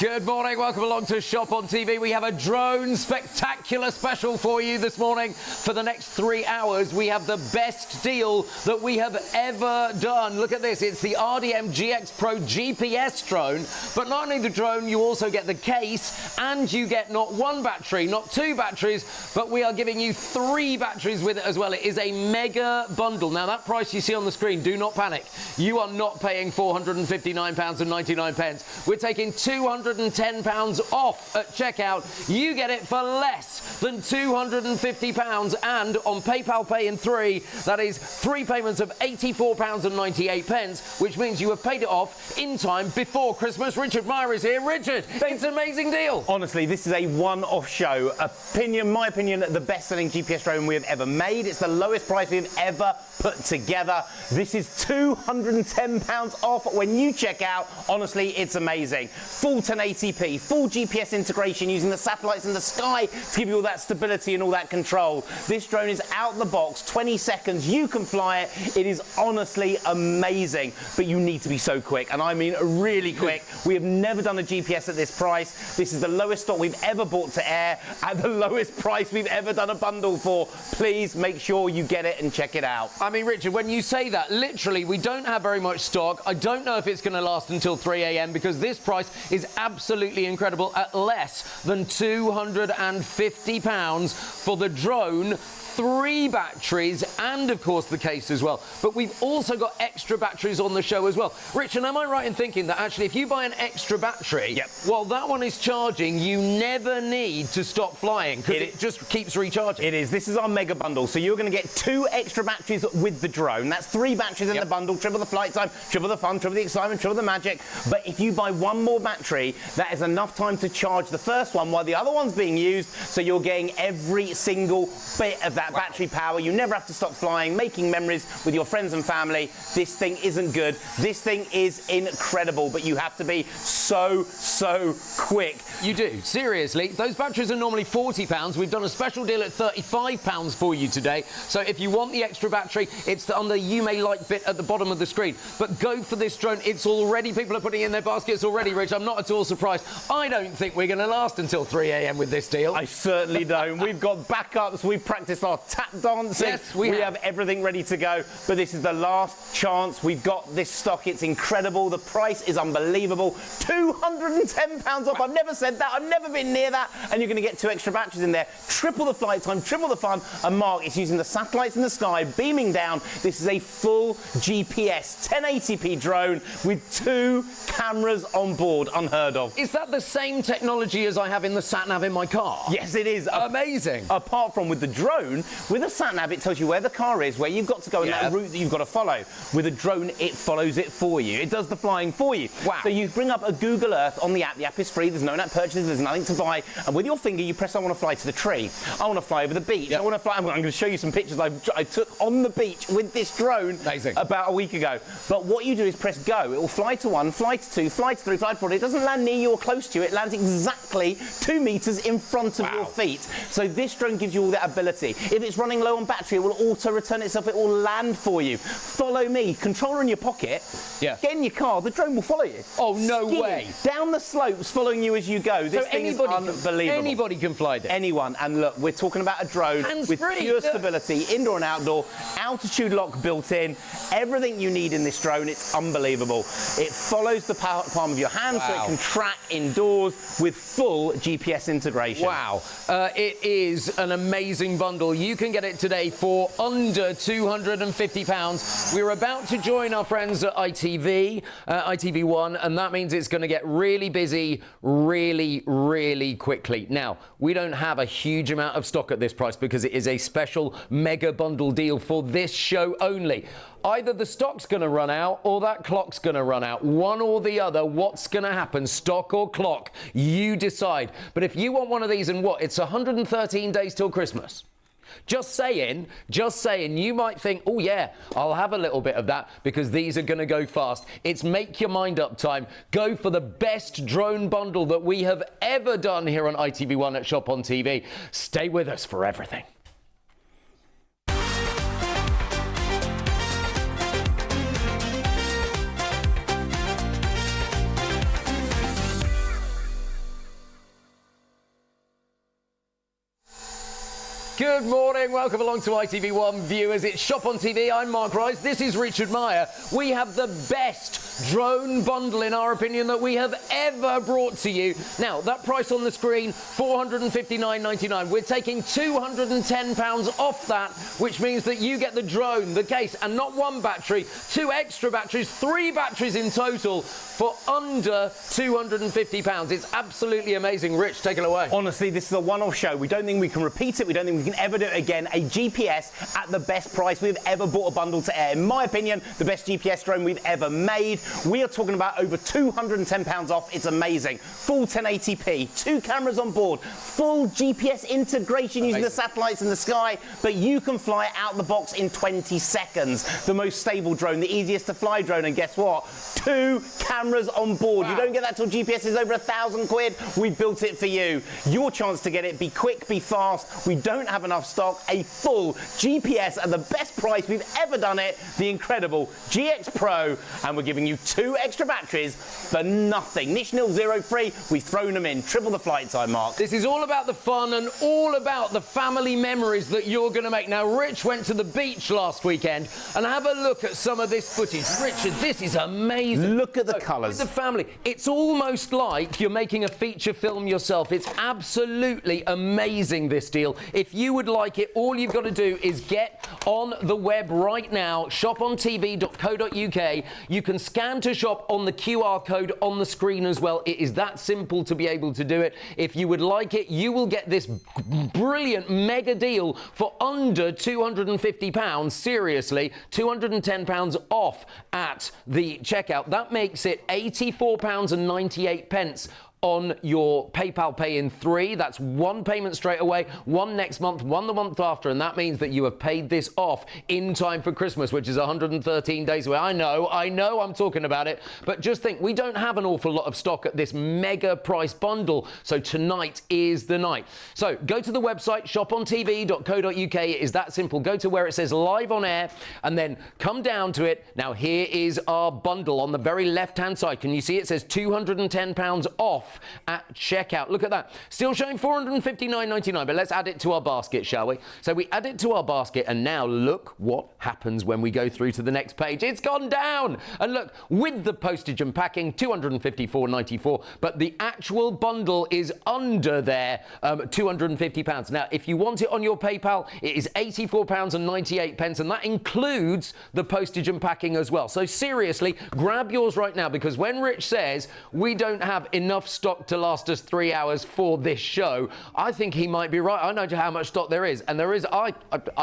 Good morning, welcome along to Shop on TV. We have a drone spectacular special for you this morning. For the next 3 hours, we have the best deal that we have ever done. Look at this, it's the RDM GX Pro GPS drone. But not only the drone, you also get the case, and you get not one battery, not two batteries, but we are giving you 3 batteries with it as well. It is a mega bundle. Now, that price you see on the screen, do not panic. You are not paying £459.99. We're taking £210 off at checkout. You get it for less than £250, and on PayPal Pay in 3, that is 3 payments of £84.98, which means you have paid it off in time before Christmas. Richard Meyer is here. Richard, it's an amazing deal. Honestly, this is a one-off show. My opinion, the best-selling GPS drone we have ever made. It's the lowest price we've ever put together. This is £210 off when you check out. Honestly, it's amazing. Full 1080p, full GPS integration using the satellites in the sky to give you all that stability and all that control. This drone is out the box, 20 seconds, you can fly it. It is honestly amazing, but you need to be so quick, and I mean really quick. We have never done a GPS at this price. This is the lowest stock we've ever brought to air at the lowest price we've ever done a bundle for. Please make sure you get it and check it out. I mean, Richard, when you say that, literally, we don't have very much stock. I don't know if it's going to last until 3 a.m. because this price is absolutely incredible at less than £250 for the drone, 3 batteries, and of course the case as well. But we've also got extra batteries on the show as well. Richard, am I right in thinking that actually if you buy an extra battery, yep, while that one is charging, you never need to stop flying because it just keeps recharging? It is. This is our mega bundle. So you're going to get 2 extra batteries with the drone. That's 3 batteries in the bundle, triple the flight time, triple the fun, triple the excitement, triple the magic. But if you buy 1 more battery, that is enough time to charge the first one while the other one's being used. So you're getting every single bit of that battery power. You never have to stop flying, making memories with your friends and family. This thing isn't good. This thing is incredible, but you have to be so quick. You do. Seriously. Those batteries are normally £40. We've done a special deal at £35 for you today. So if you want the extra battery, it's on the You May Like bit at the bottom of the screen. But go for this drone. It's already, people are putting in their baskets already, Rich. I'm not at all surprised. I don't think we're going to last until 3 a.m. with this deal. I certainly don't. We've got backups. We've practiced our tap dancing. Yes, we have everything ready to go. But this is the last chance. We've got this stock. It's incredible. The price is unbelievable. £210 off. I've never said that. I've never been near that. And you're going to get 2 extra batteries in there. Triple the flight time, triple the fun. And Mark, it's using the satellites in the sky, beaming down. This is a full GPS 1080p drone with 2 cameras on board. Unheard of. Is that the same technology as I have in the sat-nav in my car? Yes, it is. Amazing. Apart from with the drone, with a sat-nav, it tells you where the car is, where you've got to go, and that route that you've got to follow. With a drone, it follows it for you. It does the flying for you. Wow. So you bring up a Google Earth on the app. The app is free. There's no in-app purchases. There's nothing to buy. And with your finger, you press, I want to fly to the tree. I want to fly over the beach. I want to fly. I'm going to show you some pictures I took on the beach with this drone about a week ago. But what you do is press go. It will fly to 1, fly to 2, fly to 3, fly to 4. It doesn't land near you or close to you. It lands exactly 2 meters in front of your feet. So this drone gives you all that ability. If it's running low on battery, it will auto return itself. It will land for you. Follow me. Controller in your pocket. Get in your car. The drone will follow you. Oh, no way. Down the slopes, following you as you go. This thing is unbelievable. Anybody can fly this. Anyone. And look, we're talking about a drone with pure stability, indoor and outdoor, altitude lock built in, everything you need in this drone. It's unbelievable. It follows the palm of your hand, so it can track indoors with full GPS integration. Wow. It is an amazing bundle. You can get it today for under £250. We're about to join our friends at ITV, ITV1, and that means it's going to get really busy really quickly. Now, we don't have a huge amount of stock at this price because it is a special mega bundle deal for this show only. Either the stock's going to run out or that clock's going to run out. One or the other. What's going to happen? Stock or clock? You decide. But if you want one of these, and it's 113 days till Christmas. Just saying, you might think, oh yeah, I'll have a little bit of that because these are going to go fast. It's make your mind up time. Go for the best drone bundle that we have ever done here on ITV1 at Shop on TV. Stay with us for everything. Good morning, welcome along to ITV1 viewers. It's Shop on TV, I'm Mark Rice, this is Richard Meyer. We have the best drone bundle, in our opinion, that we have ever brought to you. Now, that price on the screen, $459.99. We're taking £210 off that, which means that you get the drone, the case, and not one battery, 2 extra batteries, 3 batteries in total for under £250. It's absolutely amazing. Rich, take it away. Honestly, this is a one-off show. We don't think we can repeat it. We don't think we can ever do it again. A GPS at the best price we've ever bought a bundle to air. In my opinion, the best GPS drone we've ever made. We are talking about over £210 off. It's amazing. Full 1080p, 2 cameras on board, full GPS integration using the satellites in the sky, but you can fly out the box in 20 seconds. The most stable drone, the easiest to fly drone, and guess what? 2 cameras on board. Wow. You don't get that till GPS is over £1,000. We built it for you. Your chance to get it. Be quick, be fast. We don't have enough stock. A full GPS at the best price we've ever done it. The incredible GX Pro, and we're giving you 2 extra batteries for nothing. Nil 0 free. We've thrown them in. Triple the flight time, Mark. This is all about the fun and all about the family memories that you're going to make. Now, Rich went to the beach last weekend, and have a look at some of this footage. Richard, this is amazing. Look at the colours. With the family, it's almost like you're making a feature film yourself. It's absolutely amazing, this deal. If you would like it, all you've got to do is get on the web right now, shopontv.co.uk. You can scan to shop on the QR code on the screen as well. It is that simple to be able to do it. If you would like it, you will get this brilliant mega deal for under £250. Seriously, £210 off at the checkout. That makes it £84.98 on your PayPal Pay in 3. That's 1 payment straight away, 1 next month, 1 the month after, and that means that you have paid this off in time for Christmas, which is 113 days away. I know, I'm talking about it, but just think, we don't have an awful lot of stock at this mega price bundle, so tonight is the night. So go to the website, shopontv.co.uk. It is that simple. Go to where it says live on air, and then come down to it. Now, here is our bundle on the very left-hand side. Can you see it says £210 off at checkout? Look at that. Still showing $459.99, but let's add it to our basket, shall we? So we add it to our basket, and now look what happens when we go through to the next page. It's gone down. And look, with the postage and packing, $254.94, but the actual bundle is under there, £250. Now, if you want it on your PayPal, it is £84.98, and that includes the postage and packing as well. So seriously, grab yours right now, because when Rich says we don't have enough stock to last us 3 hours for this show, I think he might be right. I know how much stock there is, and there is. I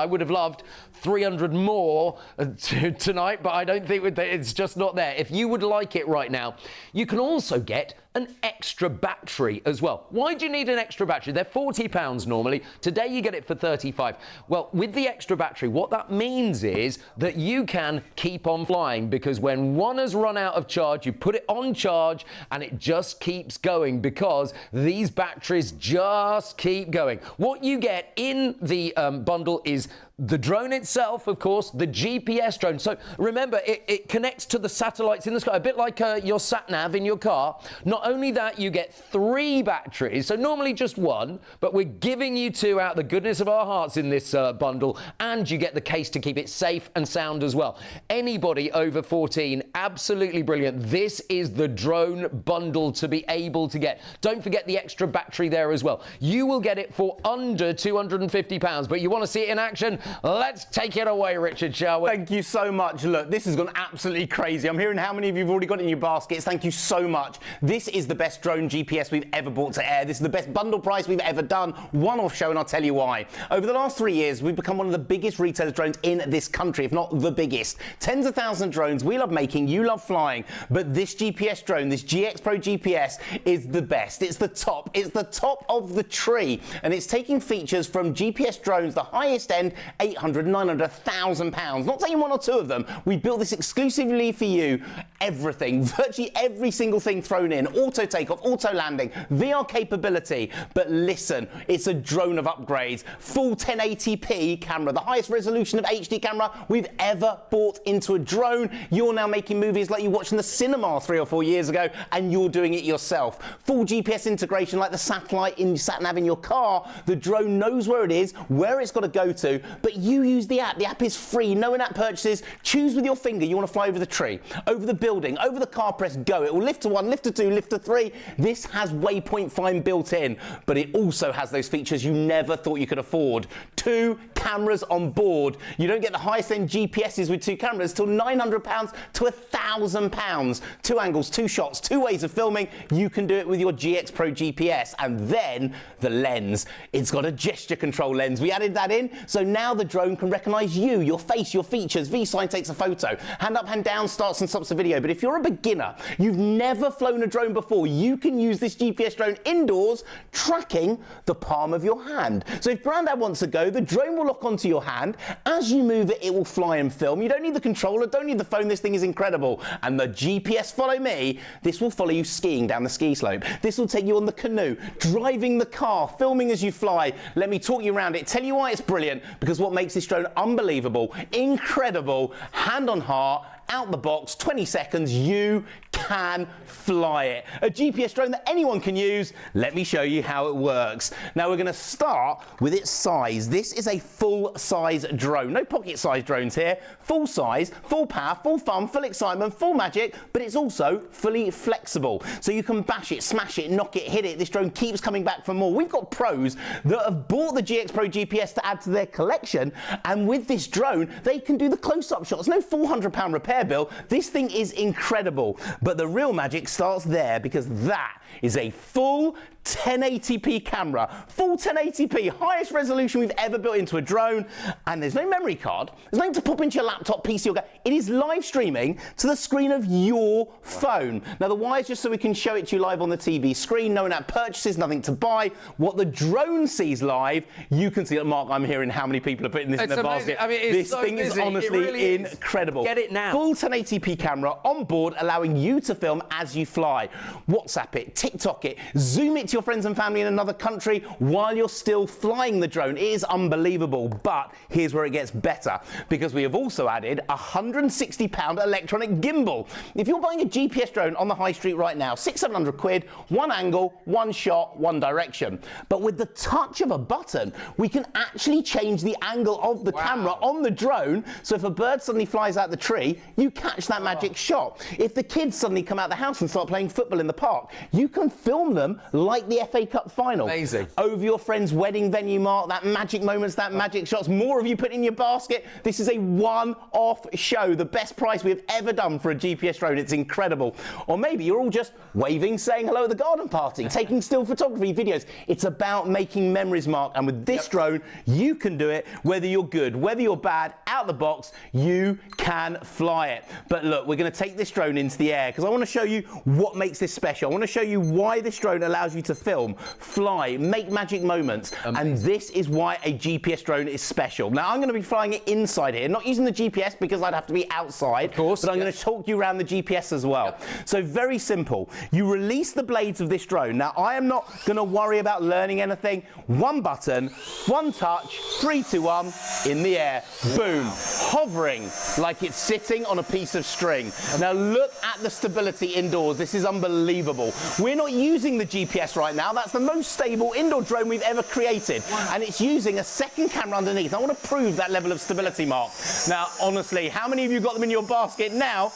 would have loved 300 more tonight, but I don't think it's just not there. If you would like it right now, you can also get an extra battery as well. Why do you need an extra battery? They're £40 normally. Today you get it for $35. Well, with the extra battery, what that means is that you can keep on flying, because when one has run out of charge, you put it on charge and it just keeps going, because these batteries just keep going. What you get in the bundle is the drone itself, of course, the GPS drone. So remember, it connects to the satellites in the sky, a bit like your sat-nav in your car. Not only that, you get 3 batteries, so normally just 1, but we're giving you 2 out of the goodness of our hearts in this bundle, and you get the case to keep it safe and sound as well. Anybody over 14, absolutely brilliant. This is the drone bundle to be able to get. Don't forget the extra battery there as well. You will get it for under £250, but you want to see it in action? Let's take it away, Richard, shall we? Thank you so much. Look, this has gone absolutely crazy. I'm hearing how many of you have already got it in your baskets. Thank you so much. This is the best drone GPS we've ever brought to air. This is the best bundle price we've ever done. One-off show, and I'll tell you why. Over the last 3 years, we've become one of the biggest retailers of drones in this country, if not the biggest. Tens of thousands of drones we love making, you love flying, but this GPS drone, this GX Pro GPS, is the best. It's the top. It's the top of the tree, and it's taking features from GPS drones, the highest end 800, 900, £1,000. Not taking one or two of them. We built this exclusively for you. Everything, virtually every single thing thrown in. Auto takeoff, auto landing, VR capability. But listen, it's a drone of upgrades. Full 1080p camera, the highest resolution of HD camera we've ever bought into a drone. You're now making movies like you watched in the cinema 3 or 4 years ago, and you're doing it yourself. Full GPS integration like the satellite in sat-nav in your car. The drone knows where it is, where it's got to go to, but you use the app. The app is free, no in-app purchases. Choose with your finger you want to fly over the tree, over the building, over the car, press go. It will lift to 1, lift to 2, lift to 3. This has waypoint find built in, but it also has those features you never thought you could afford. 2 cameras on board. You don't get the highest end GPSs with 2 cameras till £900 to £1,000. 2 angles, 2 shots, 2 ways of filming. You can do it with your GX Pro GPS. And then the lens. It's got a gesture control lens. We added that in, so now the drone can recognize you, your face, your features. V-sign takes a photo. Hand up, hand down, starts and stops the video. But if you're a beginner, you've never flown a drone before, you can use this GPS drone indoors, tracking the palm of your hand. So if Grandad wants to go, the drone will lock onto your hand. As you move it, it will fly and film. You don't need the controller, don't need the phone. This thing is incredible. And the GPS Follow Me, this will follow you skiing down the ski slope. This will take you on the canoe, driving the car, filming as you fly. Let me talk you around it, tell you why it's brilliant, because what makes this drone unbelievable, incredible, hand on heart, out the box, 20 seconds, you can fly it. A GPS drone that anyone can use. Let me show you how it works. Now we're going to start with its size. This is a full-size drone. No pocket-sized drones here. Full size, full power, full fun, full excitement, full magic, but it's also fully flexible. So you can bash it, smash it, knock it, hit it. This drone keeps coming back for more. We've got pros that have bought the GX Pro GPS to add to their collection, and with this drone, they can do the close-up shots. No £400 repair bill. This thing is incredible, but the real magic starts there, because that is a full 1080p camera. Full 1080p, highest resolution we've ever built into a drone, and there's no memory card. There's nothing to pop into your laptop, PC, or it is live streaming to the screen of your phone. Now the why is just so we can show it to you live on the TV screen. No in-app purchases, nothing to buy. What the drone sees live, you can see it. Mark, I'm hearing how many people are putting this in their basket. I mean, this so thing busy. is honestly really incredible. Get it now. Full 1080p camera on board, allowing you to film as you fly. WhatsApp it, TikTok it, zoom it to your friends and family in another country while you're still flying the drone. It is unbelievable, but here's where it gets better, because we have also added a £160 electronic gimbal. If you're buying a GPS drone on the high street right now, 600-700 quid, 1 angle, 1 shot, 1 direction. But with the touch of a button, we can actually change the angle of the camera on the drone, so if a bird suddenly flies out the tree, you catch that magic shot. If the kids suddenly come out the house and start playing football in the park, you can film them like the FA Cup final. Amazing. Over your friend's wedding venue, Mark, that magic moments, that magic shots, more of you put in your basket. This is a one-off show, the best price we've ever done for a GPS drone. It's incredible. Or maybe you're all just waving, saying hello at the garden party, taking still photography videos. It's about making memories, Mark, and with this drone, you can do it whether you're good, whether you're bad, out the box, you can fly it. But look, we're going to take this drone into the air, because I want to show you what makes this special. I want to show you why this drone allows you to film, fly, make magic moments. And this is why a GPS drone is special. Now, I'm going to be flying it inside here, not using the GPS because I'd have to be outside, of course, but I'm going to talk you around the GPS as well. So very simple. You release the blades of this drone. Now, I am not going to worry about learning anything. 1 button, 1 touch, 3, 2, 1, in the air. Boom. Hovering like it's sitting on a piece of string. Now, look at the stability indoors. This is unbelievable. We're not using the GPS right now. That's the most stable indoor drone we've ever created. And it's using a second camera underneath. I want to prove that level of stability, Mark. Now, honestly, how many of you got them in your basket now?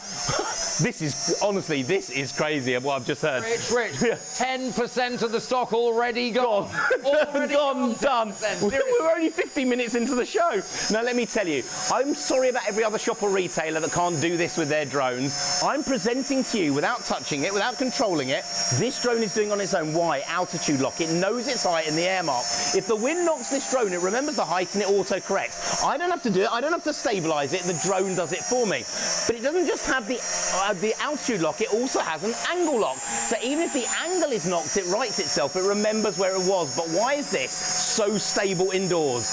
This is crazy of what I've just heard. Rich, 10% of the stock already gone. Gone, done. We're only 50 minutes into the show. Now, let me tell you, I'm sorry about every other shop or retailer that can't do this with their drones. I'm presenting to you without touching it, without controlling it. This drone is doing on its own. Why? Altitude lock. It knows its height in the air, Mark. If the wind knocks this drone, it remembers the height and it auto-corrects. I don't have to do it. I don't have to stabilize it. The drone does it for me. But it doesn't just have the altitude lock. It also has an angle lock. So even if the angle is knocked, it rights itself. It remembers where it was. But why is this so stable indoors?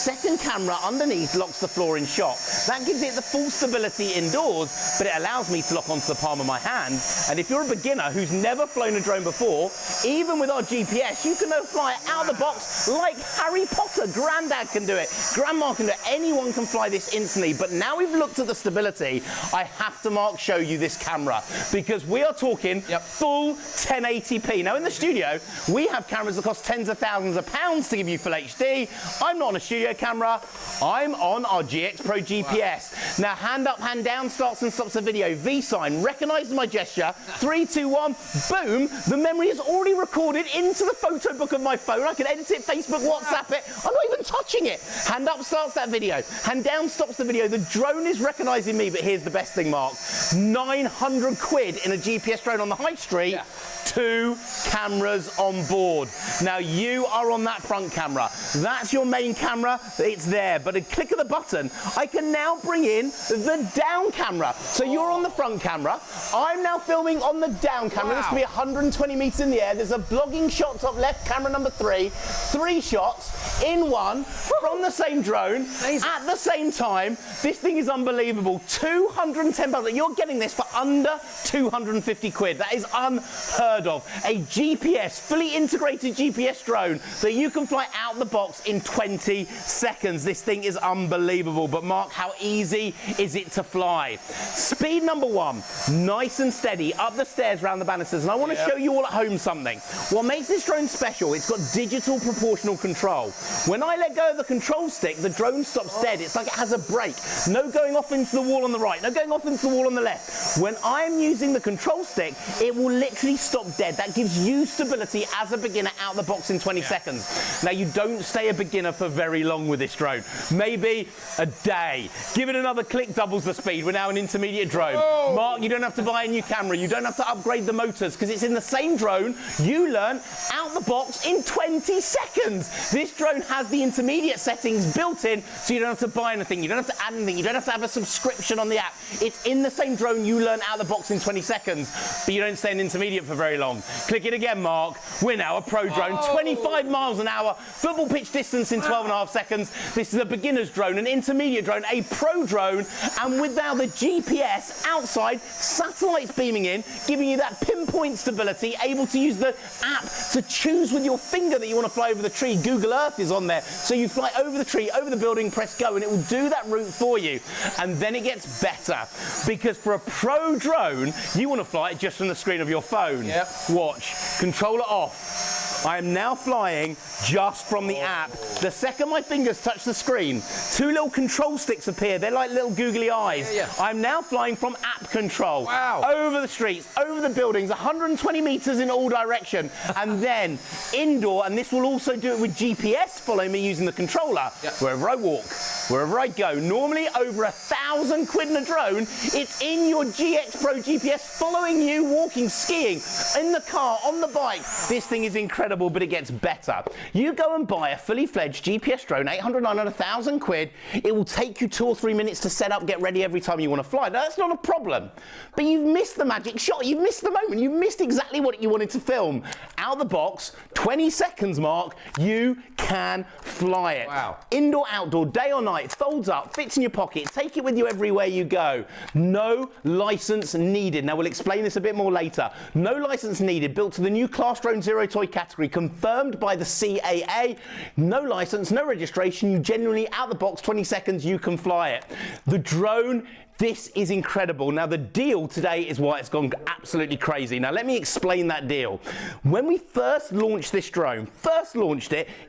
second camera underneath locks the floor in shot. That gives it the full stability indoors, but it allows me to lock onto the palm of my hand. And if you're a beginner who's never flown a drone before, even with our GPS, you can now fly it out of the box like Harry Potter. Granddad can do it. Grandma can do it. Anyone can fly this instantly. But now we've looked at the stability, I have to, Mark, show you this camera, because we are talking full 1080p. Now in the studio, we have cameras that cost tens of thousands of pounds to give you full HD. I'm not on a studio camera. I'm on our GX Pro GPS. Now hand up, hand down starts and stops the video. V sign recognises my gesture. 3, 2, 1, boom. The memory is already recorded into the photo book of my phone. I can edit it, Facebook, WhatsApp it. I'm not even touching it. Hand up starts that video. Hand down stops the video. The drone is recognising me, but here's the best thing, Mark. 900 quid in a GPS drone on the high street. 2 cameras on board. Now you are on that front camera. That's your main camera. It's there. But a click of the button, I can now bring in the down camera. So you're on the front camera. I'm now filming on the down camera. This could be 120 meters in the air. There's a blogging shot top left, camera number 3. 3 shots in one from the same drone at the same time. This thing is unbelievable. 210 pounds. You're getting this for under 250 quid. That is unheard of. A GPS, fully integrated GPS drone that you can fly out the box in 20 seconds. This thing is unbelievable. But Mark, how easy is it to fly? Speed number 1, nice and steady up the stairs around the banisters. And I want to show you all at home something. What makes this drone special, it's got digital proportional control. When I let go of the control stick, the drone stops dead. It's like it has a brake. No going off into the wall on the right, no going off into the wall on the left. When I'm using the control stick, it will literally stop dead. That gives you stability as a beginner out the box in 20 seconds. Now you don't stay a beginner for very long with this drone. Maybe a day. Give it another click, doubles the speed. We're now an intermediate drone. Mark, you don't have to buy a new camera. You don't have to upgrade the motors because it's in the same drone. You learn out the box in 20 seconds. This drone has the intermediate settings built in, so you don't have to buy anything. You don't have to add anything. You don't have to have a subscription on the app. It's in the same drone. You learn out the box in 20 seconds, but you don't stay an intermediate for very long. Click it again, Mark. We're now a pro drone. 25 miles an hour, football pitch distance in 12.5 seconds. This is a beginner's drone, an intermediate drone, a pro drone, and with now the GPS outside, satellites beaming in, giving you that pinpoint stability, able to use the app to choose with your finger that you want to fly over the tree. Google Earth is on there, so you fly over the tree, over the building, press go, and it will do that route for you. And then it gets better, because for a pro drone, you want to fly it just from the screen of your phone. Watch, controller off. I am now flying just from the app. The second my fingers touch the screen, 2 little control sticks appear. They're like little googly eyes. I'm now flying from app control. Over the streets, over the buildings, 120 meters in all direction. And then indoor, and this will also do it with GPS, follow me using the controller, wherever I walk, wherever I go. Normally over 1,000 quid in a drone, it's in your GX Pro GPS following you, walking, skiing, in the car, on the bike. This thing is incredible, but it gets better. You go and buy a fully fledged GPS drone, 800, 900, 1,000 quid. It will take you 2 or 3 minutes to set up, get ready every time you want to fly. Now, that's not a problem, but you've missed the magic shot. You've missed the moment. You've missed exactly what you wanted to film. Out the box, 20 seconds, Mark, you can fly it. Indoor, outdoor, day or night, folds up, fits in your pocket, take it with you everywhere you go. No license needed. Now, we'll explain this a bit more later. No license needed, built to the new Class Drone Zero Toy category, confirmed by the CAA. No license, no registration. You genuinely, out the box, 20 seconds, you can fly it. The drone, this is incredible. Now, the deal today is why it's gone absolutely crazy. Now, let me explain that deal. When we first launched this drone,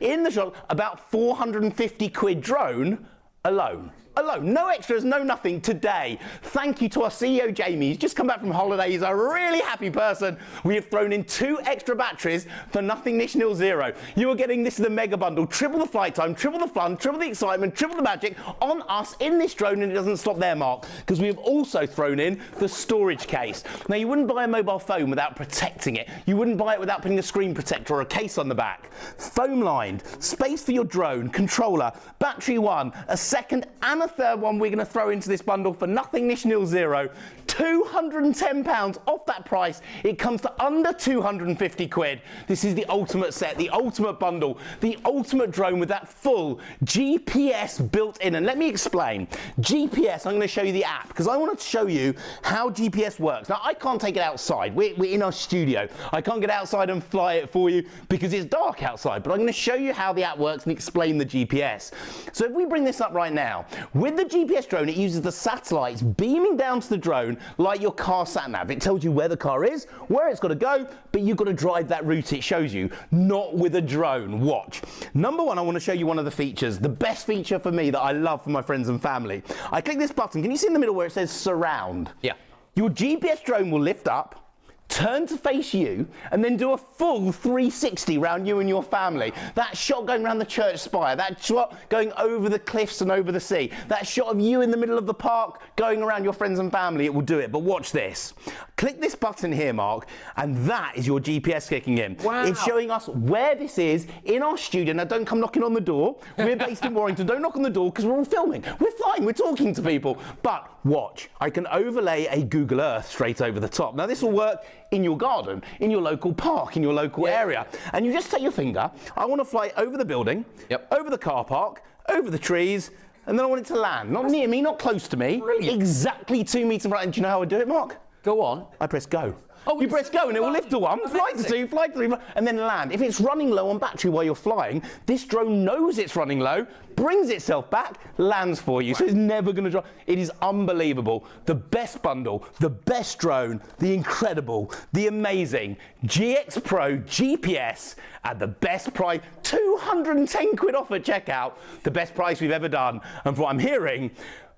in the shop, about 450 quid drone alone. No extras, no nothing today. Thank you to our CEO, Jamie. He's just come back from holiday. He's a really happy person. We have thrown in 2 extra batteries for nothing niche nil zero. You are getting, this is the mega bundle. Triple the flight time, triple the fun, triple the excitement, triple the magic on us in this drone, and it doesn't stop there, Mark, because we have also thrown in the storage case. Now, you wouldn't buy a mobile phone without protecting it. You wouldn't buy it without putting a screen protector or a case on the back. Foam lined, space for your drone, controller, battery 1, a second and a third one we're going to throw into this bundle for nothing niche nil zero. £210 off that price. It comes to under 250 quid. This is the ultimate set, the ultimate bundle, the ultimate drone with that full GPS built in. And let me explain. GPS, I'm going to show you the app because I wanted to show you how GPS works. Now, I can't take it outside. We're in our studio. I can't get outside and fly it for you because it's dark outside, but I'm going to show you how the app works and explain the GPS. So if we bring this up right now, with the GPS drone, it uses the satellites beaming down to the drone like your car sat nav. It tells you where the car is, where it's got to go, but you've got to drive that route it shows you, not with a drone. Watch. Number one, I want to show you one of the features, the best feature for me that I love for my friends and family. I click this button. Can you see in the middle where it says surround? Yeah. Your GPS drone will lift up, turn to face you, and then do a full 360 around you and your family. That shot going around the church spire, that shot going over the cliffs and over the sea, that shot of you in the middle of the park going around your friends and family, it will do it. But watch this. Click this button here, Mark, and that is your GPS kicking in. Wow. It's showing us where this is in our studio. Now, don't come knocking on the door. We're based in Warrington. Don't knock on the door because we're all filming. We're flying. We're talking to people. But watch. I can overlay a Google Earth straight over the top. Now, this will work in your garden, in your local park, in your local area. And you just take your finger. I want to fly over the building, over the car park, over the trees, and then I want it to land. Not near me, not close to me. Brilliant. Exactly 2 meters right. And do you know how I do it, Mark? Go on. I press go. Oh, you press go and it will lift to 1, fly to 2, fly to 3, and then land. If it's running low on battery while you're flying, this drone knows it's running low, brings itself back, lands for you. So it's never going to drop. It is unbelievable. The best bundle, the best drone, the incredible, the amazing GX Pro GPS at the best price. 210 quid off at checkout. The best price we've ever done. And from what I'm hearing,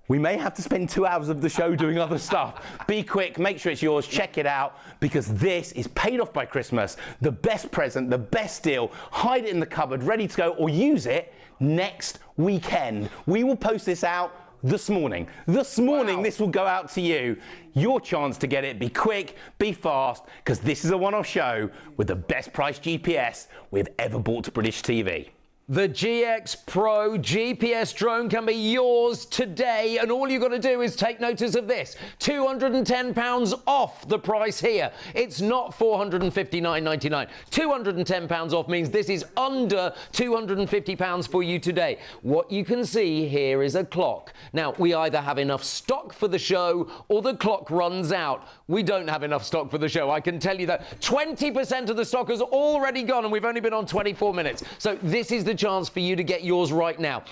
we may have to spend 2 hours of the show doing other stuff. Be quick, make sure it's yours, check it out, because this is paid off by Christmas. The best present, the best deal. Hide it in the cupboard, ready to go, or use it next weekend. We will post this out this morning. This morning, this will go out to you. Your chance to get it. Be quick, be fast, because this is a one-off show with the best price GPS we've ever bought to British TV. The GX Pro GPS drone can be yours today, and all you've got to do is take notice of this. £210 off the price here. It's not £459.99. £210 off means this is under £250 for you today. What you can see here is a clock. Now, we either have enough stock for the show or the clock runs out. We don't have enough stock for the show. I can tell you that 20% of the stock has already gone, and we've only been on 24 minutes. So this is the chance for you to get yours right now.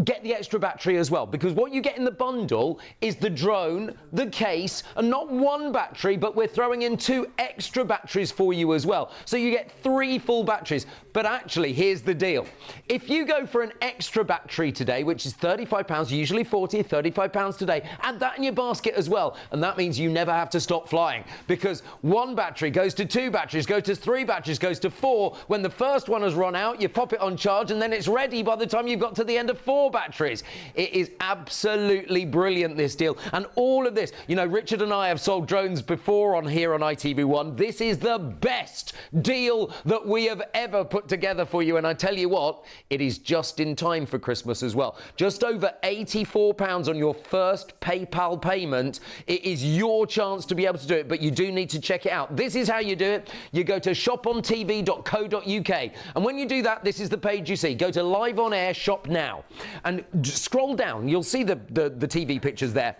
Get the extra battery as well, because what you get in the bundle is the drone, the case, and not one battery, but we're throwing in 2 extra batteries for you as well. So you get 3 full batteries. But actually, here's the deal. If you go for an extra battery today, which is £35, usually £40, £35 today, add that in your basket as well. And that means you never have to stop flying, because 1 battery goes to 2 batteries, goes to 3 batteries, goes to 4. When the first one has run out, you pop it on charge, and then it's ready by the time you've got to the end of 4 batteries. It is absolutely brilliant, this deal. And all of this, you know, Richard and I have sold drones before on here on ITV1. This is the best deal that we have ever put together for you. And I tell you what, it is just in time for Christmas as well. Just over £84 on your first PayPal payment. It is your chance to be able to do it, but you do need to check it out. This is how you do it. You go to shopontv.co.uk, and when you do that, this is the page you see. Go to Live On Air, Shop Now, and scroll down. You'll see the TV pictures there.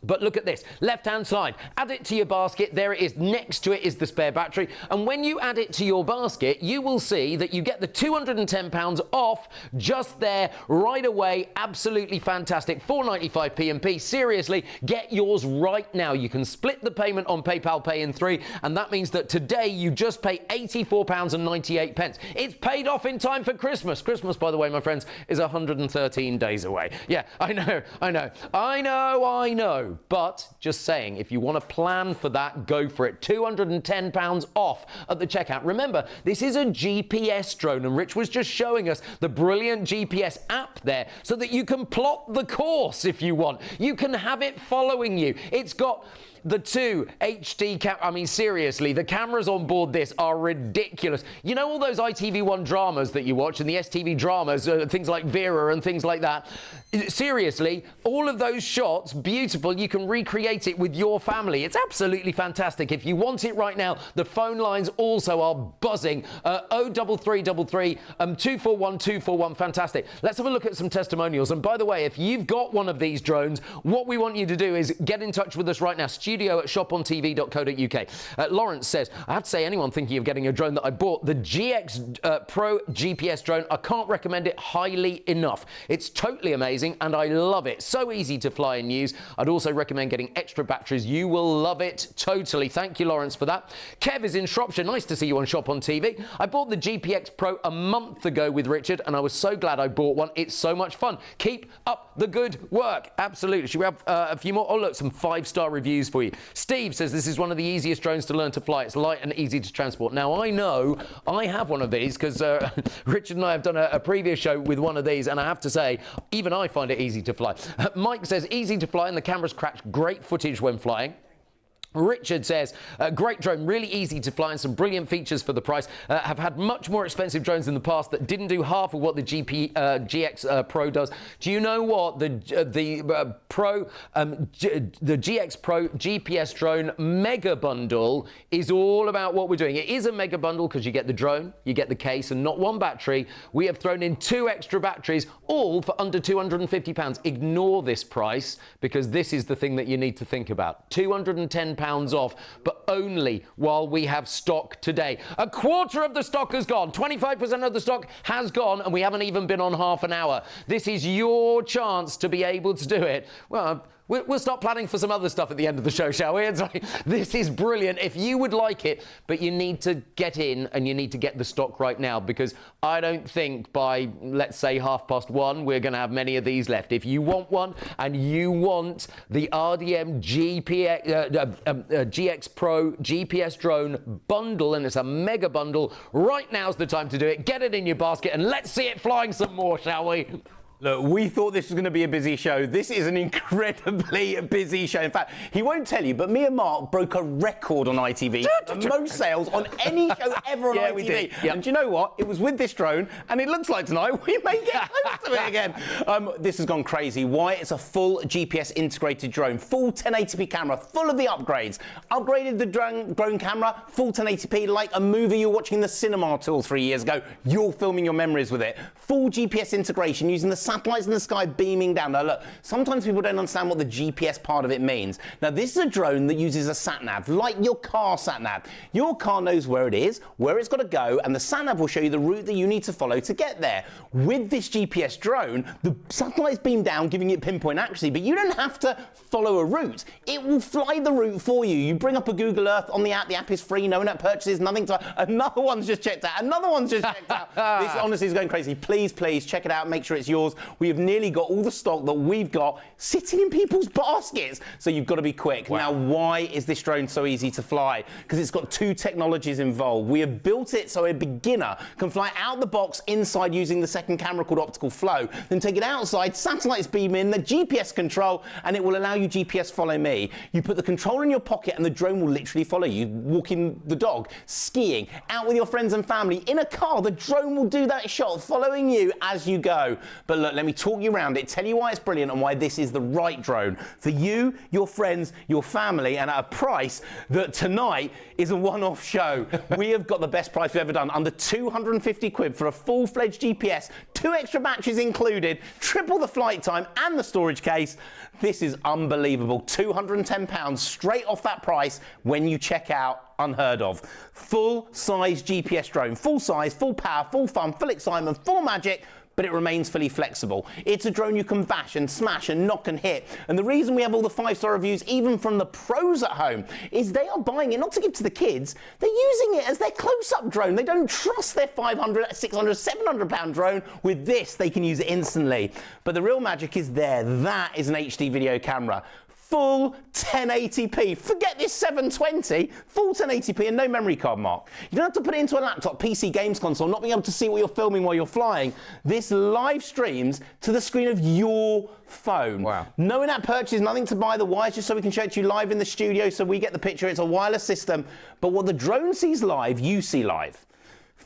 But look at this, left-hand side, add it to your basket. There it is. Next to it is the spare battery. And when you add it to your basket, you will see that you get the £210 off just there right away. Absolutely fantastic. £4.95 P&P. Seriously, get yours right now. You can split the payment on PayPal Pay in 3, and that means that today you just pay £84.98. It's paid off in time for Christmas. Christmas, by the way, my friends, is 113 days away. Yeah, I know. But just saying, if you want to plan for that, go for it. £210 off at the checkout. Remember, this is a GPS drone, and Rich was just showing us the brilliant GPS app there so that you can plot the course if you want. You can have it following you. It's got the 2 HD I mean, seriously, the cameras on board this are ridiculous. You know all those ITV1 dramas that you watch, and the STV dramas, things like Vera and things like that? Seriously, all of those shots, beautiful. you can recreate it with your family. It's absolutely fantastic. If you want it right now, the phone lines also are buzzing. 03333 241 241. Fantastic. Let's have a look at some testimonials. And by the way, if you've got one of these drones, what we want you to do is get in touch with us right now. studio@shopontv.co.uk. Lawrence says, I have to say, anyone thinking of getting a drone that I bought, the GX Pro GPS drone, I can't recommend it highly enough. It's totally amazing and I love it. So easy to fly and use. I'd also recommend getting extra batteries. You will love it totally. Thank you, Lawrence, for that. Kev is in Shropshire. Nice to see you on Shop on TV. I bought the GPX Pro a month ago with Richard and I was so glad I bought one. It's so much fun. Keep up the good work. Absolutely. Should we have a few more? Oh, look, some 5-star reviews for you. Steve says this is one of the easiest drones to learn to fly. It's light and easy to transport. Now, I know I have one of these because Richard and I have done a previous show with one of these, and I have to say, even I find it easy to fly. Mike says, easy to fly and the camera's cracked. Great footage when flying. Richard says, great drone, really easy to fly and some brilliant features for the price. Have had much more expensive drones in the past that didn't do half of what the GX Pro does. Do you know what the GX Pro GPS drone mega bundle is all about? What we're doing? It is a mega bundle because you get the drone, you get the case, and not one battery. We have thrown in 2 extra batteries, all for under £250. Ignore this price because this is the thing that you need to think about. £210 off, but only while we have stock today. A quarter of the stock has gone. 25% of the stock has gone, and we haven't even been on half an hour. This is your chance to be able to do it. Well, we'll start planning for some other stuff at the end of the show, shall we? It's like, this is brilliant. If you would like it, but you need to get in and you need to get the stock right now because I don't think by, let's say, 1:30 we're going to have many of these left. If you want one and you want the RDM GX Pro GPS drone bundle, and it's a mega bundle, right now's the time to do it. Get it in your basket and let's see it flying some more, shall we? Look, we thought this was going to be a busy show. This is an incredibly busy show. In fact, he won't tell you, but me and Mark broke a record on ITV. The most sales on any show ever on ITV. We did. Yep. And do you know what? It was with this drone, and it looks like tonight we may get close to it again. This has gone crazy. Why? It's a full GPS integrated drone, full 1080p camera, full of the upgrades. Upgraded the drone camera, full 1080p, like a movie you're watching in the cinema 2 or 3 years ago. You're filming your memories with it. Full GPS integration using the satellites in the sky beaming down. Now look, sometimes people don't understand what the GPS part of it means. Now this is a drone that uses a sat-nav, like your car sat-nav. Your car knows where it is, where it's got to go, and the sat-nav will show you the route that you need to follow to get there. With this GPS drone, the satellites beam down, giving it pinpoint accuracy, but you don't have to follow a route. It will fly the route for you. You bring up a Google Earth on the app is free, no in-app purchases, nothing to... Another one's just checked out, another one's just checked out. This honestly is going crazy. Please check it out, make sure it's yours. We have nearly got all the stock that we've got sitting in people's baskets, so you've got to be quick. Wow. Now, why is this drone so easy to fly? Because it's got 2 technologies involved. We have built it so a beginner can fly out the box inside using the second camera called optical flow, then take it outside, satellites beam in, the GPS control, and it will allow you GPS follow me. You put the control in your pocket and the drone will literally follow you. Walking the dog, skiing, out with your friends and family, in a car, the drone will do that shot, following you as you go. But look, let me talk you around it, tell you why it's brilliant and why this is the right drone for you, your friends, your family, and at a price that tonight is a one-off show. We have got the best price we've ever done, under 250 quid for a full-fledged GPS, 2 extra batteries included, triple the flight time and the storage case. This is unbelievable. £210 straight off that price when you check out. Unheard of. Full-size GPS drone, full size, full power, full fun, full excitement, full magic, but it remains fully flexible. It's a drone you can bash and smash and knock and hit. And the reason we have all the 5-star reviews, even from the pros at home, is they are buying it not to give to the kids, they're using it as their close-up drone. They don't trust their 500, 600, 700 pound drone. With this, they can use it instantly. But the real magic is there. That is an HD video camera. Full 1080p. Forget this 720. Full 1080p and no memory card, Mark. You don't have to put it into a laptop, PC, games console, not being able to see what you're filming while you're flying. This live streams to the screen of your phone. Wow. No in-app purchase, nothing to buy the wires, just so we can show it to you live in the studio so we get the picture. It's a wireless system. But what the drone sees live, you see live.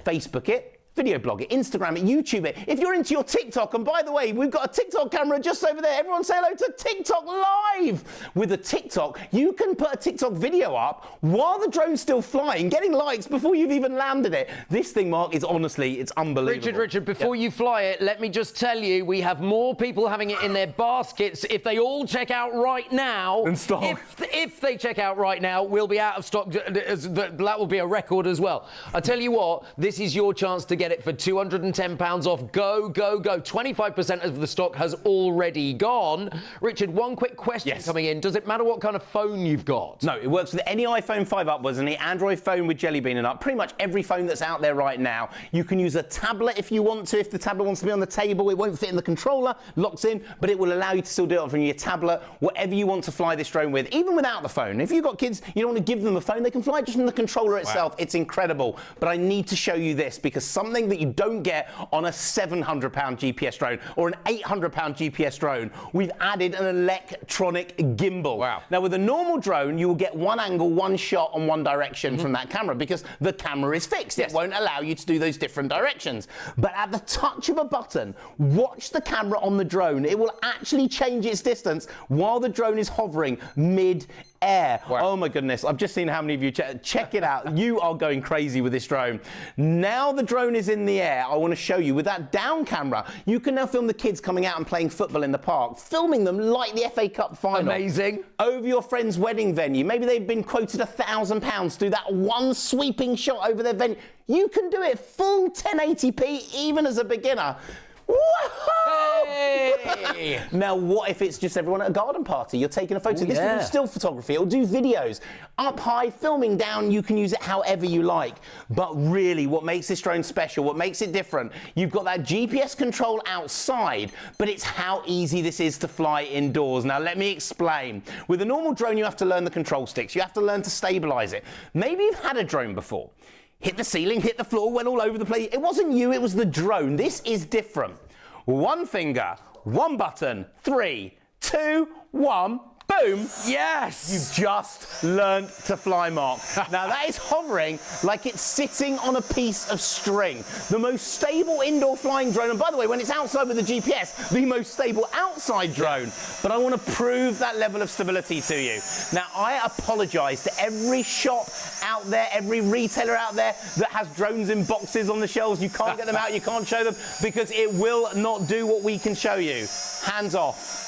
Facebook it. video blog it, Instagram it, YouTube it. If you're into your TikTok, and by the way, we've got a TikTok camera just over there. Everyone say hello to TikTok Live. With a TikTok, you can put a TikTok video up while the drone's still flying, getting likes before you've even landed it. This thing, Mark, is honestly, it's unbelievable. Richard, before you fly it, let me just tell you, we have more people having it in their baskets. If they all check out right now, and stock. If they check out right now, we'll be out of stock. That will be a record as well. I tell you what, this is your chance to get it for £210 off. Go, go, go. 25% of the stock has already gone. Richard, one quick question coming in. Does it matter what kind of phone you've got? No, it works with any iPhone 5 upwards, any Android phone with Jelly Bean and up. Pretty much every phone that's out there right now. You can use a tablet if you want to. If the tablet wants to be on the table, it won't fit in the controller, locks in, but it will allow you to still do it from your tablet, whatever you want to fly this drone with, even without the phone. If you've got kids, you don't want to give them a phone, they can fly just from the controller itself. Wow. It's incredible. But I need to show you this because something that you don't get on a £700 GPS drone or an £800 GPS drone, we've added an electronic gimbal. Wow. Now, with a normal drone, you will get one angle, one shot on one direction from that camera because the camera is fixed. It won't allow you to do those different directions. But at the touch of a button, watch the camera on the drone. It will actually change its distance while the drone is hovering mid-air. Wow. Oh my goodness, I've just seen how many of you check it out. You are going crazy with this drone. Now the drone is in the air, I want to show you with that down camera, you can now film the kids coming out and playing football in the park, filming them like the FA Cup final. Amazing. Over your friend's wedding venue. Maybe they've been quoted £1,000 to do that one sweeping shot over their venue. You can do it full 1080p even as a beginner. Woohoo! Hey! Now, what if it's just everyone at a garden party? You're taking a photo. This will do still photography. It'll do videos. Up high, filming down, you can use it however you like. But really, what makes this drone special, what makes it different, you've got that GPS control outside, but it's how easy this is to fly indoors. Now, let me explain. With a normal drone, you have to learn the control sticks. You have to learn to stabilize it. Maybe you've had a drone before. Hit the ceiling, hit the floor, went all over the place. It wasn't you, it was the drone. This is different. One finger, one button, 3, 2, 1. Boom. Yes. You've just learned to fly, Mark. Now that is hovering like it's sitting on a piece of string. The most stable indoor flying drone. And by the way, when it's outside with the GPS, the most stable outside drone. But I want to prove that level of stability to you. Now, I apologize to every shop out there, every retailer out there that has drones in boxes on the shelves. You can't get them out, you can't show them because it will not do what we can show you. Hands off.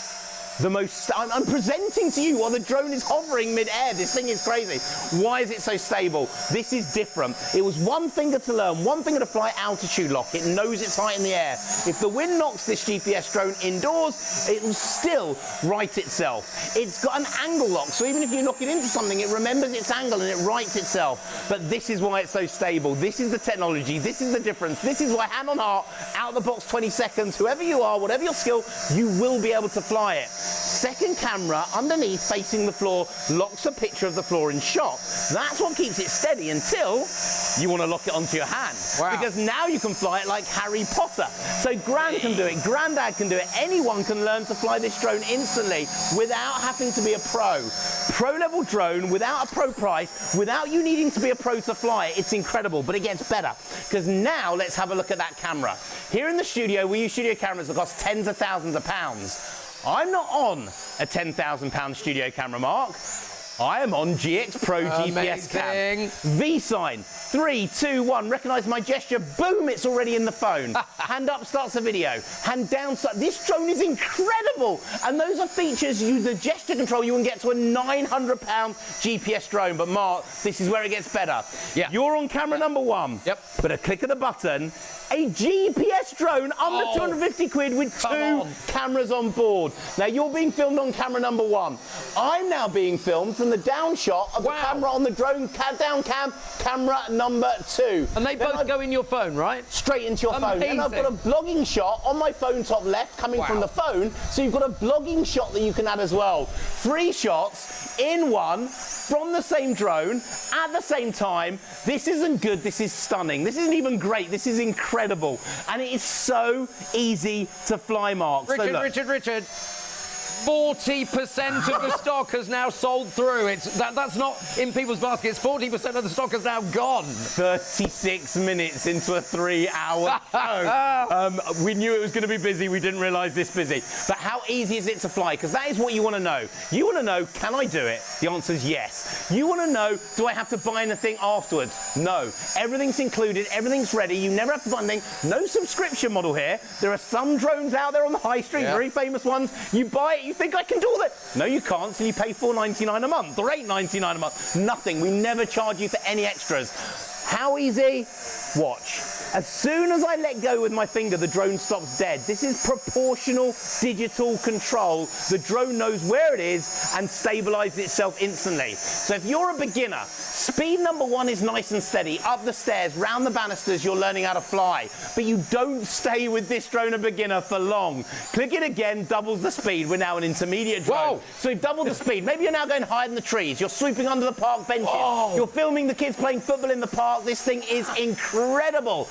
I'm presenting to you while the drone is hovering mid-air. This thing is crazy. Why is it so stable? This is different. It was one finger to learn, one finger to fly altitude lock. It knows its height in the air. If the wind knocks this GPS drone indoors, it will still right itself. It's got an angle lock, so even if you knock it into something, it remembers its angle and it rights itself. But this is why it's so stable. This is the technology. This is the difference. This is why, hand on heart, out of the box 20 seconds, whoever you are, whatever your skill, you will be able to fly it. Second camera underneath facing the floor locks a picture of the floor in shot. That's what keeps it steady until you want to lock it onto your hand. Wow. Because now you can fly it like Harry Potter. So Gran can do it, Grandad can do it, anyone can learn to fly this drone instantly without having to be a pro. Pro level drone without a pro price, without you needing to be a pro to fly it. It's incredible, but it gets better. Because now let's have a look at that camera. Here in the studio, we use studio cameras that cost tens of thousands of pounds. I'm not on a £10,000 studio camera, Mark. I am on GX Pro GPS Cam. V sign, 3, 2, 1. Recognise my gesture. Boom, it's already in the phone. Hand up starts a video. Hand down starts. This drone is incredible. And those are features, the gesture control, you can get to a £900 GPS drone. But Mark, this is where it gets better. Yeah. You're on camera number 1. Yep. But a click of the button, a GPS drone under 250 quid with 2 cameras on board. Now you're being filmed on camera number 1. I'm now being filmed from the down shot of the camera on the drone, down cam, camera number 2. And they both go in your phone, right? Straight into your phone. And I've got a vlogging shot on my phone top left coming from the phone. So you've got a vlogging shot that you can add as well. 3 shots in one from the same drone at the same time. This isn't good, this is stunning. This isn't even great, this is incredible. And it is so easy to fly, Mark. Richard. 40% of the stock has now sold through. That's not in people's baskets. 40% of the stock is now gone. 36 minutes into a 3-hour show. We knew it was going to be busy. We didn't realise this busy. But how easy is it to fly? Because that is what you want to know. You want to know, can I do it? The answer is yes. You want to know, do I have to buy anything afterwards? No. Everything's included. Everything's ready. You never have to buy anything. No subscription model here. There are some drones out there on the high street, very famous ones. You buy it, you think I can do all that. No, you can't, so you pay $4.99 a month or $8.99 a month. Nothing. We never charge you for any extras. How easy? Watch. As soon as I let go with my finger, the drone stops dead. This is proportional digital control. The drone knows where it is and stabilizes itself instantly. So if you're a beginner, speed number 1 is nice and steady. Up the stairs, round the banisters, you're learning how to fly. But you don't stay with this drone a beginner for long. Click it again, doubles the speed. We're now an intermediate drone. Whoa. So you've doubled the speed. Maybe you're now going higher than the trees. You're swooping under the park benches. Whoa. You're filming the kids playing football in the park. This thing is incredible.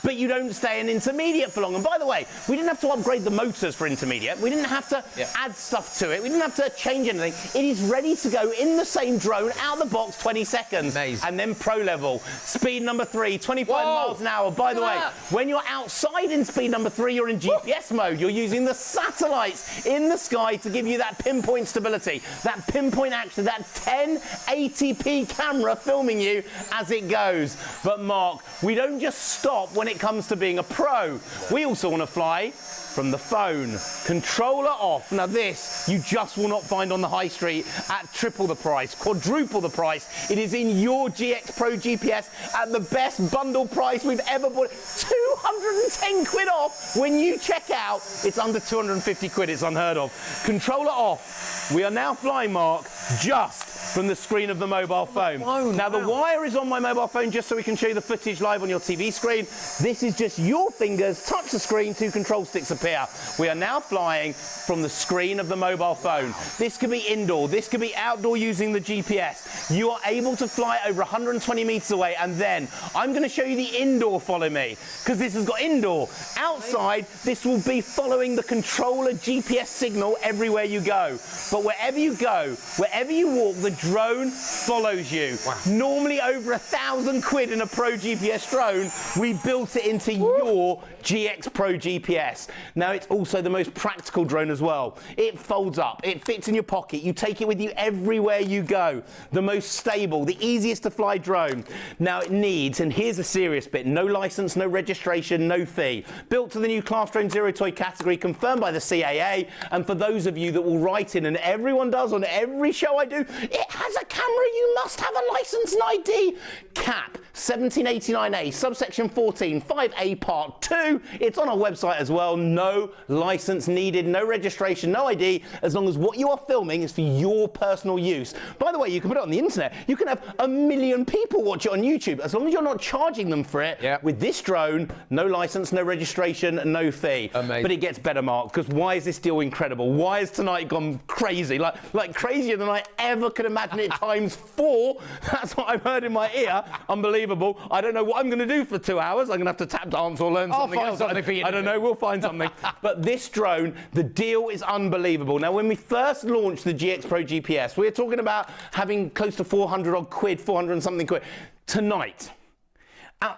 But you don't stay in intermediate for long. And by the way, we didn't have to upgrade the motors for intermediate. We didn't have to add stuff to it. We didn't have to change anything. It is ready to go in the same drone, out of the box, 20 seconds. Amazing. And then pro level. Speed number 3, 25 miles an hour. By the way, when you're outside in speed number 3, you're in GPS mode. You're using the satellites in the sky to give you that pinpoint stability, that pinpoint action, that 1080p camera filming you as it goes. But Mark, we don't just stop when it comes to being a pro. We also want to fly from the phone. Controller off. Now this, you just will not find on the high street at triple the price, quadruple the price. It is in your GX Pro GPS at the best bundle price we've ever bought. 210 quid off when you check out. It's under 250 quid, it's unheard of. Controller off. We are now flying, Mark, just from the screen of the mobile phone. Now the wire is on my mobile phone just so we can show you the footage live on your TV screen. This is just your fingers touch the screen, 2 control sticks appear. We are now flying from the screen of the mobile phone. This could be indoor, this could be outdoor using the GPS. You are able to fly over 120 meters away, and then I'm going to show you the indoor follow me, because this has got indoor. Outside, this will be following the controller GPS signal everywhere you go. But wherever you go, wherever you walk, the drone follows you. Wow. Normally over 1,000 quid in a Pro GPS drone, we built it into your GX Pro GPS. Now it's also the most practical drone as well. It folds up, it fits in your pocket, you take it with you everywhere you go. The most stable, the easiest to fly drone. Now it needs, and here's the serious bit, no license, no registration, no fee. Built to the new Class Drone Zero Toy category, confirmed by the CAA, and for those of you that will write in, and everyone does on every show I do, it has a camera, you must have a license and ID. CAP 1789A, subsection 14, 5A part 2. It's on our website as well. No license needed, no registration, no ID, as long as what you are filming is for your personal use. By the way, you can put it on the internet. You can have 1 million people watch it on YouTube, as long as you're not charging them for it. Yep. With this drone, no license, no registration, no fee. Amazing. But it gets better, Mark, because why is this deal incredible? Why has tonight gone crazy? Like crazier than I ever could imagine it times 4. That's what I've heard in my ear. Unbelievable. I don't know what I'm going to do for 2 hours. I'm going to have to tap dance or learn something else. I don't know. We'll find something. But this drone, the deal is unbelievable. Now, when we first launched the GX Pro GPS, we were talking about having close to 400 odd quid, 400 and something quid. Tonight,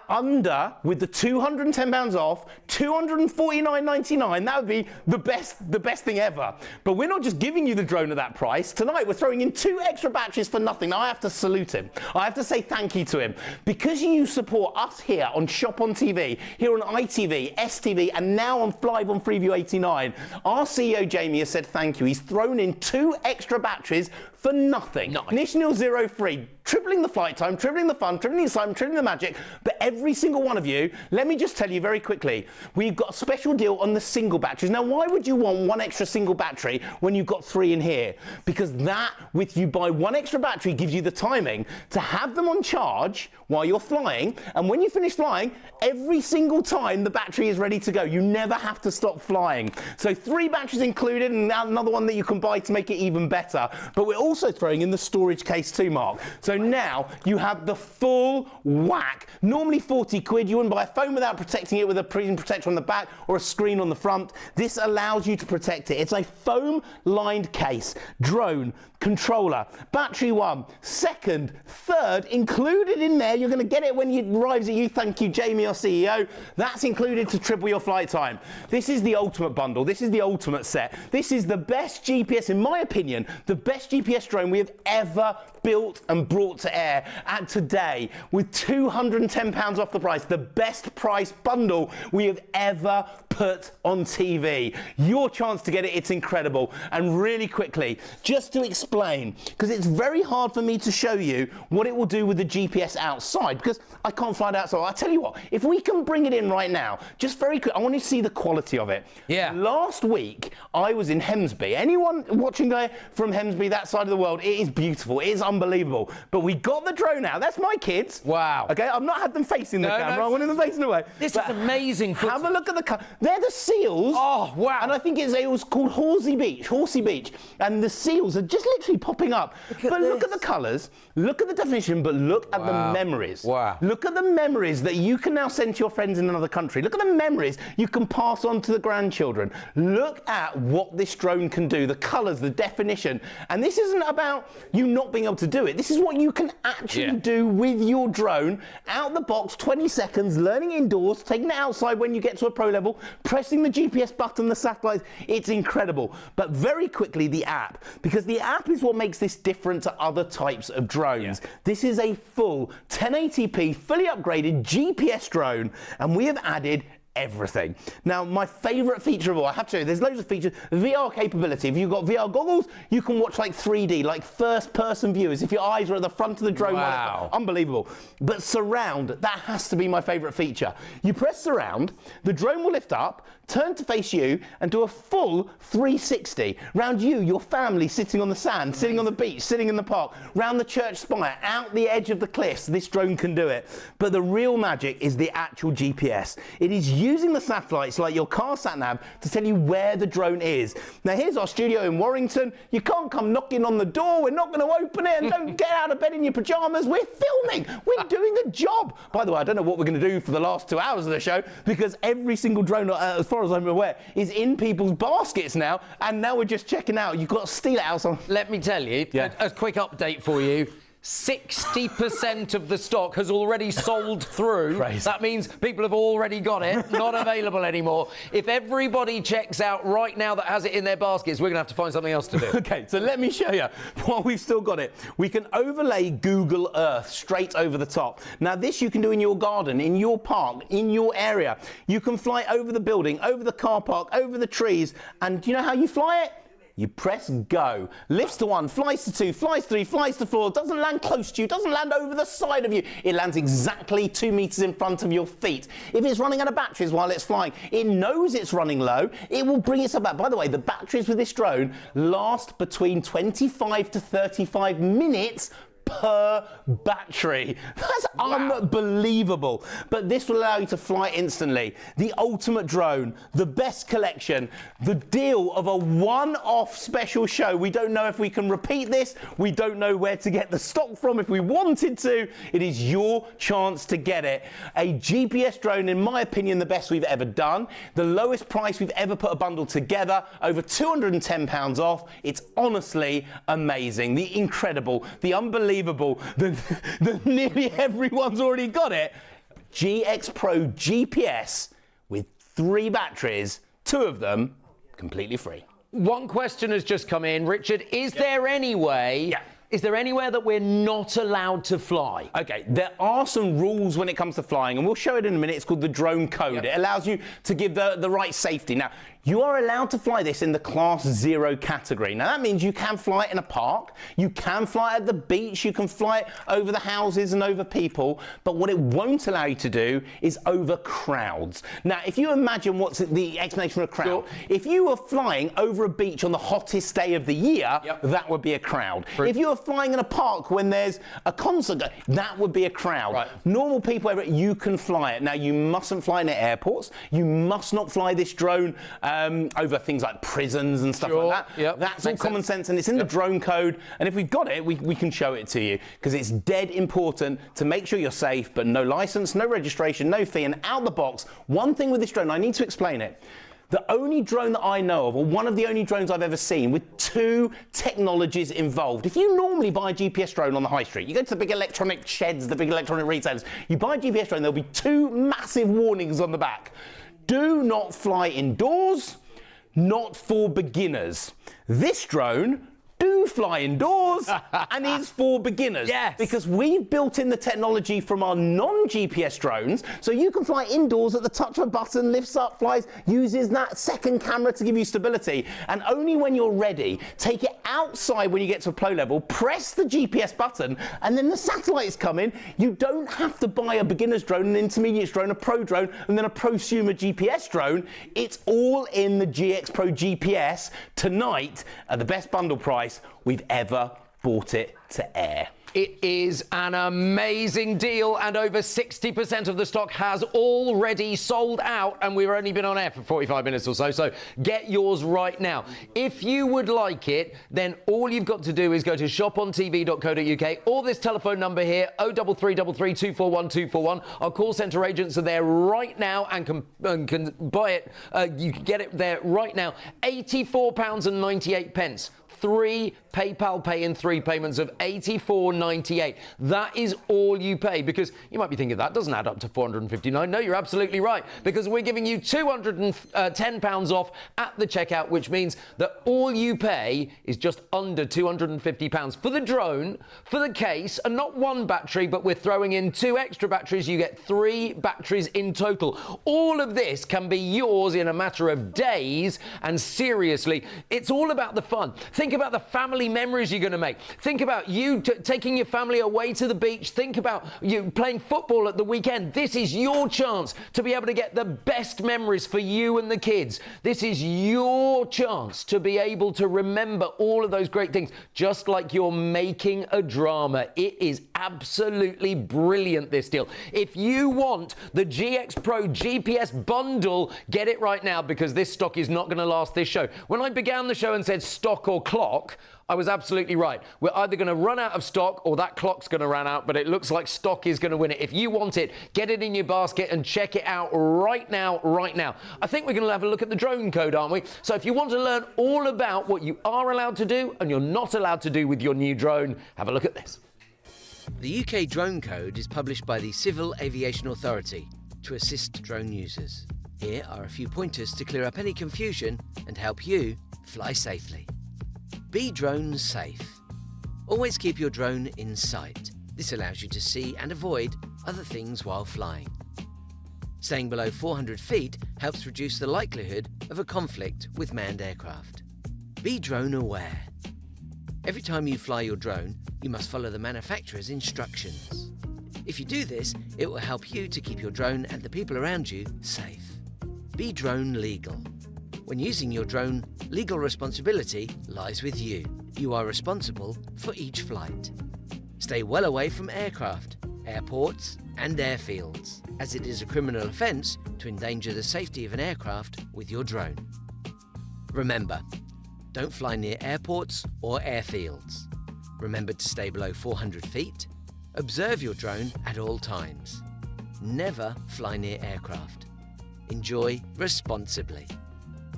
under, with the £210 off, £249.99. That would be the best thing ever. But we're not just giving you the drone at that price. Tonight we're throwing in 2 extra batteries for nothing. Now I have to salute him. I have to say thank you to him. Because you support us here on Shop on TV, here on ITV, STV, and now on Live on Freeview 89, our CEO Jamie has said thank you. He's thrown in 2 extra batteries for nothing. Nice. Nishil Zero free. Tripling the flight time, tripling the fun, tripling the excitement, tripling the magic. But every single one of you, let me just tell you very quickly, we've got a special deal on the single batteries. Now, why would you want 1 extra single battery when you've got 3 in here? Because that, with you buy 1 extra battery, gives you the timing to have them on charge while you're flying. And when you finish flying, every single time the battery is ready to go. You never have to stop flying. So 3 batteries included, and another one that you can buy to make it even better. But we're also throwing in the storage case too, Mark. So now you have the full whack. Normally normally 40 quid. You wouldn't buy a phone without protecting it with a screen protector on the back or a screen on the front. This allows you to protect it. It's a foam-lined case, drone, controller, battery 1, second, third, included in there. You're going to get it when it arrives at you. Thank you, Jamie, our CEO. That's included to triple your flight time. This is the ultimate bundle. This is the ultimate set. This is the best GPS, in my opinion, the best GPS drone we have ever built and brought to air. And today, with £210 off the price, the best price bundle we have ever put on TV. Your chance to get it, it's incredible. And really quickly, just to explain, because it's very hard for me to show you what it will do with the GPS outside, because I can't fly it outside. I'll tell you what, if we can bring it in right now, just very quick, I want you to see the quality of it. Yeah. Last week, I was in Hemsby. Anyone watching there from Hemsby, that side of the world, it is beautiful. It is unbelievable. But we got the drone out. That's my kids. Wow. Okay, I've not had them facing the camera. I wanted them facing away. This is amazing. Have a look at the they're the seals. Oh, wow. And I think it was called Horsey Beach. And the seals are just literally popping up. Look at the colours, look at the definition, but look at the memories. Wow. Look at the memories that you can now send to your friends in another country. Look at the memories you can pass on to the grandchildren. Look at what this drone can do, the colours, the definition. And this isn't about you not being able to do it. This is what you can actually do with your drone, out the box, 20 seconds, learning indoors, taking it outside when you get to a pro level, pressing the GPS button, the satellites. It's incredible. But very quickly, the app, because the app is what makes this different to other types of drones. Yeah. This is a full 1080p, fully upgraded GPS drone, and we have added everything. Now, my favourite feature of all, I have to show you, there's loads of features. VR capability. If you've got VR goggles, you can watch like 3D, like first-person views. If your eyes are at the front of the drone, wow. Unbelievable. But surround, that has to be my favourite feature. You press surround, the drone will lift up, turn to face you, and do a full 360 round you, your family, sitting on the sand, sitting on the beach, sitting in the park, round the church spire, out the edge of the cliffs. This drone can do it. But the real magic is the actual GPS. It is using the satellites like your car sat nav to tell you where the drone is. Now here's our studio in Warrington. You can't come knocking on the door. We're not going to open it, and don't get out of bed in your pajamas. We're filming. We're doing a job. By the way, I don't know what we're going to do for the last 2 hours of the show, because every single drone, as far as I'm aware, is in people's baskets now, and now we're just checking out. You've got to steal it out. Let me tell you, a quick update for you. 60% of the stock has already sold through. Crazy. That means people have already got it, not available anymore. If everybody checks out right now that has it in their baskets, we're going to have to find something else to do. Okay, so let me show you while we've still got it. We can overlay Google Earth straight over the top. Now, this you can do in your garden, in your park, in your area. You can fly over the building, over the car park, over the trees, and do you know how you fly it? You press go, lifts to 1, flies to 2, flies to 3, flies to 4, doesn't land close to you, doesn't land over the side of you. It lands exactly 2 meters in front of your feet. If it's running out of batteries while it's flying, it knows it's running low. It will bring itself back. By the way, the batteries with this drone last between 25 to 35 minutes per battery. That's unbelievable. But this will allow you to fly instantly. The ultimate drone, the best collection, the deal of a one-off special show. We don't know if we can repeat this. We don't know where to get the stock from if we wanted to. It is your chance to get it. A GPS drone, in my opinion, the best we've ever done. The lowest price we've ever put a bundle together, over £210 off. It's honestly amazing. The incredible, the unbelievable, the nearly everyone's already got it. GX Pro GPS with 3 batteries, 2 of them completely free. One question has just come in. Richard, is there any way... Is there anywhere that we're not allowed to fly? Okay, there are some rules when it comes to flying, and we'll show it in a minute. It's called the drone code. It allows you to give the right safety. Now, you are allowed to fly this in the Class 0 category. Now, that means you can fly it in a park, you can fly it at the beach, you can fly it over the houses and over people, but what it won't allow you to do is over crowds. Now, if you imagine what's the explanation of a crowd, if you were flying over a beach on the hottest day of the year, that would be a crowd. If you were flying in a park when there's a concert, that would be a crowd. Normal people, you can fly it. Now, you mustn't fly in at airports. You must not fly this drone over things like prisons and stuff like that. Yep. That's all common sense, and it's in the drone code. And if we've got it, we can show it to you, because it's dead important to make sure you're safe, but no license, no registration, no fee, and out the box. One thing with this drone, I need to explain it. The only drone that I know of, or one of the only drones I've ever seen, with 2 technologies involved. If you normally buy a GPS drone on the high street, you go to the big electronic sheds, the big electronic retailers, you buy a GPS drone, there'll be 2 massive warnings on the back. Do not fly indoors, not for beginners. This drone, do fly indoors, and is for beginners. Yes. Because we've built in the technology from our non-GPS drones, so you can fly indoors at the touch of a button, lifts up, flies, uses that second camera to give you stability. And only when you're ready, take it outside when you get to a flow level, press the GPS button, and then the satellites come in. You don't have to buy a beginner's drone, an intermediate drone, a pro drone, and then a prosumer GPS drone. It's all in the GX Pro GPS tonight at the best bundle price we've ever bought it to air. It is an amazing deal, and over 60% of the stock has already sold out, and we've only been on air for 45 minutes or so, so get yours right now. If you would like it, then all you've got to do is go to shopontv.co.uk or this telephone number here, 03333 241 241. Our call centre agents are there right now and can buy it. You can get it there right now. £84.98. 3 PayPal Pay in 3 payments of £84.98. That is all you pay, because you might be thinking that doesn't add up to £459. No, you're absolutely right, because we're giving you £210 off at the checkout, which means that all you pay is just under £250 for the drone, for the case, and not 1 battery, but we're throwing in 2 extra batteries. You get 3 batteries in total. All of this can be yours in a matter of days, and seriously, it's all about the fun. Think about the family memories you're going to make. Think about you taking your family away to the beach. Think about you playing football at the weekend. This is your chance to be able to get the best memories for you and the kids. This is your chance to be able to remember all of those great things, just like you're making a drama. It is absolutely brilliant, this deal. If you want the GX Pro GPS bundle, get it right now, because this stock is not going to last this show. When I began the show and said stock or clock, I was absolutely right. We're either going to run out of stock or that clock's going to run out, but it looks like stock is going to win it. If you want it, get it in your basket and check it out right now, right now. I think we're going to have a look at the drone code, aren't we? So if you want to learn all about what you are allowed to do and you're not allowed to do with your new drone, have a look at this. The UK Drone Code is published by the Civil Aviation Authority to assist drone users. Here are a few pointers to clear up any confusion and help you fly safely. Be drone safe. Always keep your drone in sight. This allows you to see and avoid other things while flying. Staying below 400 feet helps reduce the likelihood of a conflict with manned aircraft. Be drone aware. Every time you fly your drone, you must follow the manufacturer's instructions. If you do this, it will help you to keep your drone and the people around you safe. Be drone legal. When using your drone, legal responsibility lies with you. You are responsible for each flight. Stay well away from aircraft, airports and airfields, as it is a criminal offence to endanger the safety of an aircraft with your drone. Remember, don't fly near airports or airfields. Remember to stay below 400 feet. Observe your drone at all times. Never fly near aircraft. Enjoy responsibly.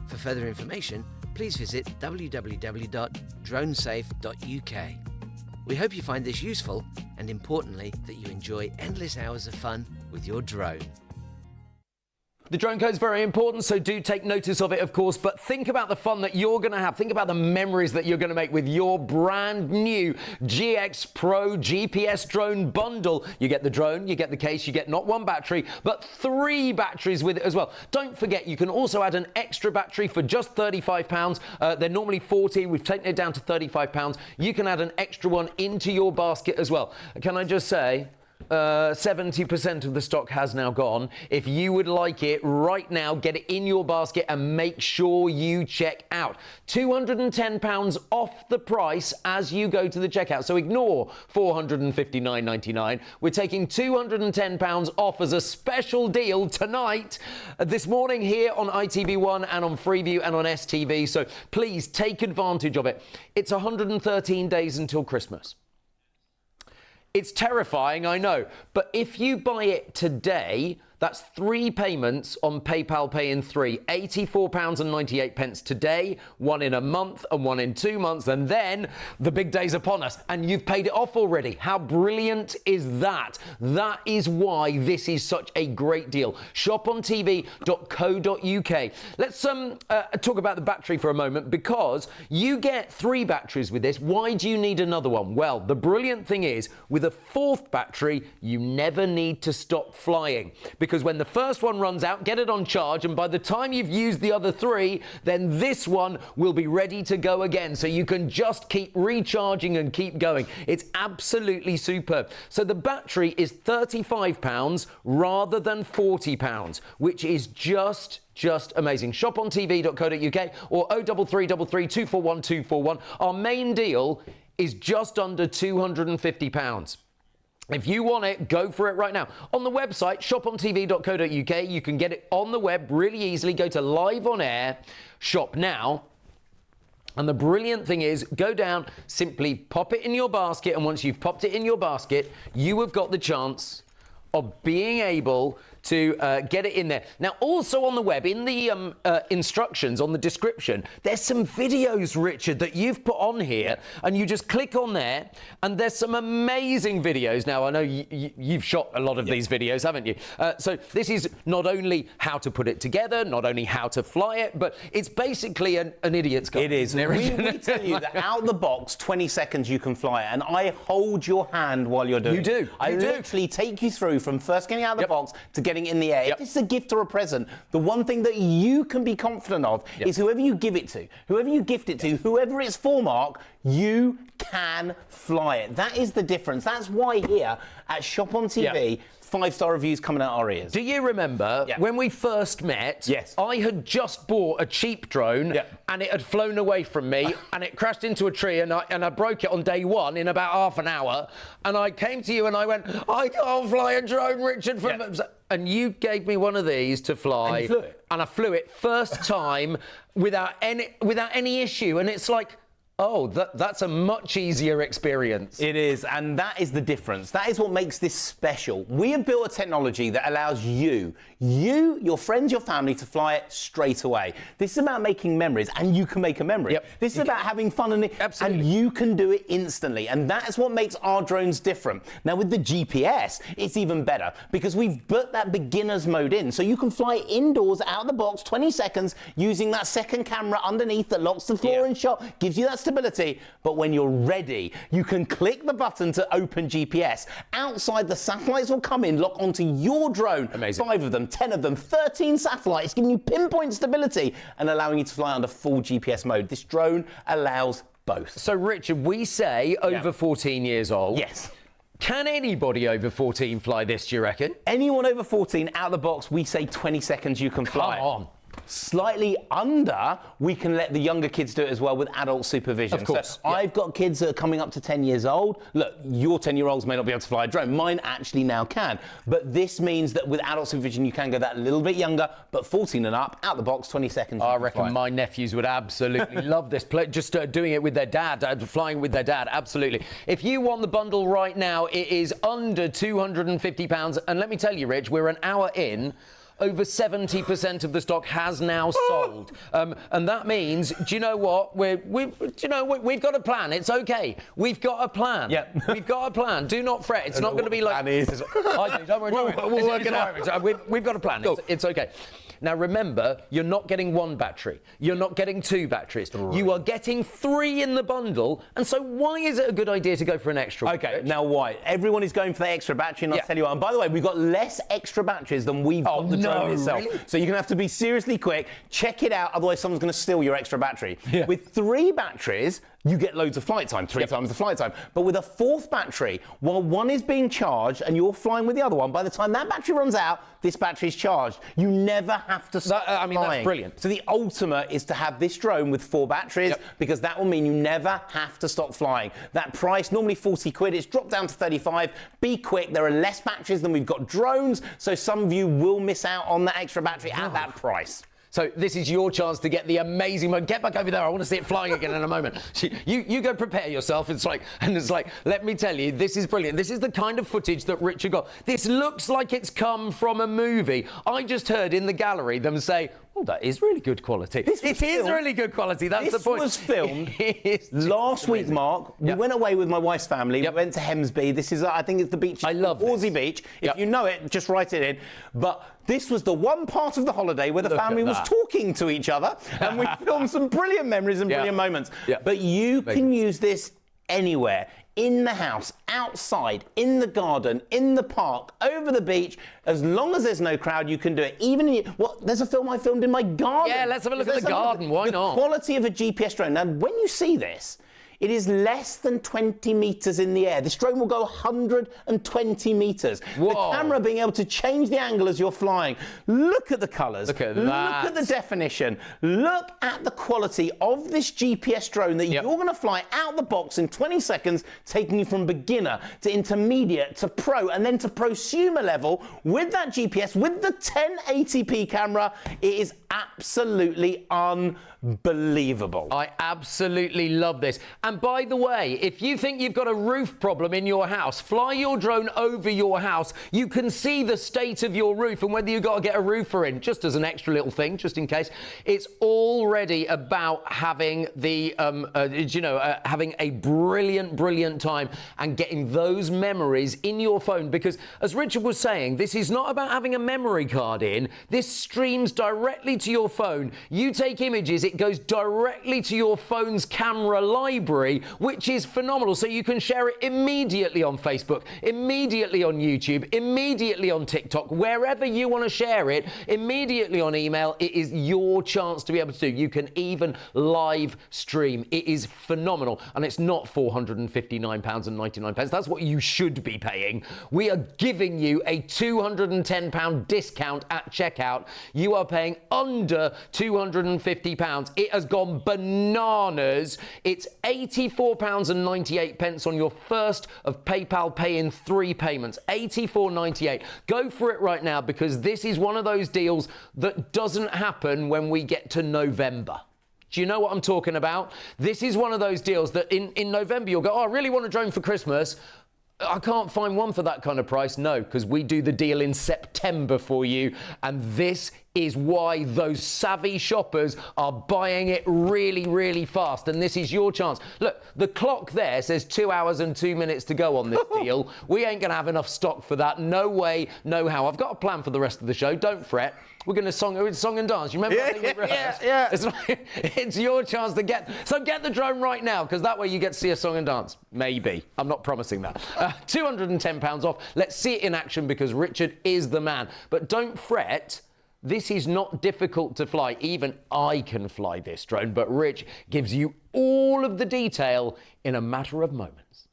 For further information, please visit www.dronesafe.uk. We hope you find this useful and, importantly, that you enjoy endless hours of fun with your drone. The drone code is very important, so do take notice of it, of course, but think about the fun that you're going to have. Think about the memories that you're going to make with your brand new GX Pro GPS drone bundle. You get the drone, you get the case, you get not 1 battery, but 3 batteries with it as well. Don't forget, you can also add an extra battery for just £35. They're normally 40. We've taken it down to £35. You can add an extra one into your basket as well. Can I just say, 70% of the stock has now gone. If you would like it right now, get it in your basket and make sure you check out. £210 off the price as you go to the checkout. So ignore $459.99. We're taking £210 off as a special deal tonight, this morning here on ITV1 and on Freeview and on STV. So please take advantage of it. It's 113 days until Christmas. It's terrifying, I know, but if you buy it today, that's 3 payments on PayPal Pay in 3, £84.98 today, 1 in a month and 1 in 2 months, and then the big day's upon us, and you've paid it off already. How brilliant is that? That is why this is such a great deal. shopontv.co.uk. Let's talk about the battery for a moment, because you get 3 batteries with this. Why do you need another one? Well, the brilliant thing is, with a 4th battery, you never need to stop flying. Because when the first one runs out, get it on charge, and by the time you've used the other 3, then this one will be ready to go again. So you can just keep recharging and keep going. It's absolutely superb. So the battery is £35 rather than £40, which is just amazing. shopontv.co.uk or 0333 241 241. Our main deal is just under £250. If you want it, go for it right now. On the website, shopontv.co.uk, you can get it on the web really easily. Go to Live on Air, shop now. And the brilliant thing is, go down, simply pop it in your basket, and once you've popped it in your basket, you have got the chance of being able to get it in there. Now, also on the web, in the instructions, on the description, there's some videos, Richard, that you've put on here, and you just click on there, and there's some amazing videos. Now, I know you've shot a lot of these videos, haven't you? So this is not only how to put it together, not only how to fly it, but it's basically an idiot's guide. It is. We tell you that out of the box, 20 seconds you can fly it, and I hold your hand while you're doing it. You do. I literally take you through from first getting out of the box to getting in the air. If this is a gift or a present, the one thing that you can be confident of is whoever you give it to, whoever you gift it to, whoever it's for, Mark, you can fly it. That is the difference. That's why here at Shop on TV, 5-star reviews coming out our ears. Do you remember when we first met? Yes. I had just bought a cheap drone and it had flown away from me and it crashed into a tree and I broke it on day 1 in about half an hour. And I came to you and I went, I can't fly a drone, Richard. And you gave me one of these to fly. And you flew it. And I flew it first time without any issue. And it's like, oh, that's a much easier experience. It is, and that is the difference. That is what makes this special. We have built a technology that allows you, your friends, your family to fly it straight away. This is about making memories, and you can make a memory. This is about having fun, and you can do it instantly, and that is what makes our drones different. Now, with the GPS, it's even better, because we've put that beginner's mode in, so you can fly indoors, out of the box, 20 seconds, using that second camera underneath that locks the floor in shot, gives you that stability, but when you're ready, you can click the button to open GPS. Outside, the satellites will come in, lock onto your drone. Amazing. 5 of them, 10 of them, 13 satellites, giving you pinpoint stability and allowing you to fly under full GPS mode. This drone allows both. So, Richard, we say over 14 years old. Yes. Can anybody over 14 fly this, do you reckon? Anyone over 14, out of the box, we say 20 seconds you can fly. Come on. Slightly under, we can let the younger kids do it as well with adult supervision. Of course. So I've got kids that are coming up to 10 years old. Look, your 10-year-olds may not be able to fly a drone. Mine actually now can. But this means that with adult supervision, you can go that little bit younger, but 14 and up, out the box, 20 seconds. I reckon my nephews would absolutely love this. Just doing it with their dad, flying with their dad, absolutely. If you want the bundle right now, it is under £250. And let me tell you, Rich, we're an hour in. Over 70% of the stock has now sold, and that means, do you know what? We've got a plan. It's okay. We've got a plan. Yeah, we've got a plan. Do not fret. It's not going to be like. I do. Don't worry. We'll work it out. We've got a plan. It's okay. Now remember, you're not getting 1 battery. You're not getting 2 batteries. Right. You are getting 3 in the bundle. And so why is it a good idea to go for an extra? Okay, now why? Everyone is going for the extra battery, and I'll tell you what. And by the way, we've got less extra batteries than we've got the drone itself. Really? So you're going to have to be seriously quick. Check it out, otherwise someone's going to steal your extra battery. Yeah. With 3 batteries, you get loads of flight time, 3 times the flight time. But with a fourth battery, while one is being charged and you're flying with the other one, by the time that battery runs out, this battery's charged. You never have to stop flying. That's brilliant. So the ultimate is to have this drone with 4 batteries, because that will mean you never have to stop flying. That price, normally 40 quid, it's dropped down to 35. Be quick, there are less batteries than we've got drones, so some of you will miss out on that extra battery at that price. So this is your chance to get the amazing mode. Get back over there. I want to see it flying again in a moment. You go prepare yourself. It's like, let me tell you, this is brilliant. This is the kind of footage that Richard got. This looks like it's come from a movie. I just heard in the gallery them say, oh, that is really good quality. It is really good quality. That's the point. This was filmed last week, Mark. We went away with my wife's family. We went to Hemsby. This is, I think it's the beach. I love Horsey Beach. If you know it, just write it in. But this was the one part of the holiday where the family was talking to each other, and we filmed some brilliant memories and brilliant moments. But you can use this anywhere. In the house, outside, in the garden, in the park, over the beach. As long as there's no crowd, you can do it. Even in there's a film I filmed in my garden. Yeah, let's have a look at the garden. Why not? The quality of a GPS drone. Now, when you see this, it is less than 20 metres in the air. This drone will go 120 metres. Whoa. The camera being able to change the angle as you're flying. Look at the colours. Look at that. Look at the definition. Look at the quality of this GPS drone that you're going to fly out the box in 20 seconds, taking you from beginner to intermediate to pro and then to prosumer level with that GPS, with the 1080p camera. It is absolutely unbelievable. I absolutely love this. And by the way, if you think you've got a roof problem in your house, fly your drone over your house. You can see the state of your roof and whether you've got to get a roofer in, just as an extra little thing, just in case. It's already about having the, having a brilliant time and getting those memories in your phone. Because as Richard was saying, this is not about having a memory card in. This streams directly to your phone. You take images, it goes directly to your phone's camera library, which is phenomenal. So you can share it immediately on Facebook, immediately on YouTube, immediately on TikTok, wherever you want to share it, immediately on email. It is your chance to be able to do. You can even live stream. It is phenomenal. And it's not £459.99. That's what you should be paying. We are giving you a £210 discount at checkout. You are paying under £250. It has gone bananas. It's £84.98 on your first of PayPal Pay in 3 payments. £84.98. Go for it right now, because this is one of those deals that doesn't happen when we get to November. Do you know what I'm talking about? This is one of those deals that in November you'll go, oh, I really want a drone for Christmas. I can't find one for that kind of price. No, because we do the deal in September for you. And this is why those savvy shoppers are buying it really fast. And this is your chance. Look, the clock there says 2 hours and 2 minutes to go on this deal. We ain't going to have enough stock for that. No way, no how. I've got a plan for the rest of the show. Don't fret. We're going to song and dance. You remember that thing we rehearsed? It's your chance to get... So get the drone right now, because that way you get to see a song and dance. Maybe. I'm not promising that. £210 off. Let's see it in action, because Richard is the man. But don't fret. This is not difficult to fly. Even I can fly this drone, but Rich gives you all of the detail in a matter of moments.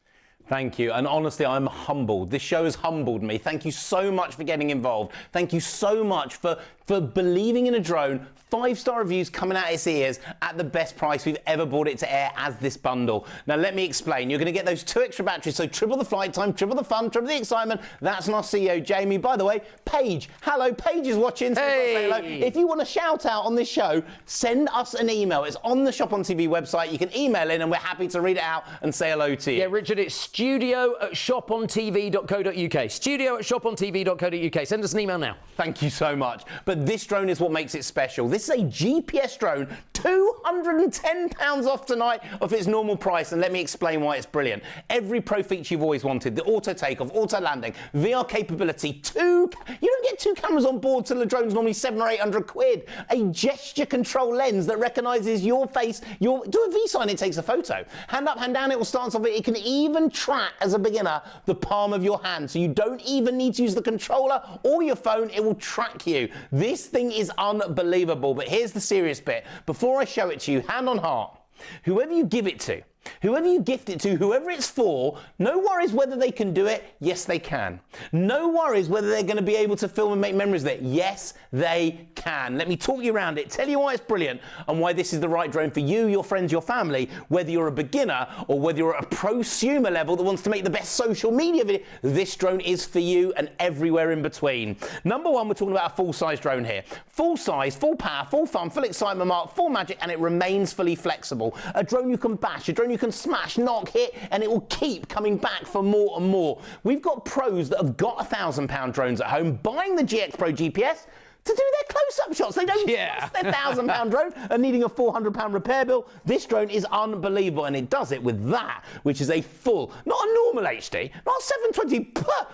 Thank you. And honestly, I'm humbled. This show has humbled me. Thank you so much for getting involved. Thank you so much for believing in a drone. 5-star reviews coming out its ears at the best price we've ever brought it to air as this bundle. Now, let me explain. You're going to get those 2 extra batteries, so triple the flight time, triple the fun, triple the excitement. That's our CEO, Jamie. By the way, Paige. Hello, Paige is watching. So say hello. If you want a shout out on this show, send us an email. It's on the Shop on TV website. You can email in and we're happy to read it out and say hello to you. Yeah, Richard, it's studio@shopontv.co.uk. Studio@shopontv.co.uk. Send us an email now. Thank you so much. But this drone is what makes it special. This is a GPS drone, £210 off tonight of its normal price, and let me explain why it's brilliant. Every pro feature you've always wanted, the auto takeoff, auto landing, VR capability, you don't get 2 cameras on board till the drone's normally 700 or 800 quid. A gesture control lens that recognises your face, do a V sign, it takes a photo. Hand up, hand down, it will stance off it. It can even track, as a beginner, the palm of your hand, so you don't even need to use the controller or your phone, it will track you. This thing is unbelievable, but here's the serious bit. Before I show it to you, hand on heart, whoever you give it to, Whoever you gift it to, whoever it's for, no worries whether they can do it. Yes, they can. No worries whether they're going to be able to film and make memories of it. Yes, they can. Let me talk you around it, tell you why it's brilliant and why this is the right drone for you, your friends, your family, whether you're a beginner or whether you're at a prosumer level that wants to make the best social media video. This drone is for you and everywhere in between. Number one, we're talking about a full-size drone here. Full size, full power, full fun, full excitement mark, full magic, and it remains fully flexible. A drone you can bash, a drone you can smash, knock, hit, and it will keep coming back for more and more. We've got pros that have got £1,000 drones at home buying the GX Pro GPS to do their close-up shots. They don't trust their £1,000 drone and needing a £400 repair bill. This drone is unbelievable, and it does it with that, which is a full, not a normal HD, not 720,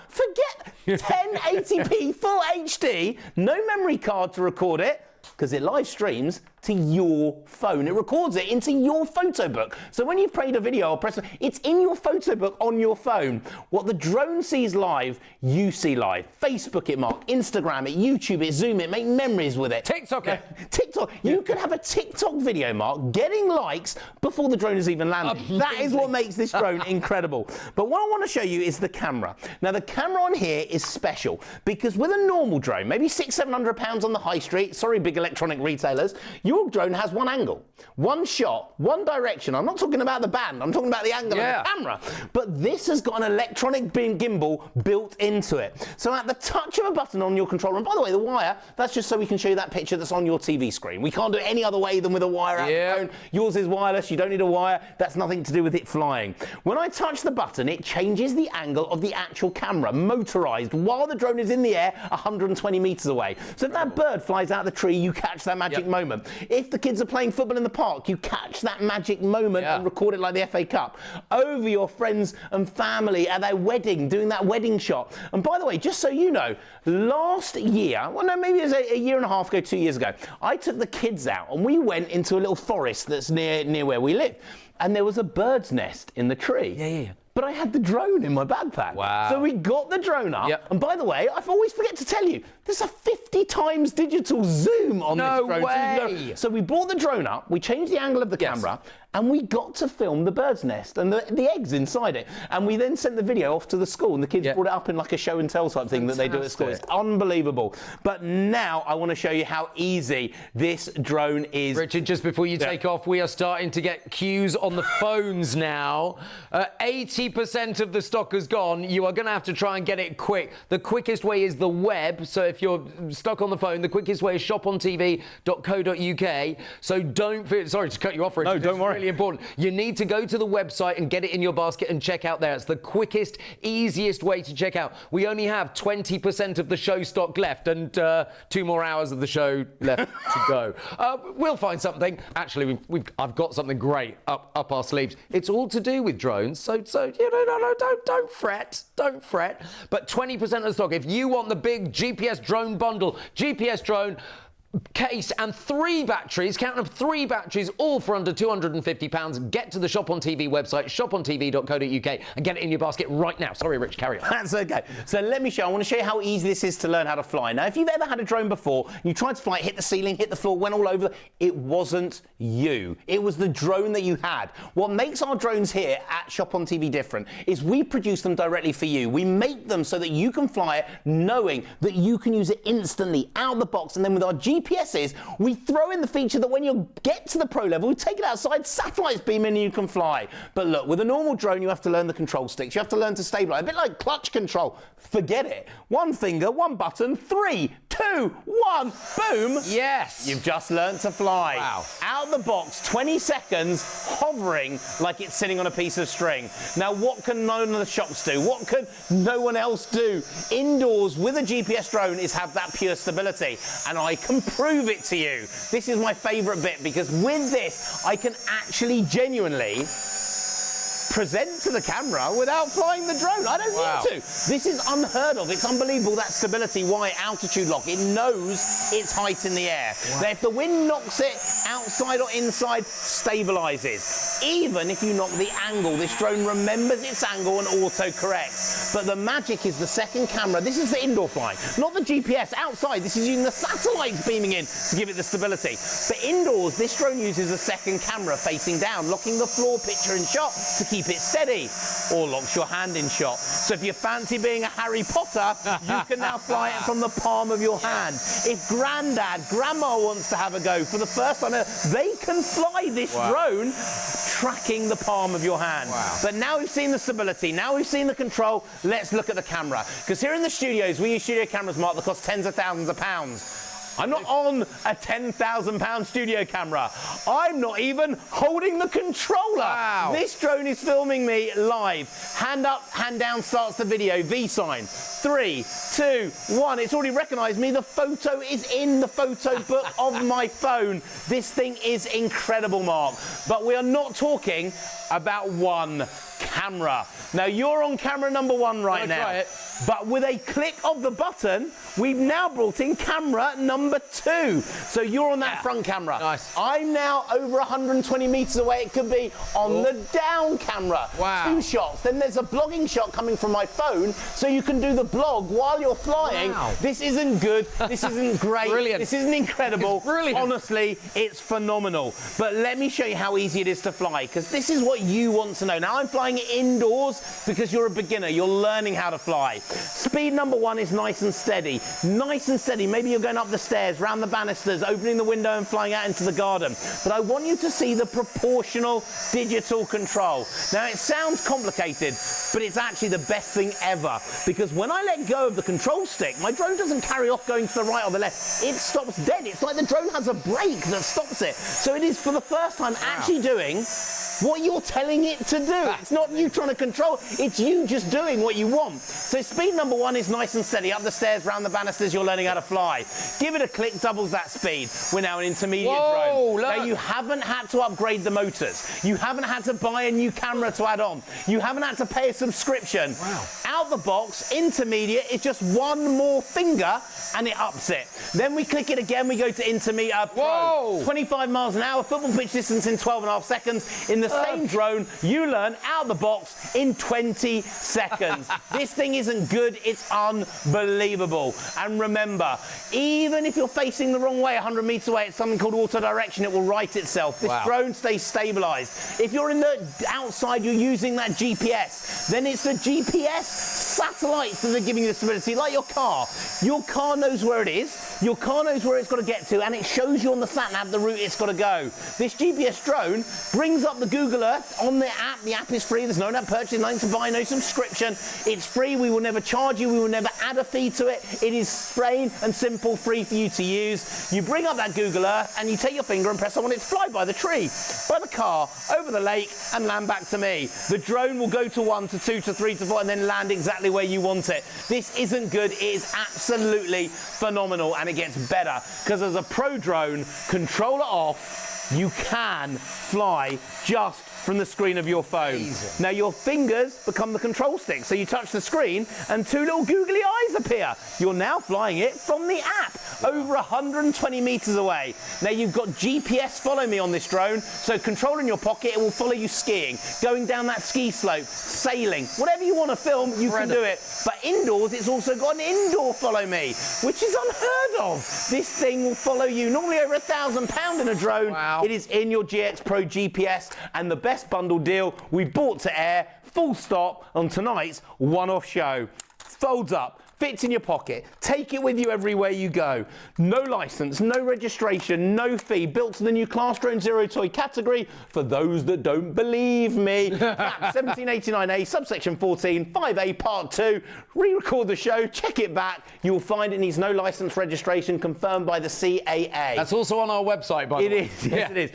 forget 1080p full HD, no memory card to record it, because it live streams to your phone. It records it into your photo book. So when you've played a video or press it, it's in your photo book on your phone. What the drone sees live, you see live. Facebook it, Mark. Instagram it, YouTube it, Zoom it, make memories with it. TikTok it. TikTok. You could have a TikTok video, Mark, getting likes before the drone has even landed. That is what makes this drone incredible. But what I want to show you is the camera. Now the camera on here is special because with a normal drone, maybe £600-700 on the high street, sorry big electronic retailers, your drone has one angle, one shot, one direction. I'm not talking about the band, I'm talking about the angle of the camera. But this has got an electronic gimbal built into it. So at the touch of a button on your controller, and by the way, the wire, that's just so we can show you that picture that's on your TV screen. We can't do it any other way than with a wire out the phone. Yours is wireless, you don't need a wire, that's nothing to do with it flying. When I touch the button, it changes the angle of the actual camera, motorized, while the drone is in the air 120 meters away. So if that bird flies out of the tree, you catch that magic moment. If the kids are playing football in the park, you catch that magic moment and record it like the FA Cup. Over your friends and family at their wedding, doing that wedding shot. And by the way, just so you know, last year, well no, maybe it was a year and a half ago, 2 years ago, I took the kids out and we went into a little forest that's near where we live. And there was a bird's nest in the tree. But I had the drone in my backpack. Wow. So we got the drone up. And by the way, I always forget to tell you, there's a 50 times digital zoom on this drone. No way. So we brought the drone up, we changed the angle of the camera, and we got to film the bird's nest and the eggs inside it. And we then sent the video off to the school, and the kids brought it up in like a show and tell type thing that they do at school. It's unbelievable. But now I want to show you how easy this drone is. Richard, just before you take off, we are starting to get queues on the phones now. 80% of the stock has gone. You are going to have to try and get it quick. The quickest way is the web. So if you're stuck on the phone, the quickest way is shopontv.co.uk. So don't feel, sorry to cut you off, Richard. No, don't worry. Really important. You need to go to the website and get it in your basket and check out there. It's the quickest, easiest way to check out. We only have 20% of the show stock left and 2 more hours of the show left to go. We'll find something. Actually, I've got something great up our sleeves. It's all to do with drones. So you know, don't fret. Don't fret. But 20% of the stock. If you want the big GPS drone bundle, GPS drone case and 3 batteries, count up 3 batteries, all for under £250. Get to the Shop on TV website, shopontv.co.uk, and get it in your basket right now. Sorry, Rich, carry on. That's okay. So let me show you. I want to show you how easy this is to learn how to fly. Now, if you've ever had a drone before, you tried to fly it, hit the ceiling, hit the floor, went all over, it wasn't you. It was the drone that you had. What makes our drones here at Shop on TV different is we produce them directly for you. We make them so that you can fly it knowing that you can use it instantly out of the box, and then with our GPSs, we throw in the feature that when you get to the pro level, we take it outside, satellites beam in and you can fly. But look, with a normal drone, you have to learn the control sticks. You have to learn to stabilize. A bit like clutch control. Forget it. 1 finger, 1 button, 3, 2, 1, boom. Yes. You've just learned to fly. Wow. Out of the box, 20 seconds, hovering like it's sitting on a piece of string. Now, what can none of the shops do? What can no one else do? Indoors with a GPS drone is have that pure stability. And I can prove it to you. This is my favorite bit because with this, I can actually genuinely present to the camera without flying the drone. I don't need to. This is unheard of. It's unbelievable, that stability. Why? Altitude lock. It knows its height in the air. Now, if the wind knocks it outside or inside, stabilizes. even if you knock the angle. This drone remembers its angle and auto-corrects. But the magic is the second camera. This is the indoor flying, not the GPS. Outside, this is using the satellites beaming in to give it the stability. But indoors, this drone uses a second camera facing down, locking the floor picture in shot to keep it steady, or locks your hand in shot. So if you fancy being a Harry Potter, you can now fly it from the palm of your hand. If Grandad, Grandma wants to have a go for the first time, they can fly this drone tracking the palm of your hand. Wow. But now we've seen the stability, now we've seen the control, let's look at the camera. Because here in the studios, we use studio cameras, Mark, that cost tens of thousands of pounds. I'm not on a £10,000 studio camera. I'm not even holding the controller. Wow. This drone is filming me live. Hand up, hand down starts the video. V sign. 3, 2, 1. It's already recognised me. The photo is in the photo book of my phone. This thing is incredible, Mark. But we are not talking about one camera. Now, you're on camera number 1 right now. Try it. But with a click of the button, we've now brought in camera number 2. So you're on that front camera. Nice. I'm now over 120 metres away. It could be on the down camera. Wow. 2 shots. Then there's a blogging shot coming from my phone, so you can do the blog while you're flying. Wow. This isn't good. This isn't great. Brilliant. This isn't incredible. It's brilliant. Honestly, it's phenomenal. But let me show you how easy it is to fly, because this is what you want to know. Now, I'm flying it indoors because you're a beginner. You're learning how to fly. Speed number 1 is nice and steady. Nice and steady. Maybe you're going up the stairs, round the banisters, opening the window and flying out into the garden. But I want you to see the proportional digital control. Now, it sounds complicated, but it's actually the best thing ever, because when I let go of the control stick, my drone doesn't carry off going to the right or the left. It stops dead. It's like the drone has a brake that stops it. So it is, for the first time, actually doing what you're telling it to do. It's not you trying to control, it's you just doing what you want. So speed number 1 is nice and steady. Up the stairs, round the banisters, you're learning how to fly. Give it a click, doubles that speed. We're now an intermediate drone. Look. Now, you haven't had to upgrade the motors. You haven't had to buy a new camera to add on. You haven't had to pay a subscription. Wow. Out the box, intermediate is just one more finger and it ups it. Then we click it again, we go to intermediate pro. Whoa. 25 miles an hour, football pitch distance in 12.5 seconds. In the same drone, you learn out the box in 20 seconds. This thing isn't good, it's unbelievable. And remember, even if you're facing the wrong way 100 meters away, it's something called auto direction, it will right itself. This drone stays stabilized. If you're in the outside, you're using that GPS, then it's the GPS satellites that are giving you the stability, like your car. Your car knows where it is, your car knows where it's got to get to, and it shows you on the sat-nav the route it's got to go. This GPS drone brings up the Google Earth on the app. The app is free, there's no net purchase, nothing to buy, no subscription. It's free, we will never charge you, we will never add a fee to it. It is plain and simple, free for you to use. You bring up that Google Earth and you take your finger and press on it, fly by the tree, by the car, over the lake and land back to me. The drone will go to 1 to 2 to 3 to 4 and then land exactly where you want it. This isn't good, it is absolutely phenomenal, and it gets better because as a pro drone, controller off, you can fly just from the screen of your phone. Amazing. Now your fingers become the control stick, so you touch the screen and 2 little googly eyes appear. You're now flying it from the app over 120 meters away. Now you've got GPS follow me on this drone, so control in your pocket, it will follow you skiing, going down that ski slope, sailing, whatever you want to film, you can do it. But indoors, it's also got an indoor follow me, which is unheard of. This thing will follow you, normally over £1,000 in a drone. Wow. It is in your GX Pro GPS, and the best bundle deal we brought to air, full stop, on tonight's one-off show. Folds up, fits in your pocket, take it with you everywhere you go. No license, no registration, no fee, built to the new Class Drone Zero Toy category for those that don't believe me. Cap 1789A, subsection 14, 5A Part 2. Re-record the show, check it back. You'll find it needs no license registration confirmed by the CAA. That's also on our website, by the way. It is, yes it is.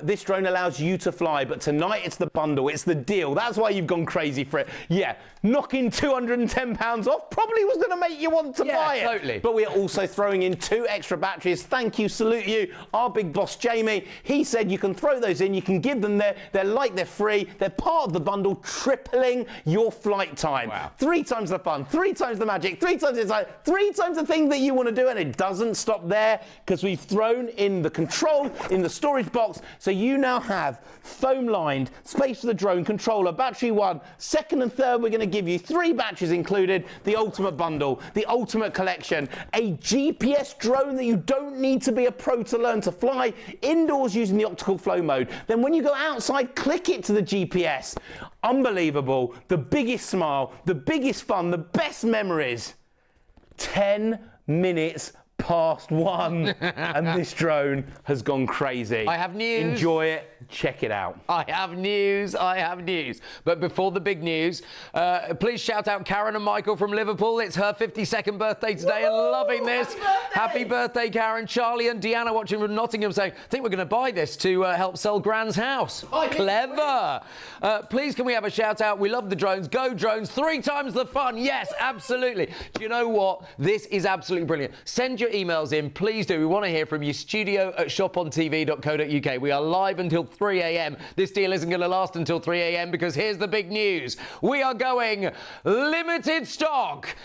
This drone allows you to fly, but tonight it's the bundle, it's the deal. That's why you've gone crazy for it. Yeah, knocking £210 off probably was going to make you want to buy it. Totally. But we're also throwing in 2 extra batteries. Thank you, salute you, our big boss Jamie. He said you can throw those in, you can give them there. They're like they're free. They're part of the bundle, tripling your flight time. Wow. 3 times the fun, 3 times the magic, 3 times the excitement, 3 times the thing that you want to do. And it doesn't stop there, because we've thrown in the control in the storage box. So you now have foam-lined space for the drone, controller, battery 1, second and third. We're going to give you 3 batteries included, the ultimate bundle, the ultimate collection, a GPS drone that you don't need to be a pro to learn to fly, indoors using the optical flow mode. Then when you go outside, click it to the GPS. Unbelievable. The biggest smile, the biggest fun, the best memories. 10 minutes past 1 and this drone has gone crazy. I have news. Enjoy it. Check it out. I have news. But before the big news, please shout out Karen and Michael from Liverpool. It's her 52nd birthday today and loving this. Happy birthday, Karen. Charlie and Deanna watching from Nottingham saying, I think we're going to buy this to help sell Gran's house. Clever. Please can we have a shout out? We love the drones. Go drones. 3 times the fun. Yes, absolutely. Do you know what? This is absolutely brilliant. Send your emails in. Please do. We want to hear from you. studio@shopontv.co.uk. We are live until 3 a.m. This deal isn't going to last until 3 a.m. because here's the big news. We are going limited stock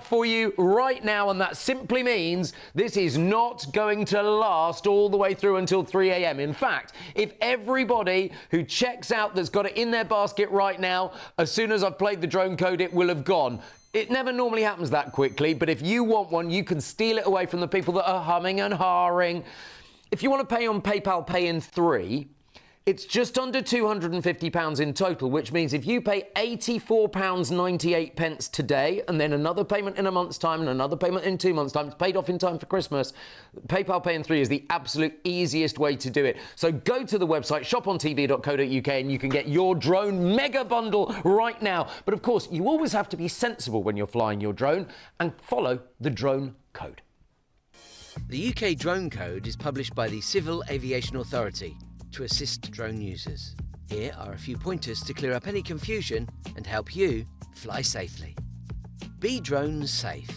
for you right now, and that simply means this is not going to last all the way through until 3 a.m. In fact, if everybody who checks out that's got it in their basket right now, as soon as I've played the drone code, it will have gone. It never normally happens that quickly, but if you want one, you can steal it away from the people that are humming and hawing. If you want to pay on PayPal Pay in 3, it's just under £250 in total, which means if you pay £84.98 today and then another payment in a month's time and another payment in 2 months' time, it's paid off in time for Christmas, PayPal Pay in 3 is the absolute easiest way to do it. So go to the website, shopontv.co.uk, and you can get your drone mega bundle right now. But of course, you always have to be sensible when you're flying your drone and follow the drone code. The UK Drone Code is published by the Civil Aviation Authority to assist drone users. Here are a few pointers to clear up any confusion and help you fly safely. Be drone safe.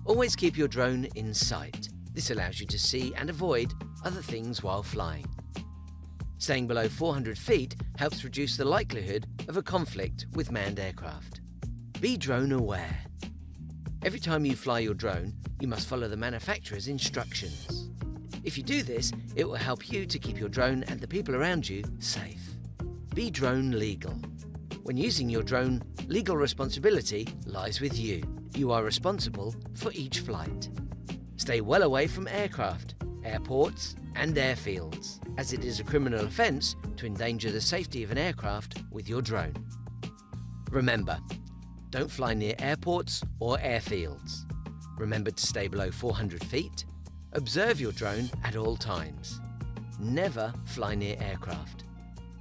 Always keep your drone in sight. This allows you to see and avoid other things while flying. Staying below 400 feet helps reduce the likelihood of a conflict with manned aircraft. Be drone aware. Every time you fly your drone, you must follow the manufacturer's instructions. If you do this, it will help you to keep your drone and the people around you safe. Be drone legal. When using your drone, legal responsibility lies with you. You are responsible for each flight. Stay well away from aircraft, airports and airfields, as it is a criminal offence to endanger the safety of an aircraft with your drone. Remember, don't fly near airports or airfields. Remember to stay below 400 feet. Observe your drone at all times. Never fly near aircraft.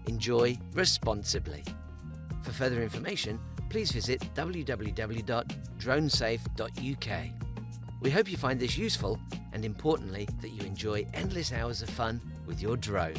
Enjoy responsibly. For further information, please visit www.dronesafe.uk. We hope you find this useful and, importantly, that you enjoy endless hours of fun with your drone.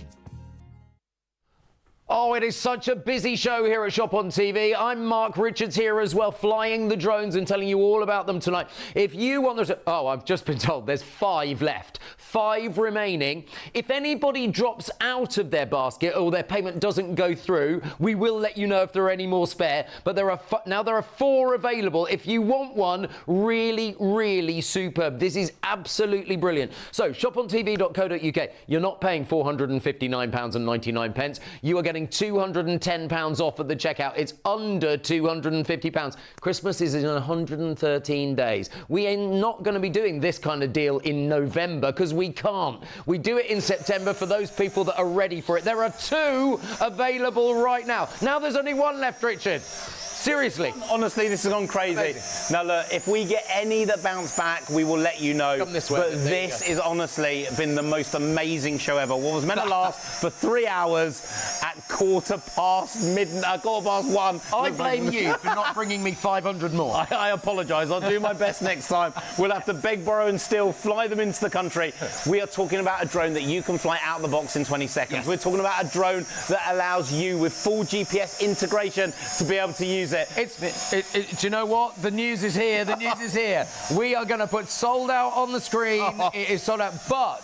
Oh, it is such a busy show here at Shop on TV. I'm Mark Richards here as well, flying the drones and telling you all about them tonight. If you want them, oh, I've just been told there's 5 left. 5 remaining. If anybody drops out of their basket or their payment doesn't go through, we will let you know if there are any more spare. But there are now there are 4 available. If you want one, really, really superb. This is absolutely brilliant. So shopontv.co.uk. You're not paying £459.99. You are getting £210 off at the checkout. It's under £250. Christmas is in 113 days. We are not going to be doing this kind of deal in November because we can't. We do it in September for those people that are ready for it. There are 2 available right now. Now there's only 1 left, Richard. Seriously. Honestly, this has gone crazy. Amazing. Now, look, if we get any that bounce back, we will let you know. Come this way. But this is honestly been the most amazing show ever. What was meant to last for 3 hours at quarter past 1. I blame you for not bringing me 500 more. I apologise. I'll do my best next time. We'll have to beg, borrow and steal, fly them into the country. We are talking about a drone that you can fly out of the box in 20 seconds. Yes. We're talking about a drone that allows you, with full GPS integration, to be able to use is it? Do you know what? The news is here. The news is here. We are going to put sold out on the screen. It is sold out, but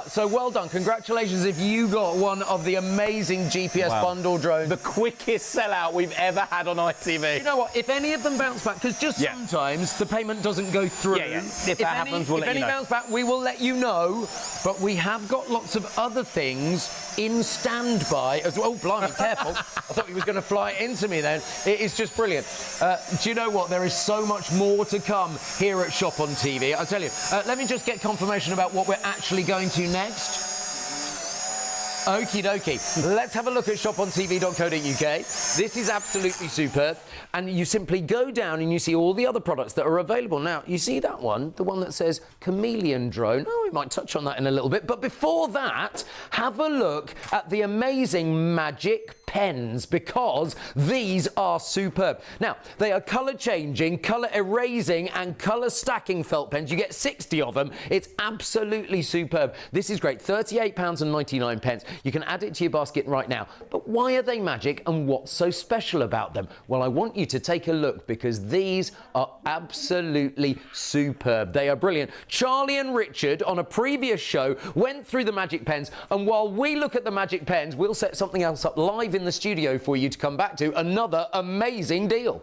so well done. Congratulations if you got one of the amazing GPS bundle drones. The quickest sellout we've ever had on ITV. You know what? If any of them bounce back, because just sometimes the payment doesn't go through. If that happens, we'll let you know. If any bounce back, we will let you know. But we have got lots of other things in standby as well. Oh, blimey, careful. I thought he was going to fly into me then. It is just brilliant. Do you know what? There is so much more to come here at Shop on TV. I'll tell you. Let me just get confirmation about what we're actually going to next. Okie dokie. Let's have a look at shopontv.co.uk. This is absolutely superb. And you simply go down and you see all the other products that are available. Now, you see that one, the one that says Chameleon Drone. Oh, we might touch on that in a little bit. But before that, have a look at the amazing Magic pens, because these are superb. Now, they are colour changing, colour erasing and colour stacking felt pens. You get 60 of them. It's absolutely superb. This is great. £38.99. You can add it to your basket right now. But why are they magic and what's so special about them? Well, I want you to take a look, because these are absolutely superb. They are brilliant. Charlie and Richard on a previous show went through the magic pens, and while we look at the magic pens, we'll set something else up live in the studio for you to come back to. Another amazing deal.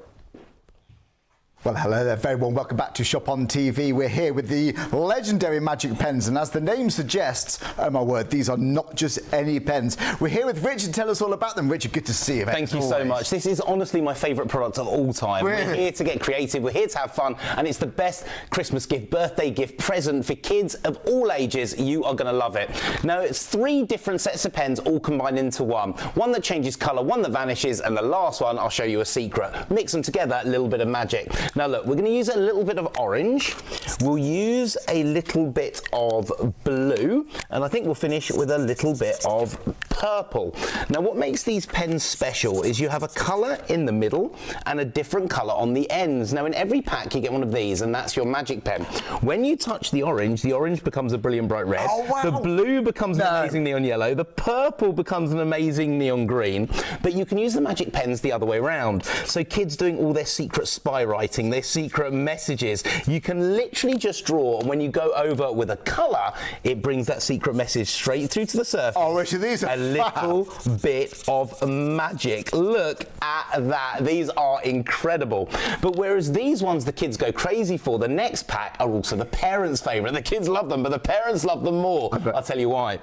Well, hello there, very warm welcome back to Shop on TV. We're here with the legendary Magic pens, and as the name suggests, oh my word, these are not just any pens. We're here with Richard. Tell us all about them. Richard, good to see you. Thank you so much. This is honestly my favourite product of all time. We're here to get creative, we're here to have fun, and it's the best Christmas gift, birthday gift, present for kids of all ages. You are going to love it. Now, it's 3 different sets of pens all combined into one. One that changes colour, one that vanishes, and the last one, I'll show you a secret. Mix them together, a little bit of magic. Now look, we're going to use a little bit of orange, we'll use a little bit of blue, and I think we'll finish with a little bit of purple. Now what makes these pens special is you have a colour in the middle and a different colour on the ends. Now in every pack you get one of these, and that's your Magic pen. When you touch the orange becomes a brilliant bright red. Oh, wow. The blue becomes an amazing neon yellow. The purple becomes an amazing neon green. But you can use the Magic pens the other way around. So kids doing all their secret spy writing, their secret messages, you can literally just draw, and when you go over with a colour, it brings that secret message straight through to the surface. Oh, Richard, these are a little bit of magic. Look at that. These are incredible. But whereas these ones the kids go crazy for, the next pack are also the parents' favourite. The kids love them, but the parents love them more. I'll tell you why.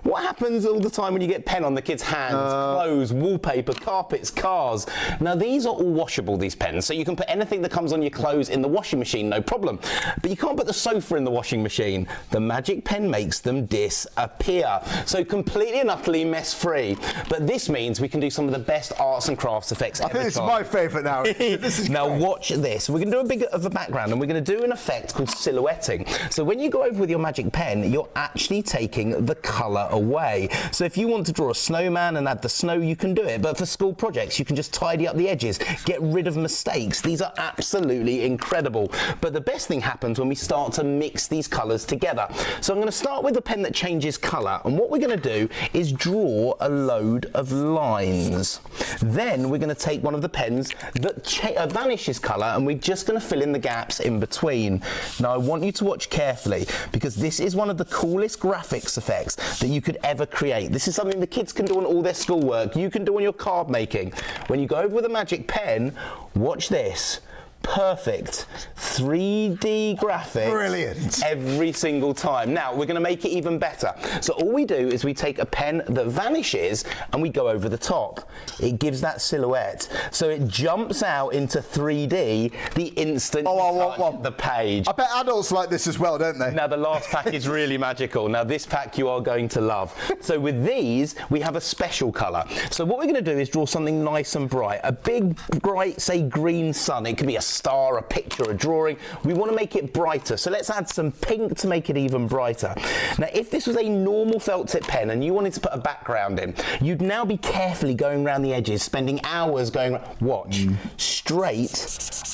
What happens all the time when you get pen on the kids' hands, clothes, wallpaper, carpets, cars? Now these are all washable, these pens, so you can put anything that comes on your clothes in the washing machine, no problem. But you can't put the sofa in the washing machine. The Magic pen makes them disappear. So completely and utterly mess-free. But this means we can do some of the best arts and crafts effects ever. I think this is my favourite now. This is now watch this. We're going to do a bit of a background, and we're going to do an effect called silhouetting. So when you go over with your Magic pen, you're actually taking the colour away. So if you want to draw a snowman and add the snow, you can do it. But for school projects, you can just tidy up the edges, get rid of mistakes. These are absolutely incredible. But the best thing happens when we start to mix these colours together. So I'm going to start with a pen that changes colour, and what we're going to do is draw a load of lines. Then we're going to take one of the pens that vanishes colour, and we're just going to fill in the gaps in between. Now I want you to watch carefully, because this is one of the coolest graphics effects that you could ever create. This is something the kids can do on all their schoolwork, you can do on your card making. When you go over with a Magic pen, watch this. Perfect 3D graphics. Brilliant. Every single time. Now we're going to make it even better. So all we do is we take a pen that vanishes and we go over the top. It gives that silhouette, so it jumps out into 3D the instant you touch the page. I bet adults like this as well, don't they? Now the last pack is really magical. Now this pack you are going to love. So with these we have a special colour. So what we're going to do is draw something nice and bright. A big bright, say, green sun. It could be a star, a picture, a drawing. We want to make it brighter, so let's add some pink to make it even brighter. Now if this was a normal felt tip pen and you wanted to put a background in, you'd now be carefully going around the edges, spending hours going, watch, straight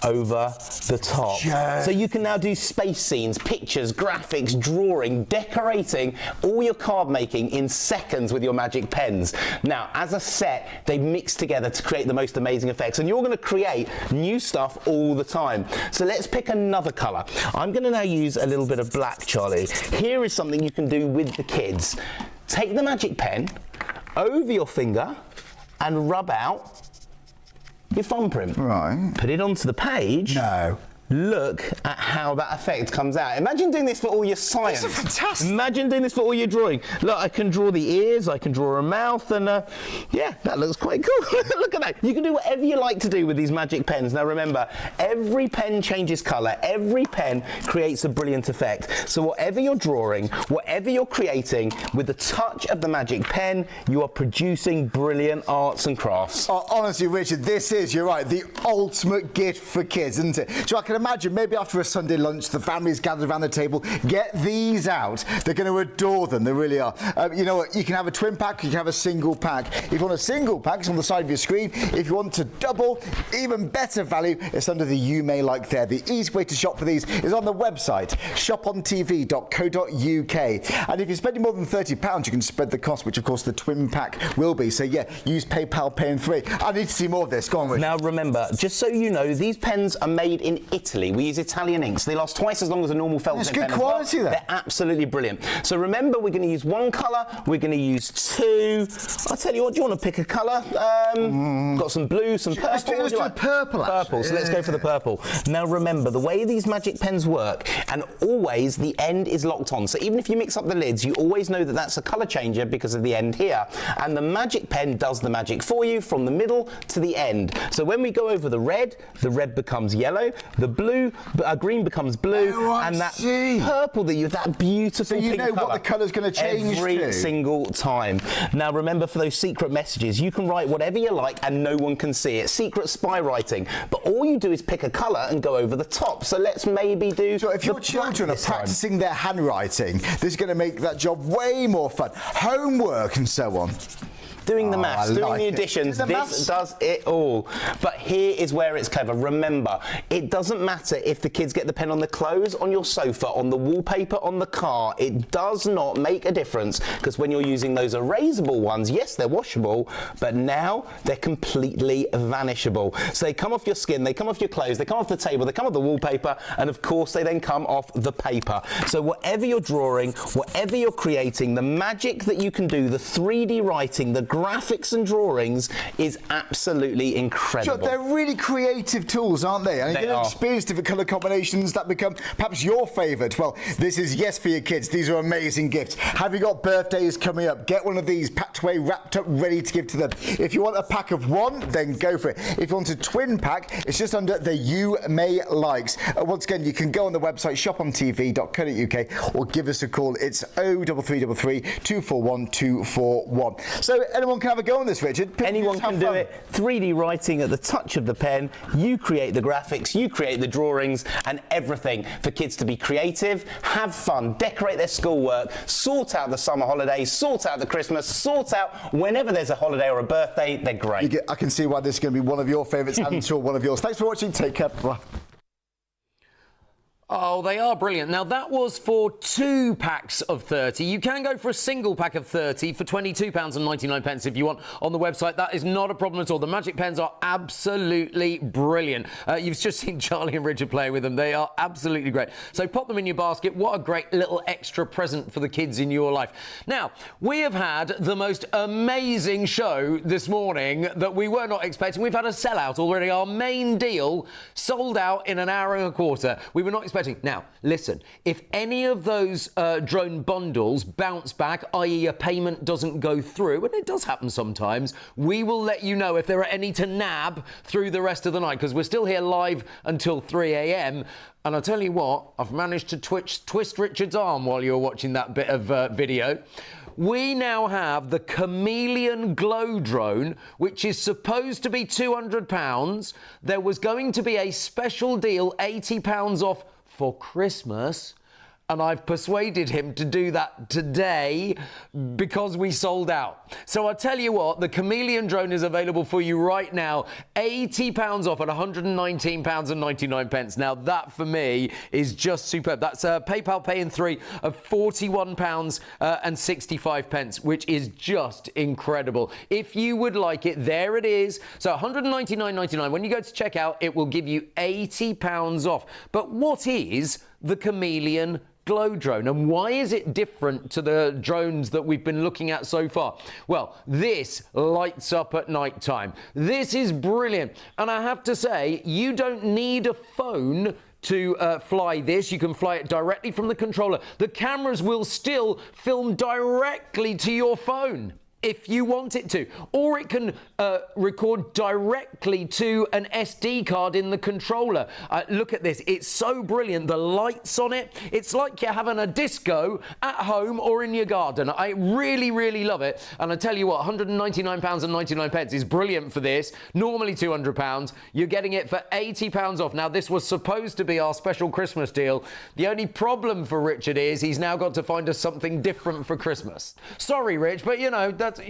over the top. Yeah. So you can now do space scenes, pictures, graphics, drawing, decorating, all your card making in seconds with your magic pens. Now, as a set, they mix together to create the most amazing effects, and you're going to create new stuff all the time. So let's pick another colour. I'm going to now use a little bit of black, Charlie. Here is something you can do with the kids. Take the magic pen over your finger and rub out your thumbprint. Right. Put it onto the page. No. Look at how that effect comes out. Imagine doing this for all your science. This is fantastic. Imagine doing this for all your drawing. Look, I can draw the ears, I can draw a mouth, and yeah, that looks quite cool. Look at that. You can do whatever you like to do with these magic pens. Now remember, every pen changes colour. Every pen creates a brilliant effect. So whatever you're drawing, whatever you're creating, with the touch of the magic pen, you are producing brilliant arts and crafts. Oh, honestly, Richard, this is, you're right, the ultimate gift for kids, isn't it? So I can imagine maybe after a Sunday lunch, the family's gathered around the table, get these out. They're going to adore them, they really are. You know what, you can have a twin pack, you can have a single pack. If you want a single pack, it's on the side of your screen. If you want to double, even better value, it's under the You May Like there. The easy way to shop for these is on the website, shopontv.co.uk. And if you're spending more than £30, you can spread the cost, which of course the twin pack will be. So yeah, use PayPal, Pay in 3. I need to see more of this. Go on, Richard. Now remember, just so you know, these pens are made in Italy. We use Italian inks. They last twice as long as a normal felt It's tip pen. good quality, well. though. They're absolutely brilliant. So remember, we're going to use one colour. We're going to use two. I'll tell you what. Do you want to pick a colour? Got some blue, some purple. Let's do the purple. Purple. So let's go for the purple. Now remember, the way these magic pens work, and always the end is locked on. So even if you mix up the lids, you always know that that's a colour changer because of the end here. And the magic pen does the magic for you from the middle to the end. So when we go over the red becomes yellow. The blue, green becomes blue, and that purple that beautiful pink know colour. what the colour's going to change every single time. Now remember, for those secret messages, you can write whatever you like and no one can see it. Secret spy writing. But all you do is pick a colour and go over the top. So let's maybe do. So if your children are practising their handwriting, this is going to make that job way more fun. Homework and so on. Doing the maths, doing the additions, this does it all. But here is where it's clever. Remember, it doesn't matter if the kids get the pen on the clothes, on your sofa, on the wallpaper, on the car. It does not make a difference, because when you're using those erasable ones, yes, they're washable, but now they're completely vanishable. So they come off your skin, they come off your clothes, they come off the table, they come off the wallpaper, and of course they then come off the paper. So whatever you're drawing, whatever you're creating, the magic that you can do, the 3D writing, the graphics and drawings is absolutely incredible. Sure, they're really creative tools, aren't they? And you're going to experience different colour combinations that become perhaps your favourite. Well, this is yes for your kids. These are amazing gifts. Have you got birthdays coming up? Get one of these packed away, wrapped up, ready to give to them. If you want a pack of one, then go for it. If you want a twin pack, it's just under the You May Likes. Once again, you can go on the website shopontv.co.uk or give us a call. It's 03333 241 241. So anyone can have a go on this, Richard. Anyone can do it. 3D writing at the touch of the pen. You create the graphics, you create the drawings, and everything for kids to be creative, have fun, decorate their schoolwork, sort out the summer holidays, sort out the Christmas, sort out whenever there's a holiday or a birthday. They're great. I can see why this is going to be one of your favourites and sure one of yours. Thanks for watching. Take care. Bye. Oh, they are brilliant. Now, that was for 2 packs of 30. You can go for a single pack of 30 for £22.99 if you want on the website. That is not a problem at all. The magic pens are absolutely brilliant. You've just seen Charlie and Richard play with them. They are absolutely great. So pop them in your basket. What a great little extra present for the kids in your life. Now, we have had the most amazing show this morning that we were not expecting. We've had a sellout already. Our main deal sold out in an hour and a quarter. We were not expecting. Now, listen, if any of those drone bundles bounce back, i.e. a payment doesn't go through, and it does happen sometimes, we will let you know if there are any to nab through the rest of the night, because we're still here live until 3 a.m. And I'll tell you what, I've managed to twist Richard's arm while you were watching that bit of video. We now have the Chameleon Glow drone, which is supposed to be £200. There was going to be a special deal, £80 off for Christmas. and I've persuaded him to do that today because we sold out. So I'll tell you what, the Chameleon drone is available for you right now, £80 off at £119.99. Now that for me is just superb. That's a PayPal Pay in 3 of £41.65, which is just incredible. If you would like it, there it is. So £199.99. When you go to checkout, it will give you £80 off. But what is the Chameleon Glow drone, and why is it different to the drones that we've been looking at so far? Well, this lights up at night time. This is brilliant, and I have to say, you don't need a phone to fly this. You can fly it directly from the controller. The cameras will still film directly to your phone if you want it to, or it can record directly to an SD card in the controller. Look at this, it's so brilliant. The lights on it, it's like you're having a disco at home or in your garden. I really, really love it. And I tell you what, £199.99 is brilliant for this. Normally £200, you're getting it for £80 off. Now, this was supposed to be our special Christmas deal. The only problem for Richard is he's now got to find us something different for Christmas. Sorry, Rich, but you know, it's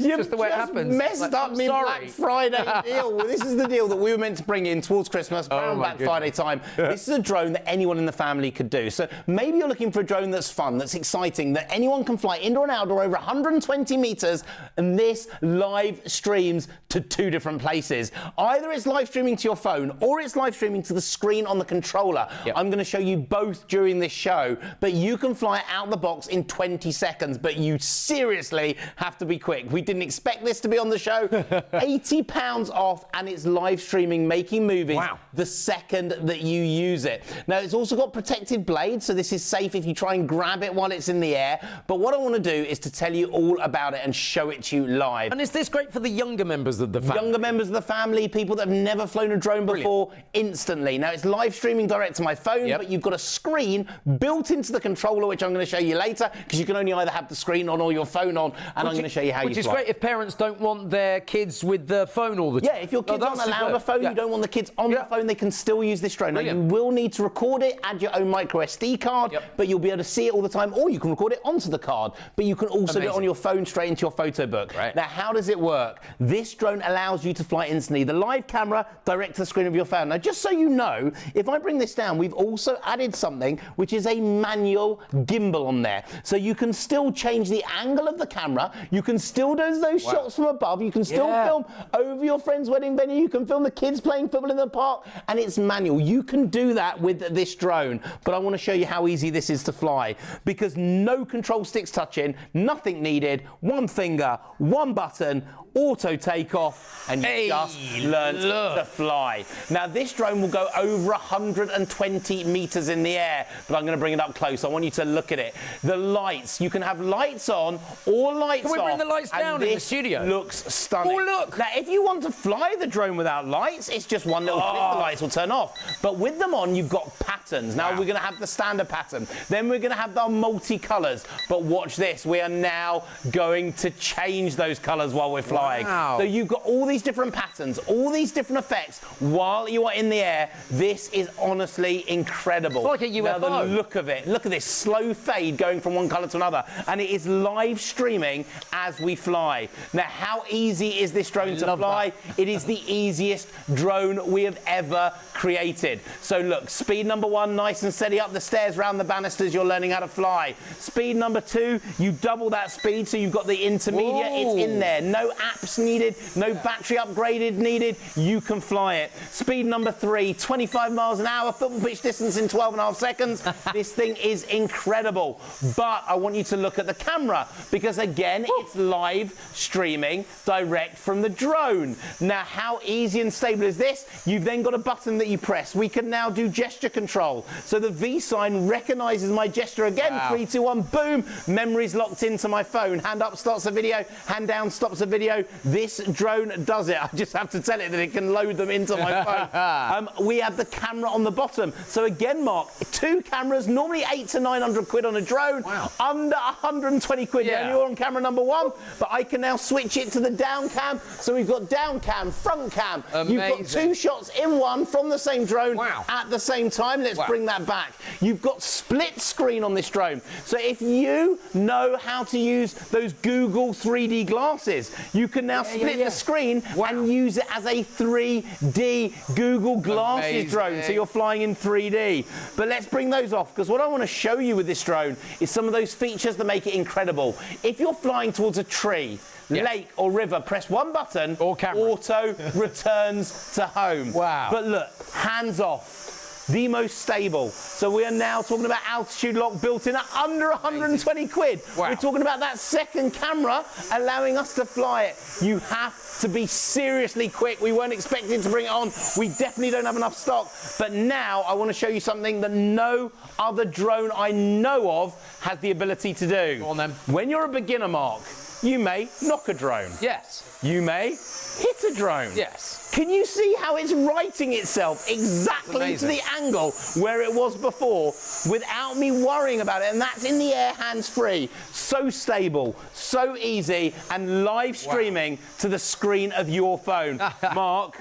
just the way it happens. Messed up me Black Friday deal. Well, this is the deal that we were meant to bring in towards Christmas, around Black Friday time. This is a drone that anyone in the family could do. So maybe you're looking for a drone that's fun, that's exciting, that anyone can fly indoor and outdoor over 120 meters, and this live streams to 2 different places. Either it's live streaming to your phone or it's live streaming to the screen on the controller. I'm going to show you both during this show, but you can fly it out the box in 20 seconds, but you seriously have to be quick. We didn't expect this to be on the show. £80 off, and it's live streaming, making movies the second that you use it. Now, it's also got protected blades, so this is safe if you try and grab it while it's in the air. But what I want to do is to tell you all about it and show it to you live. And is this great for the younger members of the family? Younger members of the family, people that have never flown a drone before, instantly. Now, it's live streaming direct to my phone, but you've got a screen built into the controller, which I'm going to show you later, because you can only either have the screen on or your phone on, and I'm going to show you how you fly. Which is great if parents don't want their kids with the phone all the time. Yeah, if your kids aren't allowed a phone, you don't want the kids on the phone, they can still use this drone. Now, you will need to record it, add your own micro SD card, but you'll be able to see it all the time, or you can record it onto the card, but you can also do it on your phone straight into your photo book. Now, how does it work? This drone allows you to fly instantly. The live camera direct to the screen of your phone. Now, just so you know, if I bring this down, we've also added something which is a manual gimbal on there. So you can still change the angle of the camera, you can still do those shots from above, you can still film over your friend's wedding venue, you can film the kids playing football in the park, and it's manual. You can do that with this drone, but I want to show you how easy this is to fly, because no control sticks touching, nothing needed, one finger, one button, auto takeoff, and you just learned to fly. Now, this drone will go over 120 meters in the air, but I'm going to bring it up close. I want you to look at it. The lights, you can have lights on or lights off. Can we bring the lights down in the studio? Looks stunning. Oh, look. Now, if you want to fly the drone without lights, it's just one little click, the lights will turn off. But with them on, you've got patterns. Now, we're going to have the standard pattern. Then we're going to have our multi-colours. But watch this. We are now going to change those colours while we're flying. So you've got all these different patterns, all these different effects while you are in the air. This is honestly incredible. It's like a UFO. Now, the look of it. Look at this slow fade going from one colour to another. And it is live streaming as we fly. Now, how easy is this drone to fly? It is the easiest drone we have ever created. So look, speed number 1, nice and steady up the stairs, round the banisters, you're learning how to fly. Speed number 2, you double that speed, so you've got the intermediate, it's in there. No apps needed, no battery upgraded needed, you can fly it. Speed number 3, 25 miles an hour, football pitch distance in 12.5 seconds. This thing is incredible. But I want you to look at the camera, because again, it's live streaming direct from the drone. Now, how easy and stable is this? You've then got a button that you press. We can now do gesture control. So the V sign recognizes my gesture again. 3, 2, 1, boom. Memory's locked into my phone. Hand up starts the video, hand down stops the video. show. This drone does it. I just have to tell it that it can load them into my phone. We have the camera on the bottom. So again, Mark, 2 cameras, normally 800 to 900 quid on a drone. Wow. Under 120 quid. Yeah. Now you're on camera number 1, but I can now switch it to the down cam. So we've got down cam, front cam. Amazing. You've got 2 shots in one from the same drone at the same time. Let's bring that back. You've got split screen on this drone. So if you know how to use those Google 3D glasses, you can now split the screen and use it as a 3D Google glasses drone. So you're flying in 3D. But let's bring those off, because what I want to show you with this drone is some of those features that make it incredible. If you're flying towards a tree, lake or river, press one button, or camera. auto returns to home. Wow. But look, hands off, the most stable. So we are now talking about altitude lock built in at under 120 quid. Wow. We're talking about that second camera allowing us to fly it. You have to be seriously quick. We weren't expecting to bring it on. We definitely don't have enough stock. But now I want to show you something that no other drone I know of has the ability to do. Go on then. When you're a beginner, Mark, you may knock a drone. Yes. You may hit a drone. Yes. Can you see how it's righting itself exactly to the angle where it was before without me worrying about it? And that's in the air, hands-free. So stable, so easy, and live streaming to the screen of your phone. Mark,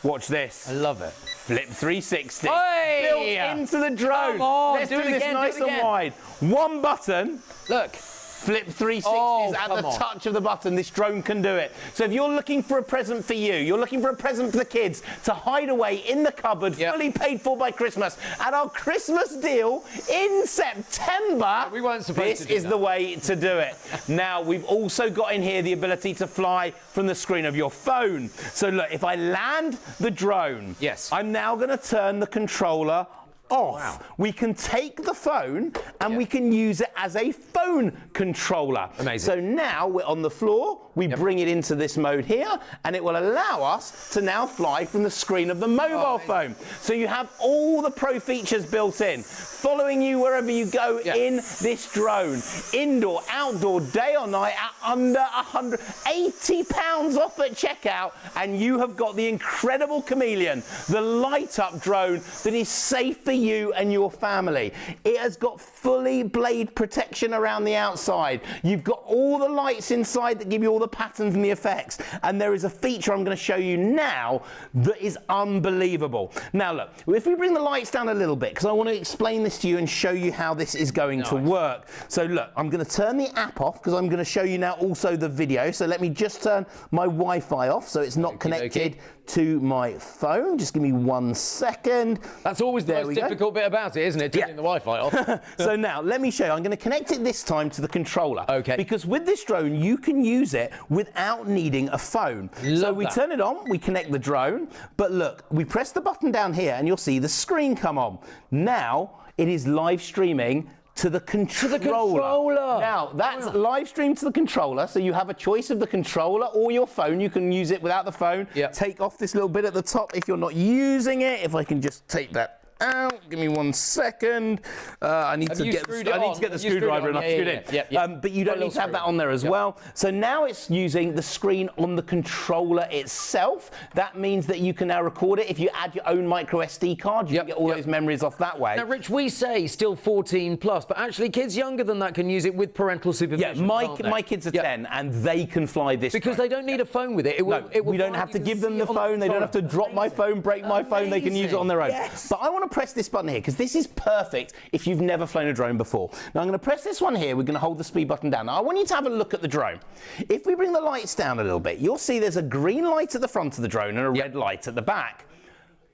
watch this. I love it. Flip 360. Hey! Built into the drone. Come on, Let's do do it this again, nice do it and again. wide. One button. Look. Flip 360s Oh, at come the on. touch of the button. This drone can do it. So if you're looking for a present for you, you're looking for a present for the kids to hide away in the cupboard, fully paid for by Christmas, at our Christmas deal in September, We weren't supposed to do this is that. the way to do it. Now, we've also got in here the ability to fly from the screen of your phone. So look, if I land the drone, I'm now going to turn the controller off. Wow. We can take the phone and we can use it as a phone controller. Amazing. So now we're on the floor, we bring it into this mode here, and it will allow us to now fly from the screen of the mobile phone. So you have all the pro features built in, following you wherever you go in this drone. Indoor, outdoor, day or night at under £180 off at checkout, and you have got the incredible Chameleon, the light-up drone that is safe for you and your family. It has got fully blade protection around the outside. You've got all the lights inside that give you all the patterns and the effects. And there is a feature I'm going to show you now that is unbelievable. Now look, if we bring the lights down a little bit, because I want to explain this to you and show you how this is going to work. So look, I'm going to turn the app off because I'm going to show you now also the video. So let me just turn my Wi-Fi off so it's not connected to my phone. Just give me 1 second. That's always the most difficult bit about it, isn't it? Turning the Wi-Fi off. So now, let me show you. I'm going to connect it this time to the controller. Okay. Because with this drone, you can use it without needing a phone. So we turn it on, we connect the drone, but look, we press the button down here and you'll see the screen come on. Now, it is live streaming to the controller. Now, that's live stream to the controller, so you have a choice of the controller or your phone. You can use it without the phone. Take off this little bit at the top if you're not using it. If I can just take that out, give me 1 second. I need to get the screwdriver and I've screwed in. But you don't need to have that on there as well. So now it's using the screen on the controller itself. That means that you can now record it. If you add your own micro SD card, you can get all those memories off that way. Now, Rich, we say still 14 plus, but actually kids younger than that can use it with parental supervision. Yeah, my kids are 10 and they can fly this because they don't need a phone with it. We don't have to give them the phone. They don't have to drop my phone, break my phone. They can use it on their own. But I want to press this button here because this is perfect if you've never flown a drone before. Now I'm going to press this one here. We're going to hold the speed button down. Now I want you to have a look at the drone. If we bring the lights down a little bit, you'll see there's a green light at the front of the drone and a red light at the back.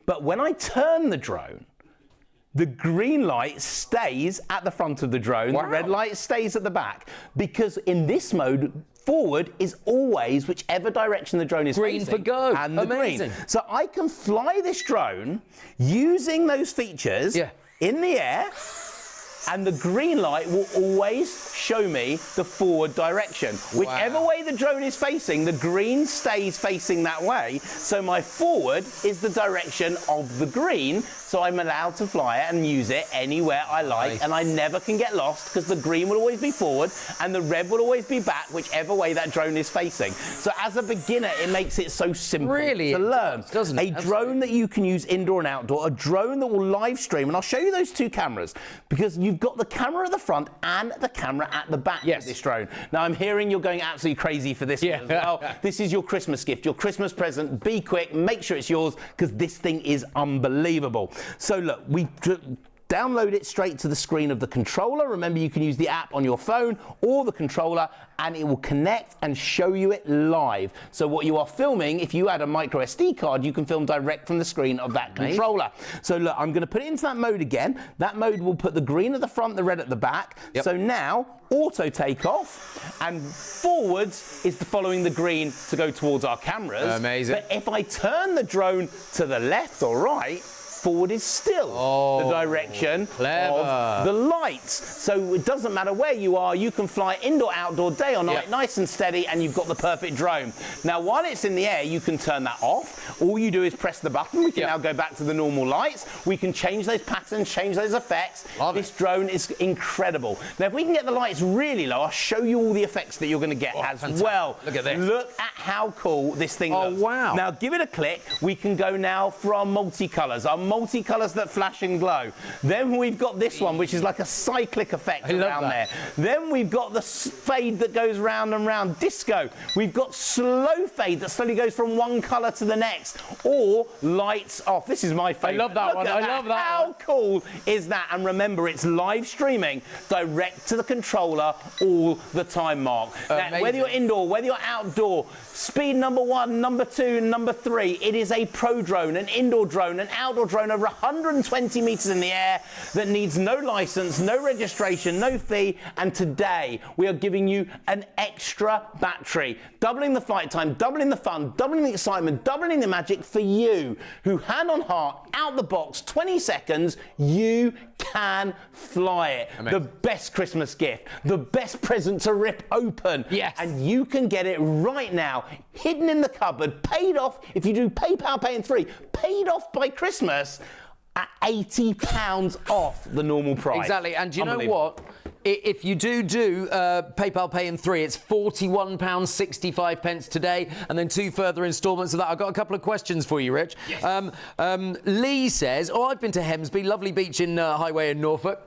But when I turn the drone, the green light stays at the front of the drone, the red light stays at the back, because in this mode, forward is always whichever direction the drone is green facing. For go. And the Amazing. green. So I can fly this drone using those features in the air and the green light will always show me the forward direction. Whichever way the drone is facing, the green stays facing that way. So my forward is the direction of the green, so I'm allowed to fly it and use it anywhere I like, and I never can get lost because the green will always be forward and the red will always be back, whichever way that drone is facing. So as a beginner, it makes it so simple to learn. Doesn't it? A drone that you can use indoor and outdoor, a drone that will live stream, and I'll show you those two cameras because you've got the camera at the front and the camera at the back of this drone. Now I'm hearing you're going absolutely crazy for this one as well. This is your Christmas gift, your Christmas present. Be quick, make sure it's yours because this thing is unbelievable. So look, we download it straight to the screen of the controller. Remember, you can use the app on your phone or the controller and it will connect and show you it live. So what you are filming, if you add a micro SD card, you can film direct from the screen of that controller. So look, I'm going to put it into that mode again. That mode will put the green at the front, the red at the back. So now, auto takeoff and forwards is following the green to go towards our cameras. Amazing. But if I turn the drone to the left or right, forward is still the direction of the lights. So it doesn't matter where you are, you can fly indoor, outdoor, day or night, nice and steady, and you've got the perfect drone. Now, while it's in the air, you can turn that off. All you do is press the button. We can now go back to the normal lights. We can change those patterns, change those effects. This drone is incredible. Now, if we can get the lights really low, I'll show you all the effects that you're going to get as well. Look at this. Look at how cool this thing looks. Wow. Now, give it a click. We can go now for our multicolours. Our multicolours that flash and glow. Then we've got this one, which is like a cyclic effect around there. Then we've got the fade that goes round and round, disco. We've got slow fade that slowly goes from one colour to the next, or lights off. This is my favourite. I love that one. I love that. How cool is that? And remember, it's live streaming direct to the controller all the time, Mark. Now, whether you're indoor, whether you're outdoor, speed number 1, number 2, number 3, it is a pro drone, an indoor drone, an outdoor drone over 120 metres in the air that needs no licence, no registration, no fee, and today we are giving you an extra battery, doubling the flight time, doubling the fun, doubling the excitement, doubling the magic for you who, hand on heart, out the box, 20 seconds, you can fly it. The best Christmas gift, the best present to rip open. And you can get it right now, hidden in the cupboard, paid off, if you do PayPal Pay in 3, paid off by Christmas at £80 off the normal price. Exactly, and do you know what? If you do PayPal Pay in 3, it's £41.65 today, and then 2 further instalments of that. I've got a couple of questions for you, Rich. Lee says, I've been to Hemsby, lovely beach in Highway in Norfolk.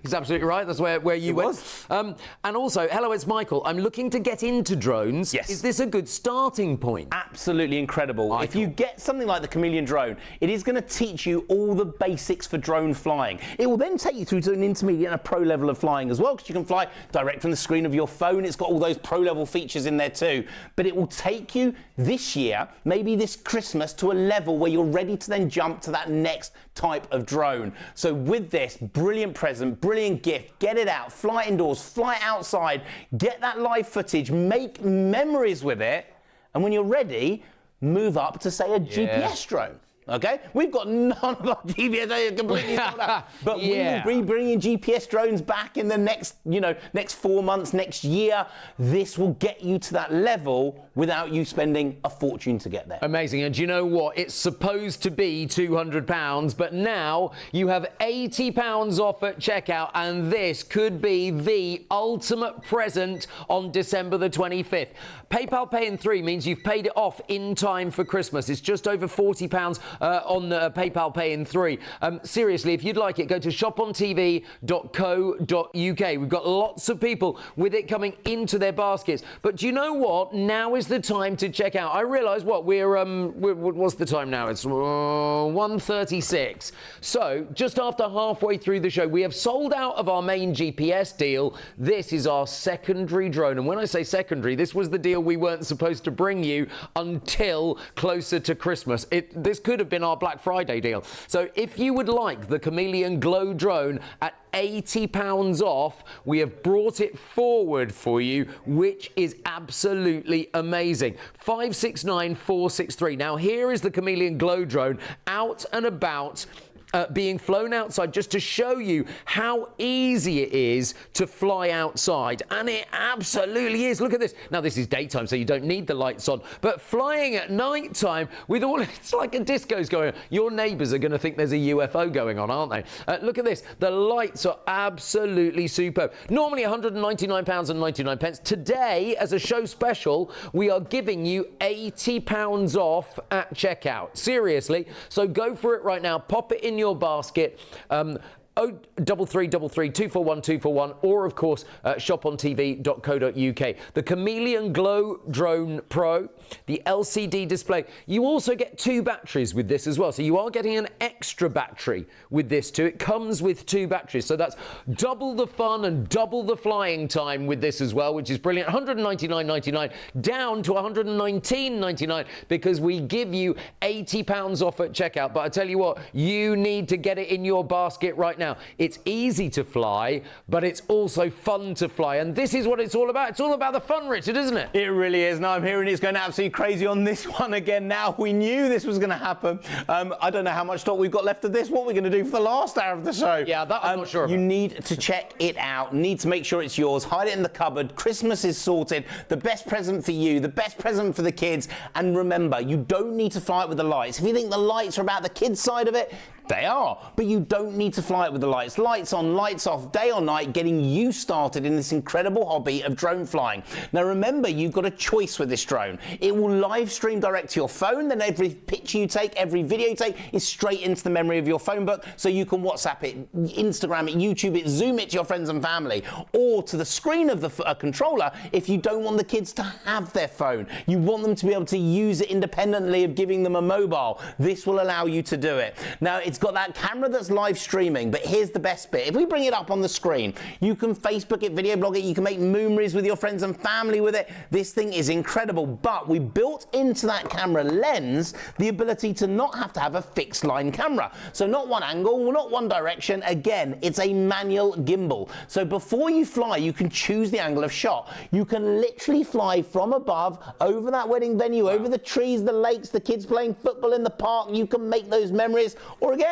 He's absolutely right. That's where you went. And also, hello, it's Michael. I'm looking to get into drones. Is this a good starting point? Absolutely incredible. Michael. If you get something like the Chameleon drone, it is going to teach you all the basics for drone flying. It will then take you through to an intermediate and a pro level of flying as well, because you can fly direct from the screen of your phone. It's got all those pro level features in there too. But it will take you this year, maybe this Christmas, to a level where you're ready to then jump to that next type of drone. So with this brilliant present, brilliant gift, get it out, fly indoors, fly outside, get that live footage, make memories with it, and when you're ready, move up to, say, a GPS drone. Okay, we've got none of our GPS completely sold out, but we will be bringing GPS drones back in the next, next 4 months, next year. This will get you to that level without you spending a fortune to get there. Amazing, and do you know what? It's supposed to be £200, but now you have £80 off at checkout, and this could be the ultimate present on December the 25th. PayPal Pay in 3 means you've paid it off in time for Christmas. It's just over £40 on PayPal Pay in 3. Seriously, if you'd like it, go to shopontv.co.uk. We've got lots of people with it coming into their baskets. But do you know what? Now is the time to check out. I realise what's the time now? It's 1:36. So just after halfway through the show, we have sold out of our main GPS deal. This is our secondary drone. And when I say secondary, this was the deal we weren't supposed to bring you until closer to Christmas. This could have been our Black Friday deal. So if you would like the Chameleon Glow drone at £80 off, we have brought it forward for you, which is absolutely amazing. 569463. Now here is the Chameleon Glow drone out and about being flown outside just to show you how easy it is to fly outside. And it absolutely is. Look at this. Now, this is daytime, so you don't need the lights on. But flying at night time with all, it's like a disco's going on. Your neighbours are going to think there's a UFO going on, aren't they? Look at this. The lights are absolutely superb. Normally £199.99. Today, as a show special, we are giving you £80 off at checkout. Seriously. So go for it right now. Pop it in your basket. 0333 241 241, or of course shopontv.co.uk. The Chameleon Glow Drone Pro, the LCD display. You also get 2 batteries with this as well, so you are getting an extra battery with this too. It comes with 2 batteries, so that's double the fun and double the flying time with this as well, which is brilliant. £199.99 down to £119.99 because we give you £80 off at checkout. But I tell you what, you need to get it in your basket right now. It's easy to fly, but it's also fun to fly, and this is what it's all about. It's all about the fun, Richard, isn't it? It really is. Now I'm hearing it's going absolutely crazy on this one again. Now we knew this was going to happen. I don't know how much stock we've got left of this. What we're going to do for the last hour of the show? Yeah, that I'm not sure about. You need to check it out. Need to make sure it's yours. Hide it in the cupboard. Christmas is sorted. The best present for you. The best present for the kids. And remember, you don't need to fly it with the lights. If you think the lights are about the kids' side of it, they are, but you don't need to fly it with the lights. Lights on, lights off, day or night, getting you started in this incredible hobby of drone flying. Now remember, you've got a choice with this drone. It will live stream direct to your phone, then every picture you take, every video you take is straight into the memory of your phone book, so you can WhatsApp it, Instagram it, YouTube it, Zoom it to your friends and family, or to the screen of the controller if you don't want the kids to have their phone. You want them to be able to use it independently of giving them a mobile. This will allow you to do it. Now, it's got that camera that's live streaming, but here's the best bit. If we bring it up on the screen, you can Facebook it, video blog it, you can make memories with your friends and family with it. This thing is incredible, but we built into that camera lens the ability to not have to have a fixed line camera. So not one angle, not one direction. Again, it's a manual gimbal. So before you fly, you can choose the angle of shot. You can literally fly from above, over that wedding venue, over the trees, the lakes, the kids playing football in the park. You can make those memories, or again,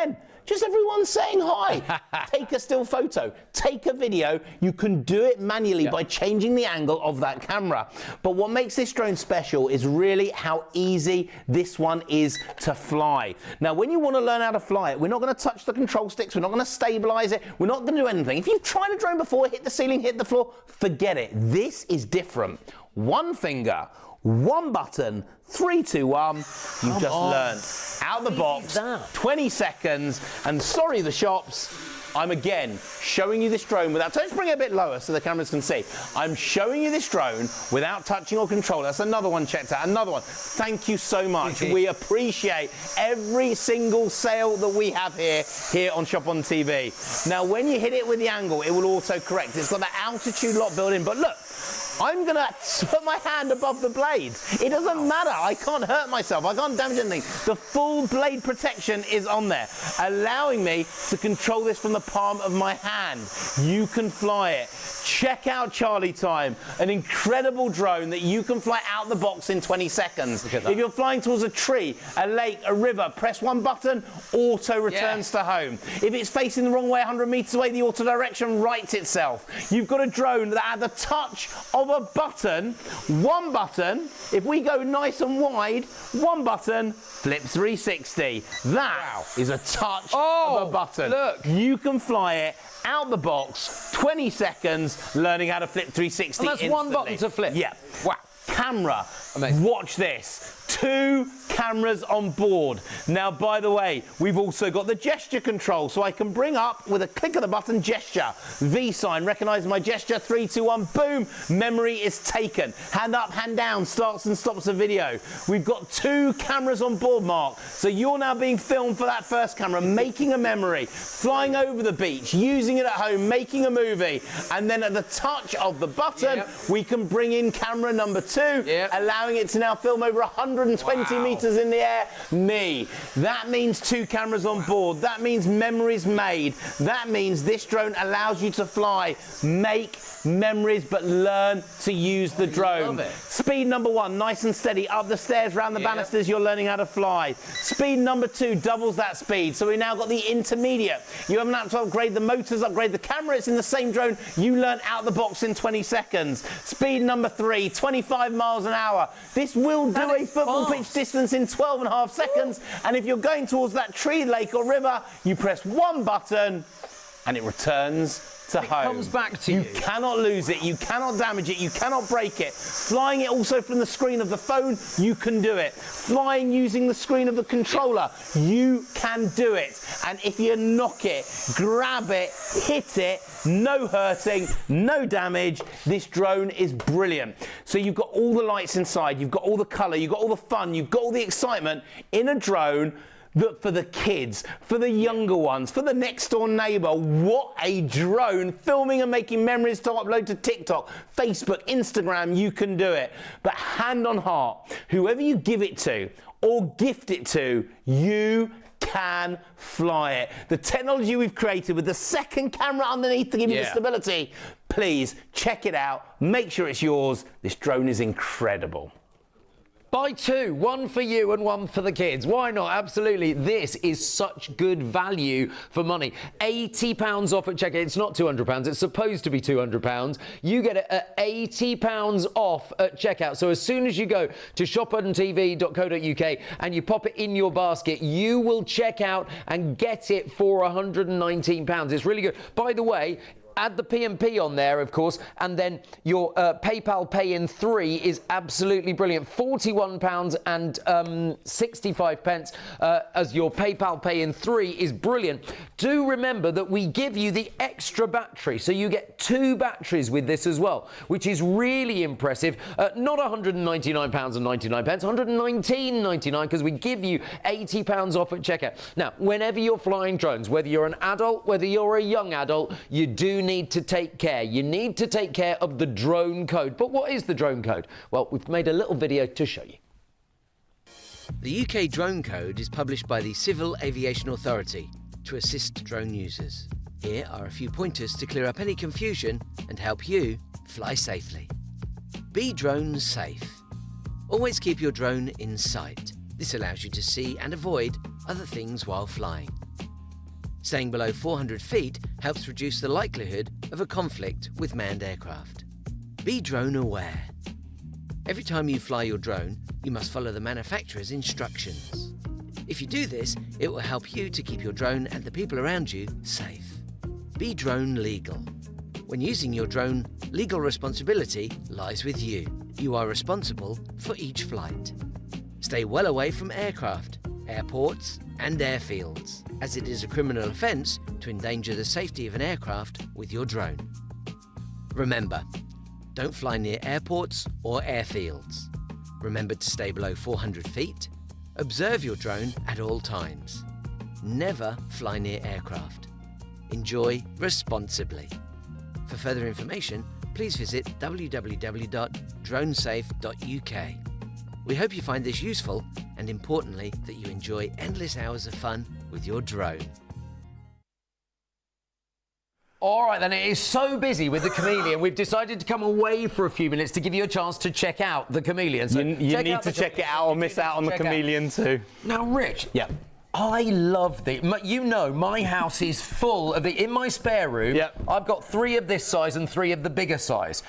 just everyone saying hi. Take a still photo, take a video. You can do it manually by changing the angle of that camera. But what makes this drone special is really how easy this one is to fly. Now, when you want to learn how to fly it, we're not going to touch the control sticks, we're not going to stabilize it, we're not going to do anything. If you've tried a drone before, hit the ceiling, hit the floor, forget it. This is different. One finger, one button, 3, 2, 1. You've just learned. Out the box, 20 seconds, and sorry the shops, I'm again showing you this drone without, let's bring it a bit lower so the cameras can see. I'm showing you this drone without touching or control. That's another one checked out, another one. Thank you so much. We appreciate every single sale that we have here on Shop on TV. Now, when you hit it with the angle, it will auto correct. It's got that altitude lock built in, but look, I'm going to put my hand above the blade. It doesn't matter. I can't hurt myself. I can't damage anything. The full blade protection is on there, allowing me to control this from the palm of my hand. You can fly it. Check out Charlie Time, an incredible drone that you can fly out the box in 20 seconds. If you're flying towards a tree, a lake, a river, press one button, auto returns to home. If it's facing the wrong way 100 meters away, the auto direction rights itself. You've got a drone that at the touch of a button, one button, if we go nice and wide, one button, flip 360. That is a touch of a button. Look. You can fly it out the box, 20 seconds, learning how to flip 360 and that's instantly. one button to flip. Yeah. Wow. Camera. Amazing. Watch this. 2 cameras on board. Now, by the way, we've also got the gesture control, so I can bring up with a click of the button gesture. V sign, recognize my gesture, 3, 2, 1, boom, memory is taken. Hand up, hand down, starts and stops the video. We've got 2 cameras on board, Mark, so you're now being filmed for that first camera, making a memory, flying over the beach, using it at home, making a movie, and then at the touch of the button, we can bring in camera number 2, allowing it to now film over 100 120 metres in the air? Me. That means 2 cameras on board. That means memories made. That means this drone allows you to fly, make memories, but learn to use the drone. Speed number 1, nice and steady, up the stairs, round the banisters, you're learning how to fly. Speed number 2 doubles that speed, so we now got the intermediate. You haven't had to upgrade the motors, upgrade the camera, it's in the same drone. You learn out the box in 20 seconds. Speed number 3, 25 miles an hour. This will do a football pitch distance in 12.5 seconds, and if you're going towards that tree, lake or river, you press 1 button and it returns to home. It comes back to you. You cannot lose it, you cannot damage it, you cannot break it. Flying it also from the screen of the phone, you can do it. Flying using the screen of the controller, you can do it. And if you knock it, grab it, hit it, no hurting, no damage, this drone is brilliant. So you've got all the lights inside, you've got all the colour, you've got all the fun, you've got all the excitement in a drone. That for the kids, for the younger ones, for the next door neighbour, what a drone. Filming and making memories to upload to TikTok, Facebook, Instagram, you can do it. But hand on heart, whoever you give it to or gift it to, you can fly it. The technology we've created with the second camera underneath to give you the stability, please check it out, make sure it's yours. This drone is incredible. Buy 2, 1 for you and 1 for the kids. Why not? Absolutely. This is such good value for money. £80 off at checkout. It's not £200. It's supposed to be £200. You get it at £80 off at checkout. So as soon as you go to shopontv.co.uk and you pop it in your basket, you will check out and get it for £119. It's really good. By the way, add the P&P on there, of course, and then your PayPal Pay in 3 is absolutely brilliant. £41.65 as your PayPal Pay in 3 is brilliant. Do remember that we give you the extra battery, so you get 2 batteries with this as well, which is really impressive. Not £199.99, £119.99, because we give you £80 off at checkout. Now, whenever you're flying drones, whether you're an adult, whether you're a young adult, you do need to take care. You need to take care of the drone code. But what is the drone code? Well, we've made a little video to show you. The UK Drone Code is published by the Civil Aviation Authority to assist drone users. Here are a few pointers to clear up any confusion and help you fly safely. Be drone safe. Always keep your drone in sight. This allows you to see and avoid other things while flying. Staying below 400 feet helps reduce the likelihood of a conflict with manned aircraft. Be drone aware. Every time you fly your drone, you must follow the manufacturer's instructions. If you do this, it will help you to keep your drone and the people around you safe. Be drone legal. When using your drone, legal responsibility lies with you. You are responsible for each flight. Stay well away from aircraft, airports and airfields, as it is a criminal offence to endanger the safety of an aircraft with your drone. Remember, don't fly near airports or airfields. Remember to stay below 400 feet. Observe your drone at all times. Never fly near aircraft. Enjoy responsibly. For further information, please visit www.dronesafe.uk. We hope you find this useful and, importantly, that you enjoy endless hours of fun with your drone. All right, then, it is so busy with the Chameleon, we've decided to come away for a few minutes to give you a chance to check out the Chameleon. So you need to check it out or miss out on the Chameleon too. Now, Rich. Yeah. I love the, you know, my house is full of the, in my spare room, I've got 3 of this size and 3 of the bigger size,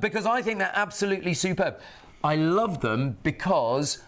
because I think they're absolutely superb. I love them because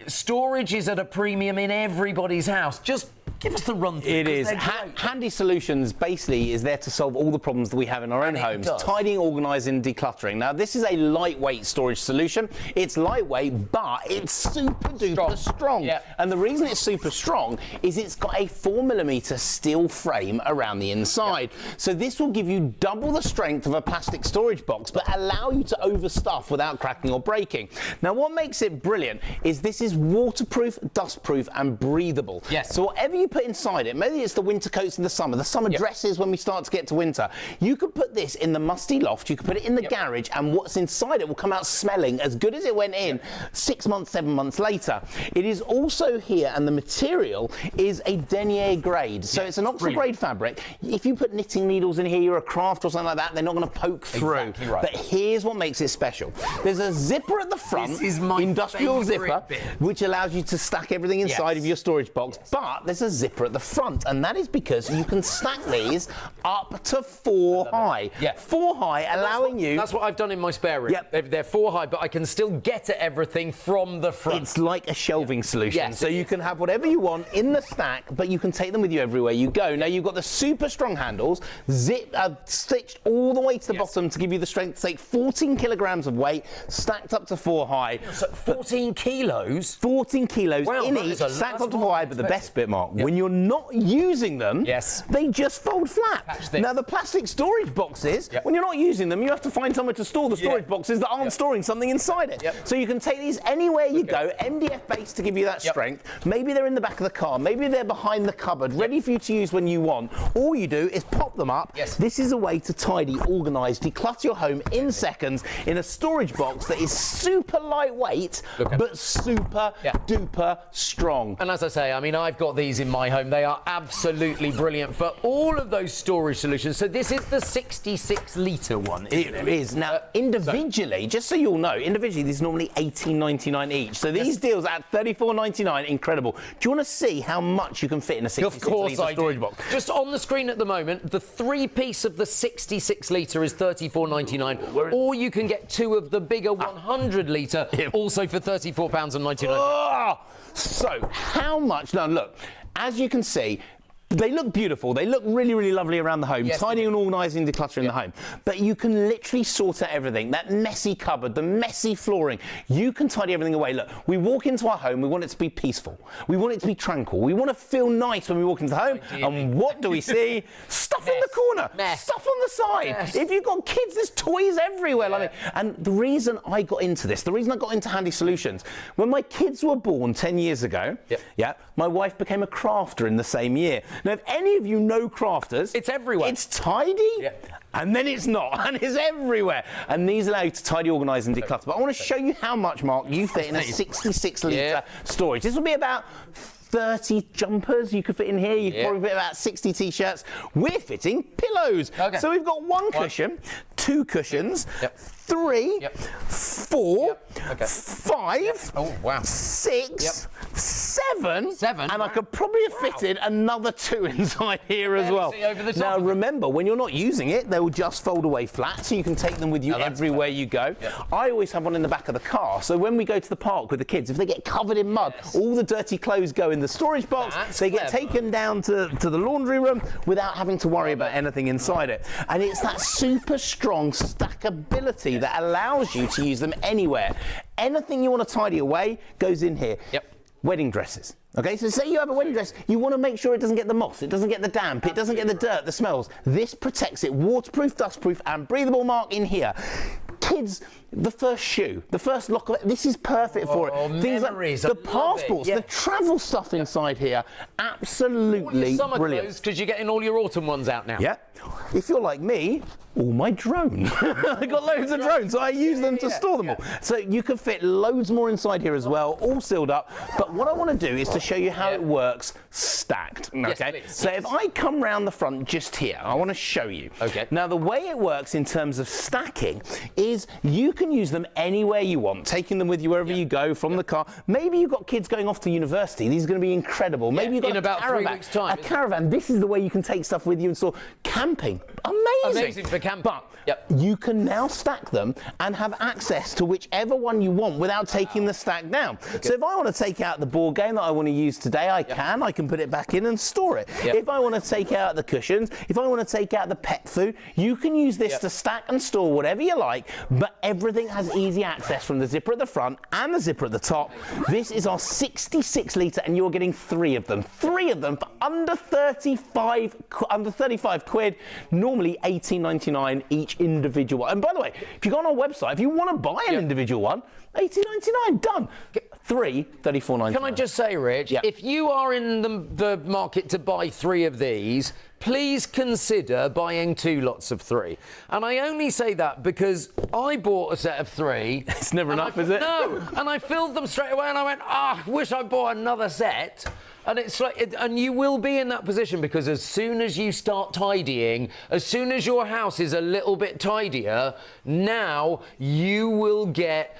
storage is at a premium in everybody's house. Just give us the run through. It is. Handy Solutions basically is there to solve all the problems that we have in our own homes. Tidying, organising, decluttering. Now, this is a lightweight storage solution. It's lightweight, but it's super duper strong. Yeah. And the reason it's super strong is it's got a 4mm steel frame around the inside. Yeah. So this will give you double the strength of a plastic storage box, but allow you to overstuff without cracking or breaking. Now, what makes it brilliant is this is waterproof, dustproof, and breathable. Yes. So whatever you you put inside it, maybe it's the winter coats in the summer dresses when we start to get to winter. You could put this in the musty loft, you could put it in the garage, and what's inside it will come out smelling as good as it went in 6 months, 7 months later. It is also here, and the material is a denier grade. So it's an Oxford grade fabric. If you put knitting needles in here, you're a craft or something like that, they're not going to poke through. Exactly right. But here's what makes it special. There's a zipper at the front, this is my industrial zipper, bit. which allows you to stack everything inside of your storage box. But there's a zipper at the front, and that is because you can stack these up to 4 high. 4 high, allowing you... That's what I've done in my spare room. They're 4 high, but I can still get at everything from the front. It's like a shelving solution. Yes, so you can have whatever you want in the stack, but you can take them with you everywhere you go. Now, you've got the super strong handles, stitched all the way to the bottom to give you the strength to take 14 kilograms of weight, stacked up to 4 high. So 14 kilos? 14 kilos in each, stacked up to 4 high, but the best bit, Mark, when you're not using them, they just fold flat. Now, the plastic storage boxes, when you're not using them, you have to find somewhere to store the storage boxes that aren't storing something inside it. So you can take these anywhere you go, MDF base to give you that strength. Maybe they're in the back of the car, maybe they're behind the cupboard, ready for you to use when you want. All you do is pop them up. This is a way to tidy, organise, declutter your home in seconds in a storage box that is super lightweight, but super duper strong. And as I say, I mean, I've got these in my home. They are absolutely brilliant for all of those storage solutions. So this is the 66-litre one, isn't it? It is. Now, individually, just so you'll know, individually, these are normally $18.99 each. So these deals at $34.99, incredible. Do you want to see how much you can fit in a 66-litre storage box? Just on the screen at the moment, the 3-piece of the 66-litre is $34.99, or you can get 2 of the bigger 100-litre, also for £34.99. Oh, so, how much? Now, look, as you can see, they look beautiful. They look really, really lovely around the home, tidying and organising, decluttering the home. But you can literally sort out everything. That messy cupboard, the messy flooring, you can tidy everything away. Look, we walk into our home, we want it to be peaceful. We want it to be tranquil. We want to feel nice when we walk into the home. And what do we see? Stuff in the corner, stuff on the side. If you've got kids, there's toys everywhere. Like, and the reason I got into this, the reason I got into Handy Solutions, when my kids were born 10 years ago, my wife became a crafter in the same year. Now, if any of you know crafters, it's everywhere. It's tidy, and then it's not, and it's everywhere. And these allow you to tidy, organise, and declutter. But I want to show you how much, Mark, you fit in a 66-litre storage. This will be about 30 jumpers you could fit in here. You could probably fit about 60 t-shirts. We're fitting pillows. So we've got 1 cushion, 2 cushions, 3, 4, 5, 6, 7, and I could probably have fitted another 2 inside here as well. Now remember, when you're not using it, they will just fold away flat, so you can take them with you everywhere you go. I always have one in the back of the car, so when we go to the park with the kids, if they get covered in mud, all the dirty clothes go in the storage box. They get taken down to the laundry room without having to worry about anything inside it. And it's that super strong stackability that allows you to use them anywhere. Anything you want to tidy away goes in here. Wedding dresses. Okay, so say you have a wedding dress, you want to make sure it doesn't get the moss, it doesn't get the damp, it doesn't get the dirt, the smells. This protects it, waterproof, dustproof, and breathable, Mark, in here. Kids, the first shoe, the first lock of it, this is perfect for it. Things like the passports, the travel stuff inside here, absolutely brilliant. Because you're getting all your autumn ones out now. If you're like me, all my drones. I've got loads of drones, so I use them to store them all. So you can fit loads more inside here as well, all sealed up. But what I want to do is to show you how it works stacked. Okay, so if I come round the front just here, I want to show you. Now the way it works in terms of stacking is you can use them anywhere you want, taking them with you wherever you go from the car. Maybe you've got kids going off to university. These are going to be incredible. Maybe you've got in about 3 weeks' time. A caravan. This is the way you can take stuff with you and store. Camping. Amazing for camping. But you can now stack them and have access to whichever one you want without taking the stack down. So if I want to take out the board game that I want to use today, I can. I can put it back in and store it. If I want to take out the cushions, if I want to take out the pet food, you can use this to stack and store whatever you like, but everything has easy access from the zipper at the front and the zipper at the top. This is our 66-litre and you're getting 3 of them. 3 of them for under 35 quid, normally $18.99 each individual. And by the way, if you go on our website, if you want to buy an individual one, $18.99, done. 3, $34.99. Can I just say, Rich, if you are in the market to buy 3 of these, please consider buying 2 lots of 3. And I only say that because I bought a set of 3. It's never enough, is it? No, and I filled them straight away and I went, I wish I bought another set. And it's like, and you will be in that position because as soon as you start tidying, as soon as your house is a little bit tidier, now you will get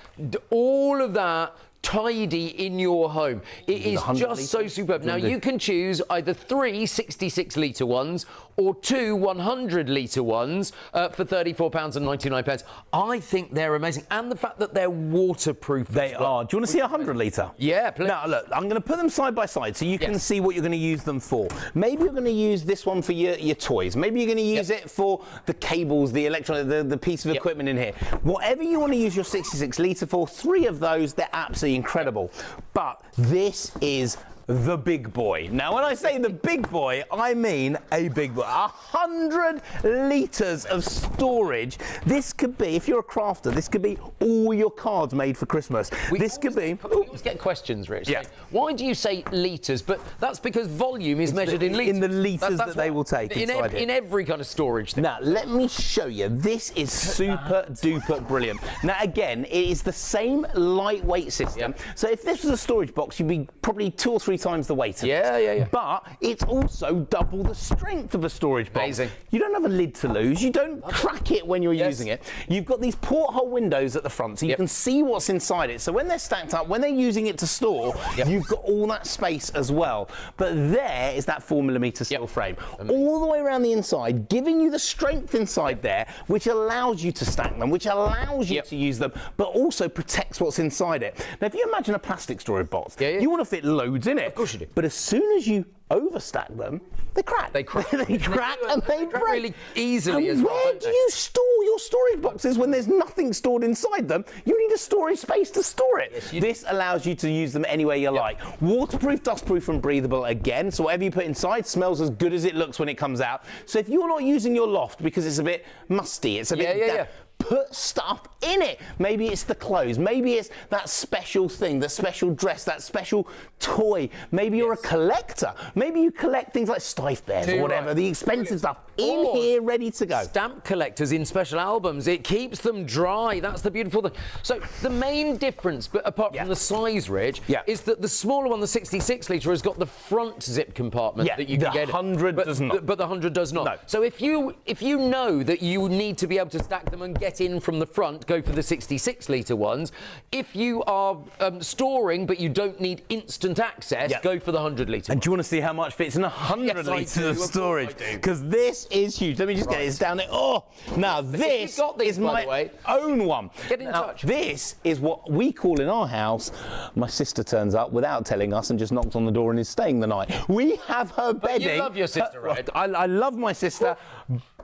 all of that tidy in your home. It is just so superb. Now you can choose either 3 66-litre ones or 2 100-litre ones for £34.99. I think they're amazing, and the fact that they're waterproof. They are. Do you want to see a 100-litre? Yeah, please. Now look, I'm going to put them side by side so you can see what you're going to use them for. Maybe you're going to use this one for your toys. Maybe you're going to use it for the cables, the electronic, the piece of equipment in here. Whatever you want to use your 66-litre for, 3 of those, they're absolutely incredible. But this is the big boy. Now, when I say the big boy, I mean a big boy. 100 litres of storage. This could be, if you're a crafter, this could be all your cards made for Christmas. We always get questions, Rich. Yeah. Why do you say litres? But that's because volume is measured in litres. In the litres that they will take inside in every kind of storage thing. Now, let me show you. This is super duper brilliant. Now, again, it is the same lightweight system. So if this was a storage box, you'd be probably 2 or 3 times the weight of it. But it's also double the strength of a storage box. Amazing. You don't have a lid to lose. You don't crack it when you're using it. You've got these porthole windows at the front, so you can see what's inside it. So when they're stacked up, when they're using it to store, you've got all that space as well. But there is that 4mm steel frame. All the way around the inside, giving you the strength inside there, which allows you to stack them, which allows you to use them, but also protects what's inside it. Now, if you imagine a plastic storage box, you want to fit loads in it. Of course you do. But as soon as you overstack them, they crack. They crack. They crack and they break really easily and as well. Where do you store your storage boxes when there's nothing stored inside them? You need a storage space to store it. Yes, this allows you to use them anywhere you like. Waterproof, dustproof and breathable again, so whatever you put inside smells as good as it looks when it comes out. So if you're not using your loft because it's a bit musty, it's a bit damp, put stuff in it. Maybe it's the clothes. Maybe it's that special thing, the special dress, that special toy. Maybe you're a collector. Maybe you collect things like Stife Bears or whatever, the expensive stuff in here ready to go. Stamp collectors in special albums. It keeps them dry. That's the beautiful thing. So the main difference, but apart from the size, Rich, is that the smaller one, the 66-litre, has got the front zip compartment that you can get. The 100 does not. But the 100 does not. No. So if you know that you need to be able to stack them and get in from the front, go for the 66-litre ones. If you are storing but you don't need instant access, go for the 100-litre. And do you want to see how much fits in 100 litres of storage? Because this is huge. Let me just get it. It's down there. Oh, now this is my own one. Get in touch. This is what we call in our house. My sister turns up without telling us and just knocks on the door and is staying the night. We have her bedding. You love your sister, right? I love my sister.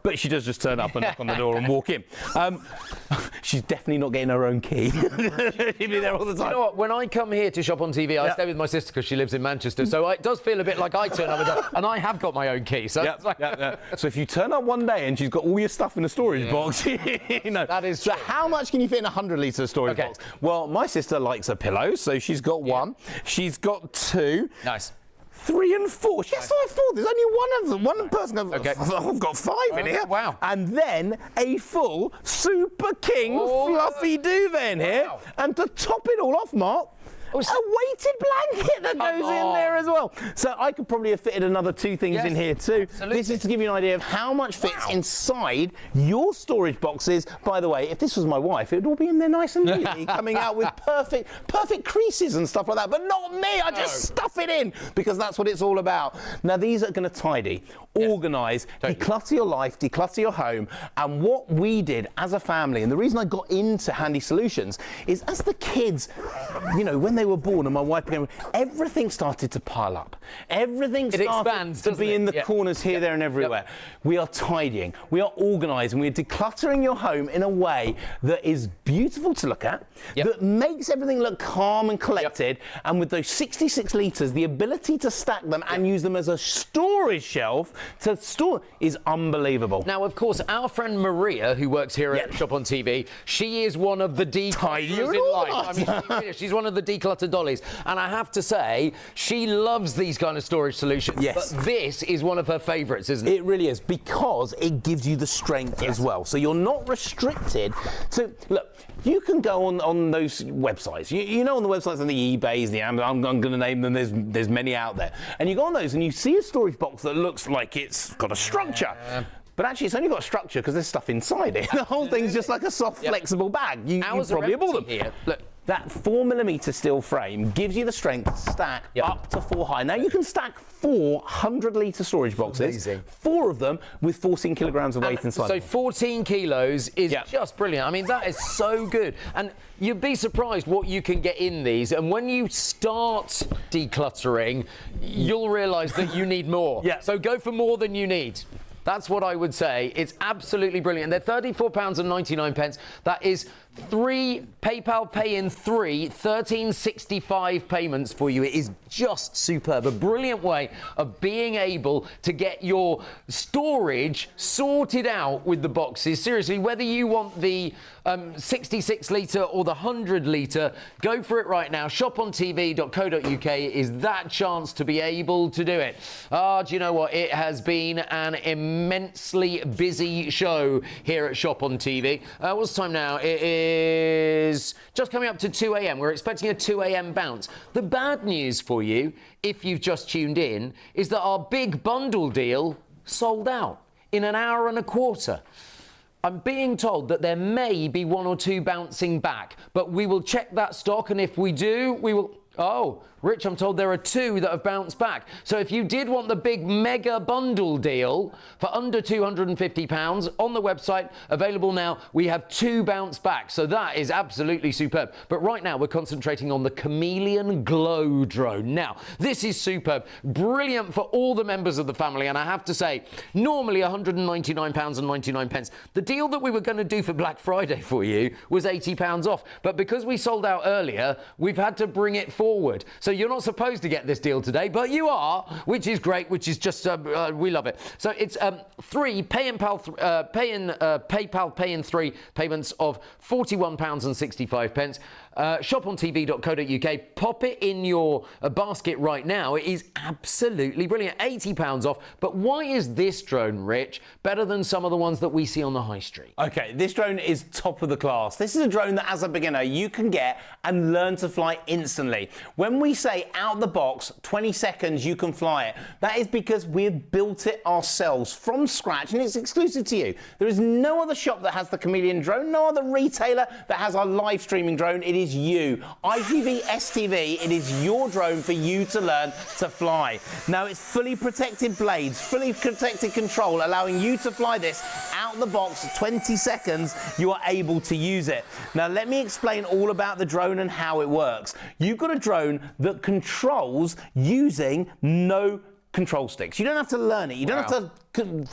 But she does just turn up and knock on the door and walk in. She's definitely not getting her own key. She'll be there all the time. You know what? When I come here to shop on TV, I stay with my sister because she lives in Manchester. So it does feel a bit like I turn up and I have got my own key. So So if you turn up one day and she's got all your stuff in a storage box, you know. That is so true. how much can you fit in a 100-litre storage box? Well, my sister likes her pillows, so she's got one. She's got 2. Nice. 3 and 4. She has to have 4. There's only one of them. One person goes, I've got 5 in here. Wow. And then a full Super King fluffy duvet in here. And to top it all off, Mark, a weighted blanket that goes in there as well. So I could probably have fitted another 2 things in here too. Absolutely. This is to give you an idea of how much fits inside your storage boxes. By the way, if this was my wife, it would all be in there nice and neatly, coming out with perfect creases and stuff like that. But not me. I just stuff it in because that's what it's all about. Now these are going to tidy, organise, declutter your life, declutter your home. And what we did as a family, and the reason I got into Handy Solutions is as the kids, you know, when they were born and my wife became, everything started to pile up. Everything started to be in the corners here, there and everywhere. We are tidying, we are organising, we are decluttering your home in a way that is beautiful to look at, that makes everything look calm and collected, and with those 66 litres, the ability to stack them and use them as a storage shelf to store is unbelievable. Now, of course, our friend Maria, who works here at Shop on TV, she is one of the declutterers in life. I mean, she's one of the declutterers declutter dollies. And I have to say, she loves these kind of storage solutions. Yes. But this is one of her favourites, isn't it? It really is, because it gives you the strength as well. So you're not restricted. So, look, you can go on those websites. You know, on the websites, on the eBays, the Amazon, I'm going to name them, there's many out there. And you go on those and you see a storage box that looks like it's got a structure. But actually, it's only got a structure because there's stuff inside it. The whole thing's just like a soft, flexible bag. You probably have bought them. Here. Look. That 4mm steel frame gives you the strength to stack up to 4 high. Now, you can stack 4 100-litre storage boxes, Amazing. 4 of them with 14 kilograms of weight inside. So 14 kilos is just brilliant. I mean, that is so good. And you'd be surprised what you can get in these. And when you start decluttering, you'll realise that you need more. So go for more than you need. That's what I would say. It's absolutely brilliant. They're £34.99. That is 3 PayPal Pay in 3, 1365 payments for you. It is just superb. A brilliant way of being able to get your storage sorted out with the boxes. Seriously, whether you want the 66 litre or the 100 litre, go for it right now. shopontv.co.uk is that chance to be able to do it. Do you know what? It has been an immensely busy show here at Shop on TV. What's the time now? It is just coming up to 2 a.m. We're expecting a 2 a.m. bounce. The bad news for you, if you've just tuned in, is that our big bundle deal sold out in an hour and a quarter. I'm being told that there may be 1 or 2 bouncing back, but we will check that stock, and if we do, we will... Oh, Rich, I'm told there are 2 that have bounced back. So if you did want the big mega bundle deal for under £250 on the website, available now, we have 2 bounce back. So that is absolutely superb. But right now, we're concentrating on the Chameleon Glow drone. Now, this is superb. Brilliant for all the members of the family. And I have to say, normally £199.99. The deal that we were going to do for Black Friday for you was £80 off. But because we sold out earlier, we've had to bring it forward. So you're not supposed to get this deal today, but you are, which is great, which is just, we love it. So it's 3 PayPal Pay in 3 payments of £41.65. shopontv.co.uk. Pop it in your basket right now. It is absolutely brilliant. £80 off. But why is this drone, Rich, better than some of the ones that we see on the high street? Okay, this drone is top of the class. This is a drone that, as a beginner, you can get and learn to fly instantly. When we say out the box, 20 seconds, you can fly it. That is because we've built it ourselves from scratch, and it's exclusive to you. There is no other shop that has the Chameleon drone, no other retailer that has our live streaming drone. It is you. ITV STV, it is your drone for you to learn to fly. Now, it's fully protected blades, fully protected control, allowing you to fly this out the box, 20 seconds, you are able to use it. Now, let me explain all about the drone and how it works. You've got a drone that controls using no control sticks. You don't have to learn it. You don't have to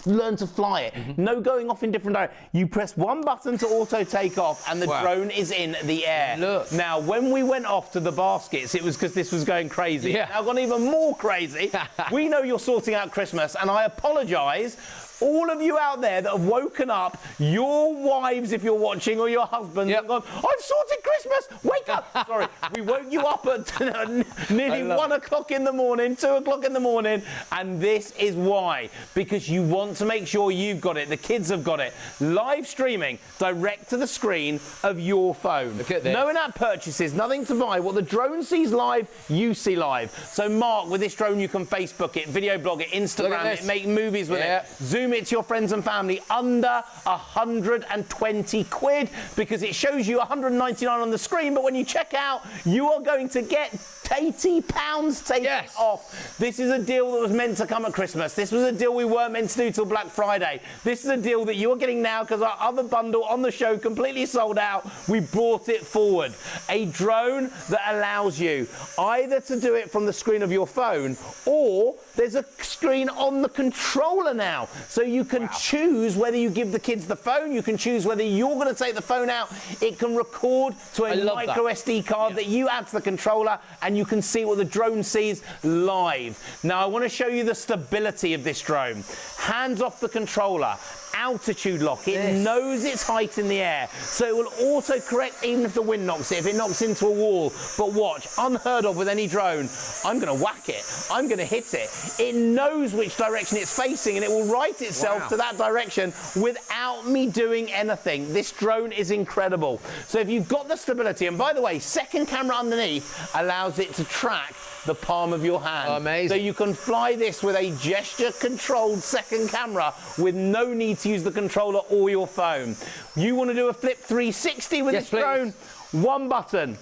learn to fly it. No going off in different directions. You press one button to auto take off and the drone is in the air. Look. Now, when we went off to the baskets, it was because this was going crazy. Now gone even more crazy. We know you're sorting out Christmas, and I apologise. All of you out there that have woken up, your wives, if you're watching, or your husbands, have gone, I've sorted Christmas, wake up. Sorry, we woke you up at nearly 1 o'clock in the morning, 2 o'clock in the morning, and this is why. Because you want to make sure you've got it, the kids have got it. Live streaming, direct to the screen of your phone. Look at this. No in-app purchases, nothing to buy. What the drone sees live, you see live. So, Mark, with this drone, you can Facebook it, video blog it, Instagram it, make movies with it, zoom it to your friends and family under 120 quid, because it shows you 199 on the screen, but when you check out, you are going to get £80 taken off. This is a deal that was meant to come at Christmas. This was a deal we weren't meant to do till Black Friday. This is a deal that you are getting now because our other bundle on the show completely sold out. We brought it forward. A drone that allows you either to do it from the screen of your phone, or there's a screen on the controller now. So you can choose whether you give the kids the phone, you can choose whether you're going to take the phone out. It can record to a micro SD card that you add to the controller, and you can see what the drone sees live. Now, I want to show you the stability of this drone. Hands off the controller, altitude lock. It knows its height in the air, so it will auto-correct even if the wind knocks it, if it knocks into a wall. But watch, unheard of with any drone, I'm going to whack it. I'm going to hit it. It knows which direction it's facing, and it will right itself to that direction without me doing anything. This drone is incredible. So if you've got the stability, and by the way, second camera underneath allows it to track the palm of your hand. Amazing. So you can fly this with a gesture-controlled second camera with no need to use the controller or your phone. You want to do a flip 360 with this drone? One button.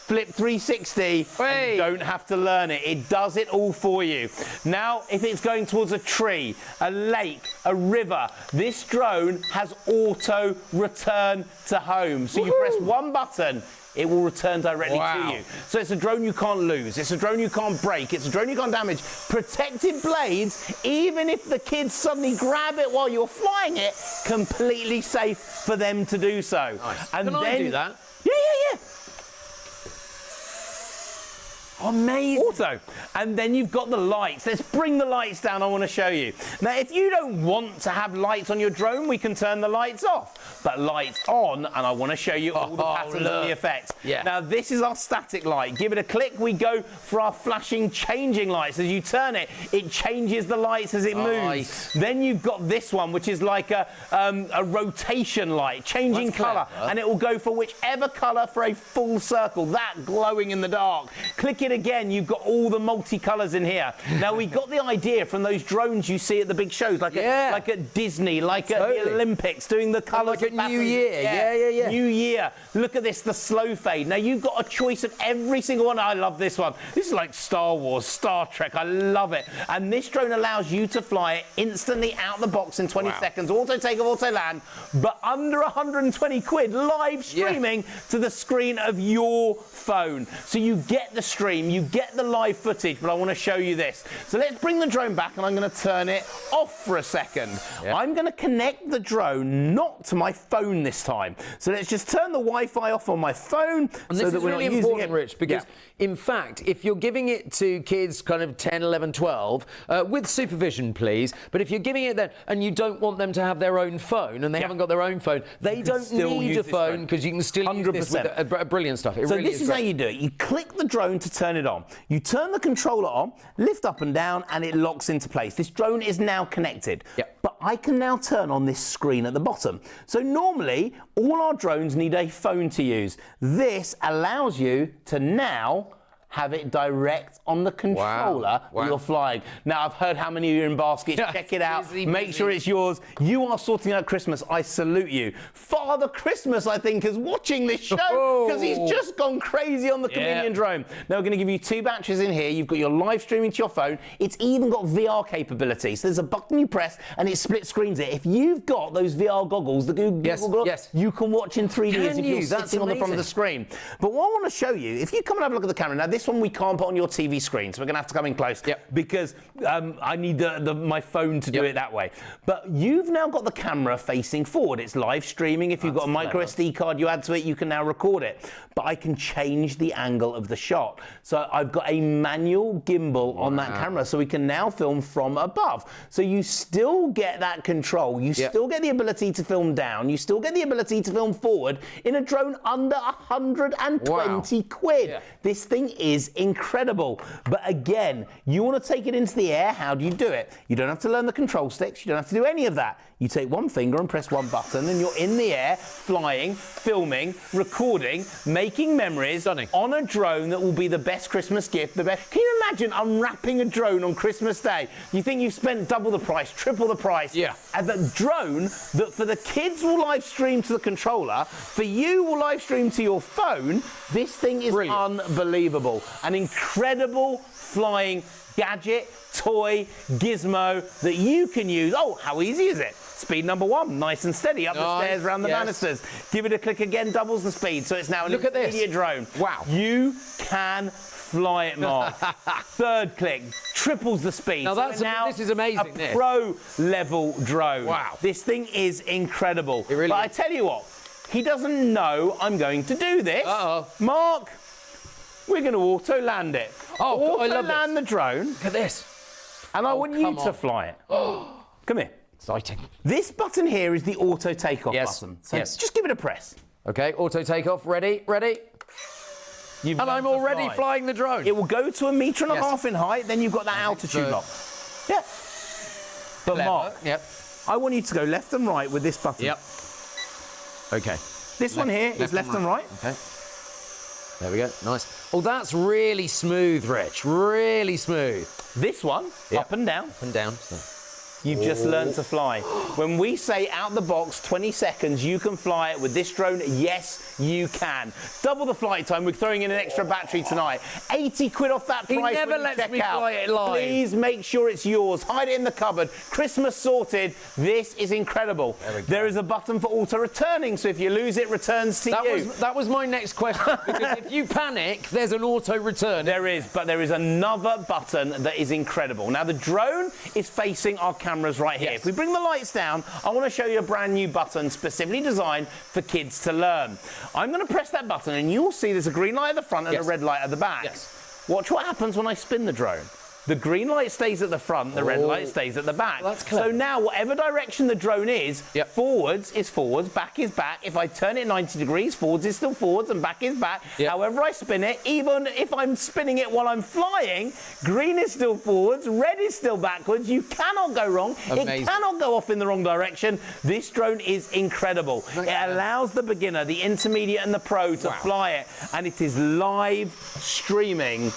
Flip 360, and you don't have to learn it. It does it all for you. Now, if it's going towards a tree, a lake, a river, this drone has auto return to home. So you press one button, it will return directly to you. So it's a drone you can't lose. It's a drone you can't break. It's a drone you can't damage. Protected blades, even if the kids suddenly grab it while you're flying it, completely safe for them to do so. Nice. And Can I do that? Yeah. Amazing. Auto. And then you've got the lights. Let's bring the lights down. I want to show you. Now, if you don't want to have lights on your drone, we can turn the lights off. But lights on, and I want to show you all the patterns and the effects. Yeah. Now, this is our static light. Give it a click. We go for our flashing changing lights. As you turn it, it changes the lights as it moves. Nice. Then you've got this one, which is like a rotation light, changing colour. And it will go for whichever colour for a full circle. That glowing in the dark. Click it again, you've got all the multicolours in here. Now, we got the idea from those drones you see at the big shows, like at Disney, like at the Olympics, doing the colours. Like at New Year. Yeah. New Year. Look at this, the slow fade. Now, you've got a choice of every single one. I love this one. This is like Star Wars, Star Trek. I love it. And this drone allows you to fly it instantly out the box in 20 seconds. Auto takeoff, auto land, but under 120 quid, live streaming to the screen of your phone. So you get the stream. You get the live footage, but I want to show you this. So let's bring the drone back, and I'm going to turn it off for a second. I'm going to connect the drone not to my phone this time. So let's just turn the Wi-Fi off on my phone so that we're not using it. This is really important, Rich, because in fact, if you're giving it to kids kind of 10, 11, 12, with supervision, please, but if you're giving it then and you don't want them to have their own phone and they haven't got their own phone, they don't need a phone because you can still use this with brilliant stuff. It so really this is how you do it. You click the drone to turn it on. You turn the controller on, lift up and down, and it locks into place. This drone is now connected. But I can now turn on this screen at the bottom. So normally, all our drones need a phone to use. This allows you to now have it direct on the controller that you're flying. Now, I've heard how many of you are in baskets. Check it out. Make sure it's yours. You are sorting out Christmas. I salute you. Father Christmas, I think, is watching this show because he's just gone crazy on the Chameleon drone. Now, we're going to give you 2 batteries in here. You've got your live streaming to your phone. It's even got VR capability. So there's a button you press and it split screens it. If you've got those VR goggles, the Google goggles, you can watch in 3D as if you're sitting on the front of the screen. But what I want to show you, if you come and have a look at the camera, now this one we can't put on your TV screen, so we're going to have to come in close because I need my phone to do it that way. But you've now got the camera facing forward. It's live streaming. If you've got a micro SD card you add to it, you can now record it. But I can change the angle of the shot. So I've got a manual gimbal on that camera, so we can now film from above. So you still get that control. You still get the ability to film down. You still get the ability to film forward in a drone under 120 quid. This thing is incredible. But again, you want to take it into the air. How do you do it? You don't have to learn the control sticks. You don't have to do any of that. You take one finger and press one button and you're in the air, flying, filming, recording, making memories on a drone that will be the best Christmas gift. Can you imagine unwrapping a drone on Christmas Day? You think you've spent double the price, triple the price. And the drone that for the kids will live stream to the controller, for you will live stream to your phone. This thing is unbelievable. An incredible flying gadget, toy, gizmo that you can use. Oh, how easy is it? Speed number 1, nice and steady, up the stairs, around the banisters. Give it a click again, doubles the speed, so it's now an immediate drone. Wow. You can fly it, Mark. 3rd click, triples the speed. Now, this is amazing. A pro-level drone. Wow. This thing is incredible. It really but is. I tell you what, he doesn't know I'm going to do this. Mark, we're going to auto-land it. I love Auto-land the drone. Look at this. And I want you to fly it. Come here. Exciting. This button here is the auto takeoff button. So just give it a press. Okay, auto takeoff. Ready? And I'm already flying the drone. It will go to 1.5 meters in height, then you've got that altitude lock. Yeah. But Mark, I want you to go left and right with this button. Yep. Okay. This one here is left and right. Okay. There we go. Nice. Oh, that's really smooth, Rich. Really smooth. This one, up and down. Up and down. You've just learned to fly. When we say out the box, 20 seconds, you can fly it with this drone. Yes, you can. Double the flight time. We're throwing in an extra battery tonight. 80 quid off that price. He never lets me fly it live. Please make sure it's yours. Hide it in the cupboard. Christmas sorted. This is incredible. There is a button for auto returning, so if you lose it, returns to you. That was my next question. Because if you panic, there's an auto return. There is, but there is another button that is incredible. Now, the drone is facing our cameras right here. If we bring the lights down, I want to show you a brand new button specifically designed for kids to learn. I'm going to press that button and you'll see there's a green light at the front and a red light at the back. Watch what happens when I spin the drone. The green light stays at the front, the red light stays at the back. That's clever. So now, whatever direction the drone is, forwards is forwards, back is back. If I turn it 90 degrees, forwards is still forwards and back is back. However I spin it, even if I'm spinning it while I'm flying, green is still forwards, red is still backwards. You cannot go wrong. Amazing. It cannot go off in the wrong direction. This drone is incredible. It allows the beginner, the intermediate and the pro to fly it. And it is live streaming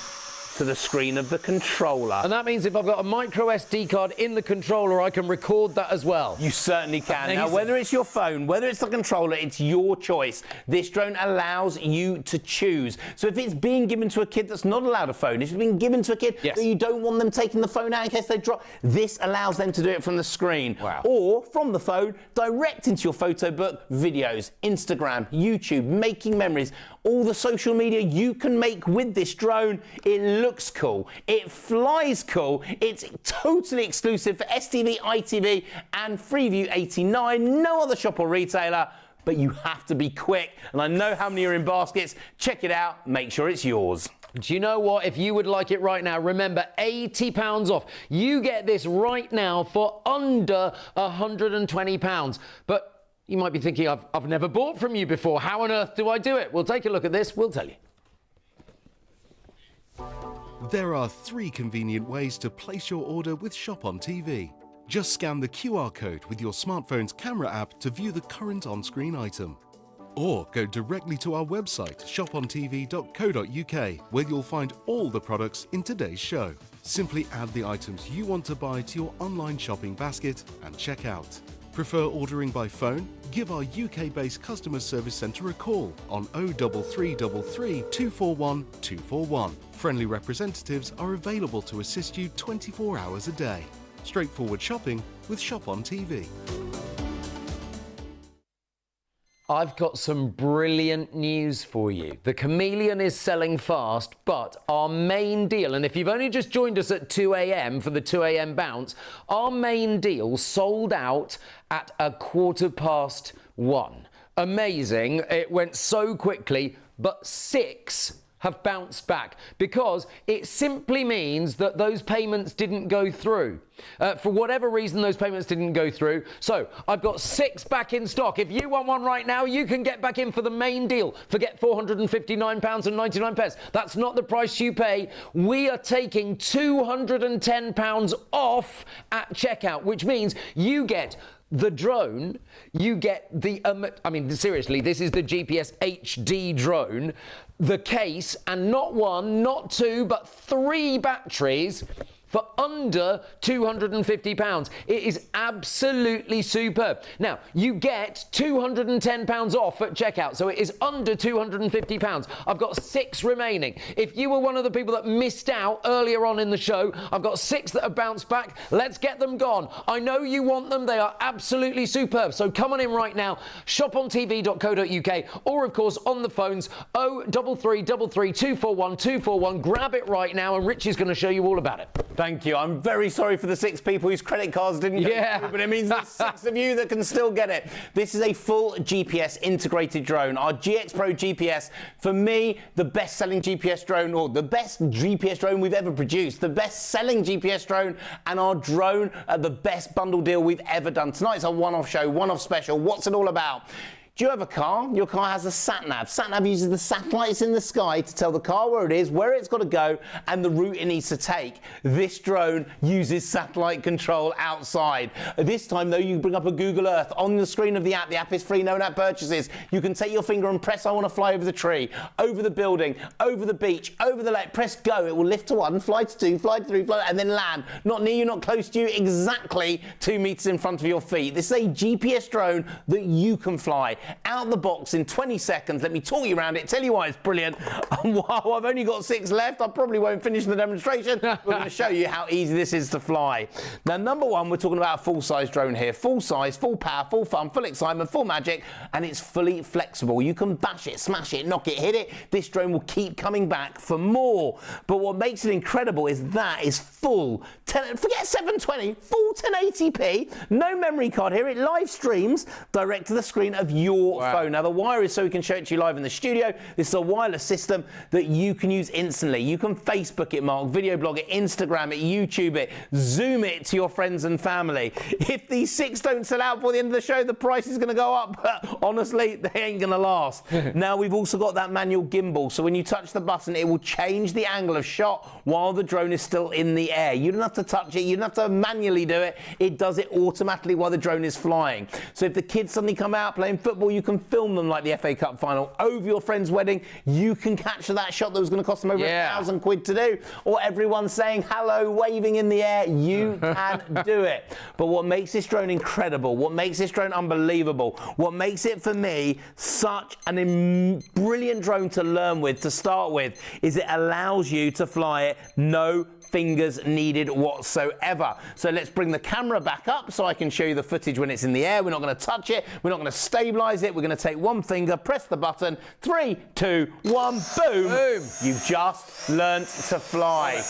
to the screen of the controller. And that means if I've got a micro SD card in the controller, I can record that as well. You certainly can. Now, whether it's your phone, whether it's the controller, it's your choice. This drone allows you to choose. So if it's being given to a kid that's not allowed a phone, if it's being given to a kid that you don't want them taking the phone out in case they drop, this allows them to do it from the screen. Or from the phone, direct into your photo book, videos, Instagram, YouTube, making memories, all the social media you can make with this drone. It looks cool. It flies cool. It's totally exclusive for STV, ITV and Freeview 89. No other shop or retailer, but you have to be quick. And I know how many are in baskets. Check it out. Make sure it's yours. Do you know what? If you would like it right now, remember, £80 off. You get this right now for under £120. But you might be thinking, I've never bought from you before. How on earth do I do it? Well, take a look at this. We'll tell you. There are 3 convenient ways to place your order with Shop on TV. Just scan the QR code with your smartphone's camera app to view the current on-screen item. Or go directly to our website, shopontv.co.uk, where you'll find all the products in today's show. Simply add the items you want to buy to your online shopping basket and check out. Prefer ordering by phone? Give our UK-based customer service centre a call on 03333 241 241. Friendly representatives are available to assist you 24 hours a day. Straightforward shopping with Shop on TV. I've got some brilliant news for you. The Chameleon is selling fast, but our main deal, and if you've only just joined us at 2 a.m. for the 2 a.m. bounce, our main deal sold out at 1:15. Amazing. It went so quickly, but 6 have bounced back because it simply means that those payments didn't go through. For whatever reason, those payments didn't go through. So I've got 6 back in stock. If you want one right now, you can get back in for the main deal. Forget £459.99. That's not the price you pay. We are taking £210 off at checkout, which means you get the drone, you get the, I mean, seriously, this is the GPS HD drone, the case, and not 1, not 2, but 3 batteries for under £250. It is absolutely superb. Now, you get £210 off at checkout, so it is under £250. I've got 6 remaining. If you were one of the people that missed out earlier on in the show, I've got 6 that have bounced back. Let's get them gone. I know you want them. They are absolutely superb. So come on in right now, shopontv.co.uk, or of course on the phones 03333 241 241. Grab it right now, and Rich is going to show you all about it. Thank you. I'm very sorry for the 6 people whose credit cards didn't go through, but it means there's 6 of you that can still get it. This is a full GPS integrated drone. Our GX Pro GPS, for me, the best-selling GPS drone, or the best GPS drone we've ever produced, the best-selling GPS drone, and our drone at the best bundle deal we've ever done. Tonight's a one-off show, one-off special. What's it all about? Do you have a car? Your car has a sat-nav. Sat-nav uses the satellites in the sky to tell the car where it is, where it's got to go, and the route it needs to take. This drone uses satellite control outside. This time, though, you bring up a Google Earth on the screen of the app. The app is free, no app purchases. You can take your finger and press, I want to fly over the tree, over the building, over the beach, over the lake. Press go. It will lift to 1, fly to 2, fly to 3, fly, and then land. Not near you, not close to you, exactly 2 meters in front of your feet. This is a GPS drone that you can fly out the box in 20 seconds. Let me talk you around it, tell you why it's brilliant. And while I've only got 6 left, I probably won't finish the demonstration. We're going to show you how easy this is to fly. Now, number one, we're talking about a full-size drone here. Full size, full power, full fun, full excitement, full magic, and it's fully flexible. You can bash it, smash it, knock it, hit it. This drone will keep coming back for more. But what makes it incredible is that is full, forget 720, full 1080p, no memory card here. It live streams direct to the screen of your phone. Now, the wire is so we can show it to you live in the studio. This is a wireless system that you can use instantly. You can Facebook it, Mark, video blog it, Instagram it, YouTube it, Zoom it to your friends and family. If these 6 don't sell out before the end of the show, the price is going to go up. But honestly, they ain't going to last. Now, we've also got that manual gimbal. So when you touch the button, it will change the angle of shot while the drone is still in the air. You don't have to touch it. You don't have to manually do it. It does it automatically while the drone is flying. So if the kids suddenly come out playing football, you can film them like the FA Cup final over your friend's wedding. You can capture that shot that was going to cost them over £1,000 to do, or everyone saying hello, waving in the air. You can do it. But what makes this drone incredible, what makes this drone unbelievable, what makes it for me such an brilliant drone to learn with, to start with, is it allows you to fly it no fingers needed whatsoever. So let's bring the camera back up so I can show you the footage when it's in the air. We're not going to touch it. We're not going to stabilize it. We're going to take one finger, press the button, 3, 2, 1, boom. Boom. You've just learnt to fly.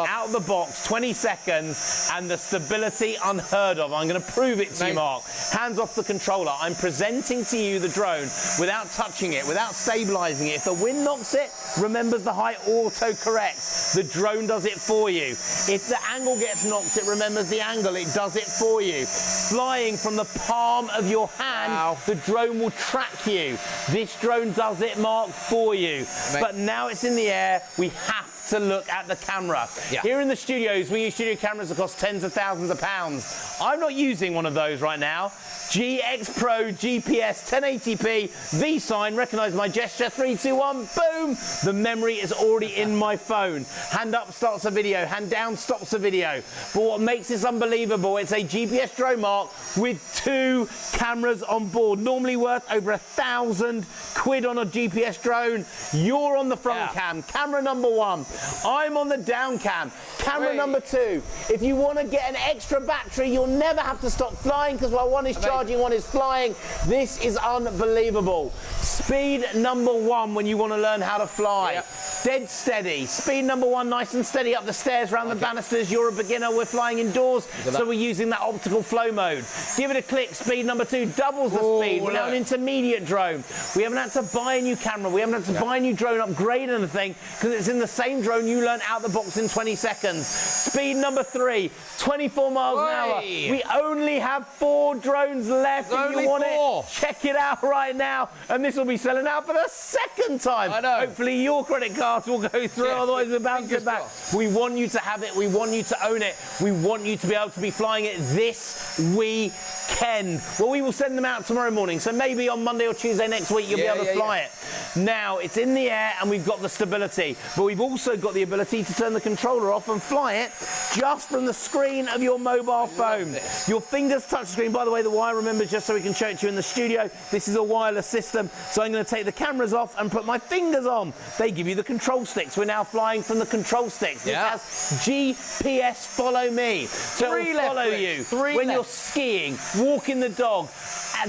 Out of the box, 20 seconds, and the stability unheard of. I'm going to prove it to you, Mark. Hands off the controller. I'm presenting to you the drone without touching it, without stabilizing it. If the wind knocks it, remembers the height auto corrects. The drone does it for you. If the angle gets knocked, it remembers the angle. It does it for you. Flying from the palm of your hand, the drone will track you. This drone does it, Mark, for you. But now it's in the air, we have to look at the camera. Here in the studios, we use studio cameras that cost tens of thousands of pounds. I'm not using one of those right now. GX Pro GPS 1080p, V sign, recognise my gesture, 3, 2, 1, boom! The memory is already in my phone. Hand up starts a video, hand down stops a video. But what makes this unbelievable, it's a GPS drone, Mark, with 2 cameras on board, normally worth over £1,000 on a GPS drone. You're on the front cam, camera number 1. I'm on the down cam, camera number 2. If you want to get an extra battery, you'll never have to stop flying, because while one is charging, one is flying. This is unbelievable. Speed number 1 when you want to learn how to fly. Dead steady. Speed number 1, nice and steady up the stairs, around the banisters. You're a beginner, we're flying indoors, so we're using that optical flow mode. Give it a click. Speed number 2 doubles the speed. We're now an intermediate drone. We haven't had to buy a new camera. We haven't had to buy a new drone, upgrade anything, because it's in the same drone you learn out the box in 20 seconds. Speed number 3, 24 miles an hour. We only have 4 drones left. If you want it, check it out right now. And this will be selling out for the 2nd time. I know. Hopefully your credit cards will go through, otherwise we'll bounce it back. We want you to have it. We want you to own it. We want you to be able to be flying it this weekend. Well, we will send them out tomorrow morning, so maybe on Monday or Tuesday next week you'll be able to fly it. Now, it's in the air and we've got the stability, but we've also got the ability to turn the controller off and fly it just from the screen of your mobile phone. Your fingers touch the screen. By the way, the wire, remember, just so we can show it to you in the studio, this is a wireless system, so I'm going to take the cameras off and put my fingers on. They give you the control sticks. We're now flying from the control sticks. This has GPS follow me, so it will follow you when you're skiing, walking the dog,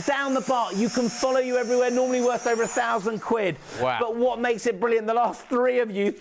down the bar. You can follow you everywhere, normally worth over £1,000. Wow. But what makes it brilliant, the last three of you,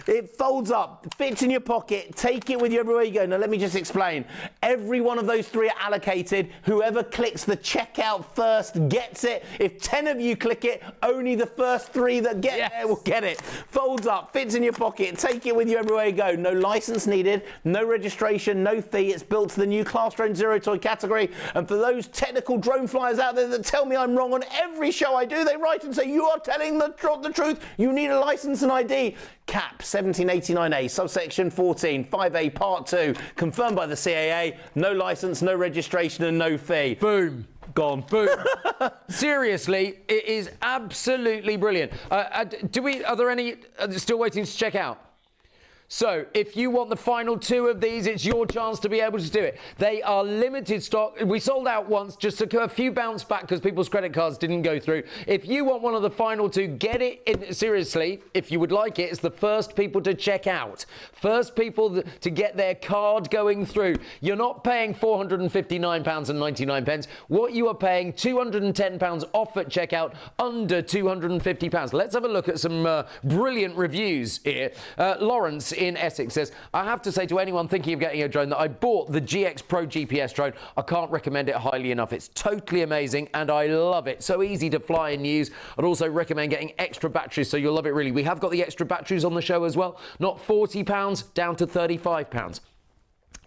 it folds up, fits in your pocket, take it with you everywhere you go. Now, let me just explain. Every one of those three are allocated. Whoever clicks the checkout first gets it. If 10 of you click it, only the first three that get there will get it. Folds up, fits in your pocket, take it with you everywhere you go. No license needed, no registration, no fee. It's built to the new Class Drone Zero Toy category. And for those technical drone flyers out there that tell me I'm wrong on every show I do, they write and say, you are telling the truth. You need a license and ID. CAP 1789A, subsection 14, 5A, part 2, confirmed by the CAA. No license, no registration and no fee. Boom. Gone. Boom. Seriously, it is absolutely brilliant. Are there any still waiting to check out? So, if you want the final two of these, it's your chance to be able to do it. They are limited stock. We sold out once, just a few bounce back because people's credit cards didn't go through. If you want one of the final two, get it in. Seriously, if you would like it, it's the first people to check out. First people to get their card going through. You're not paying £459.99. What you are paying, £210 off at checkout, under £250. Let's have a look at some brilliant reviews here. Lawrence in Essex says, I have to say to anyone thinking of getting a drone that I bought the GX Pro GPS drone. I can't recommend it highly enough. It's totally amazing and I love it. So easy to fly and use. I'd also recommend getting extra batteries, so you'll love it really. We have got the extra batteries on the show as well. Not £40, down to £35.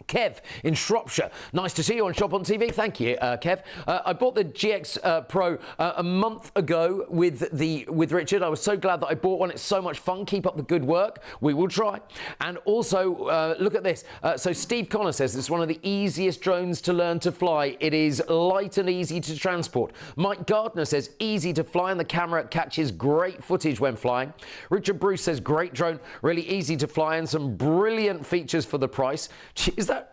Kev in Shropshire, nice to see you on Shop on TV. Thank you, Kev. I bought the GX Pro a month ago with Richard. I was so glad that I bought one. It's so much fun. Keep up the good work. We will try. And also, look at this. So Steve Connor says it's one of the easiest drones to learn to fly. It is light and easy to transport. Mike Gardner says easy to fly and the camera catches great footage when flying. Richard Bruce says great drone, really easy to fly and some brilliant features for the price. Is that,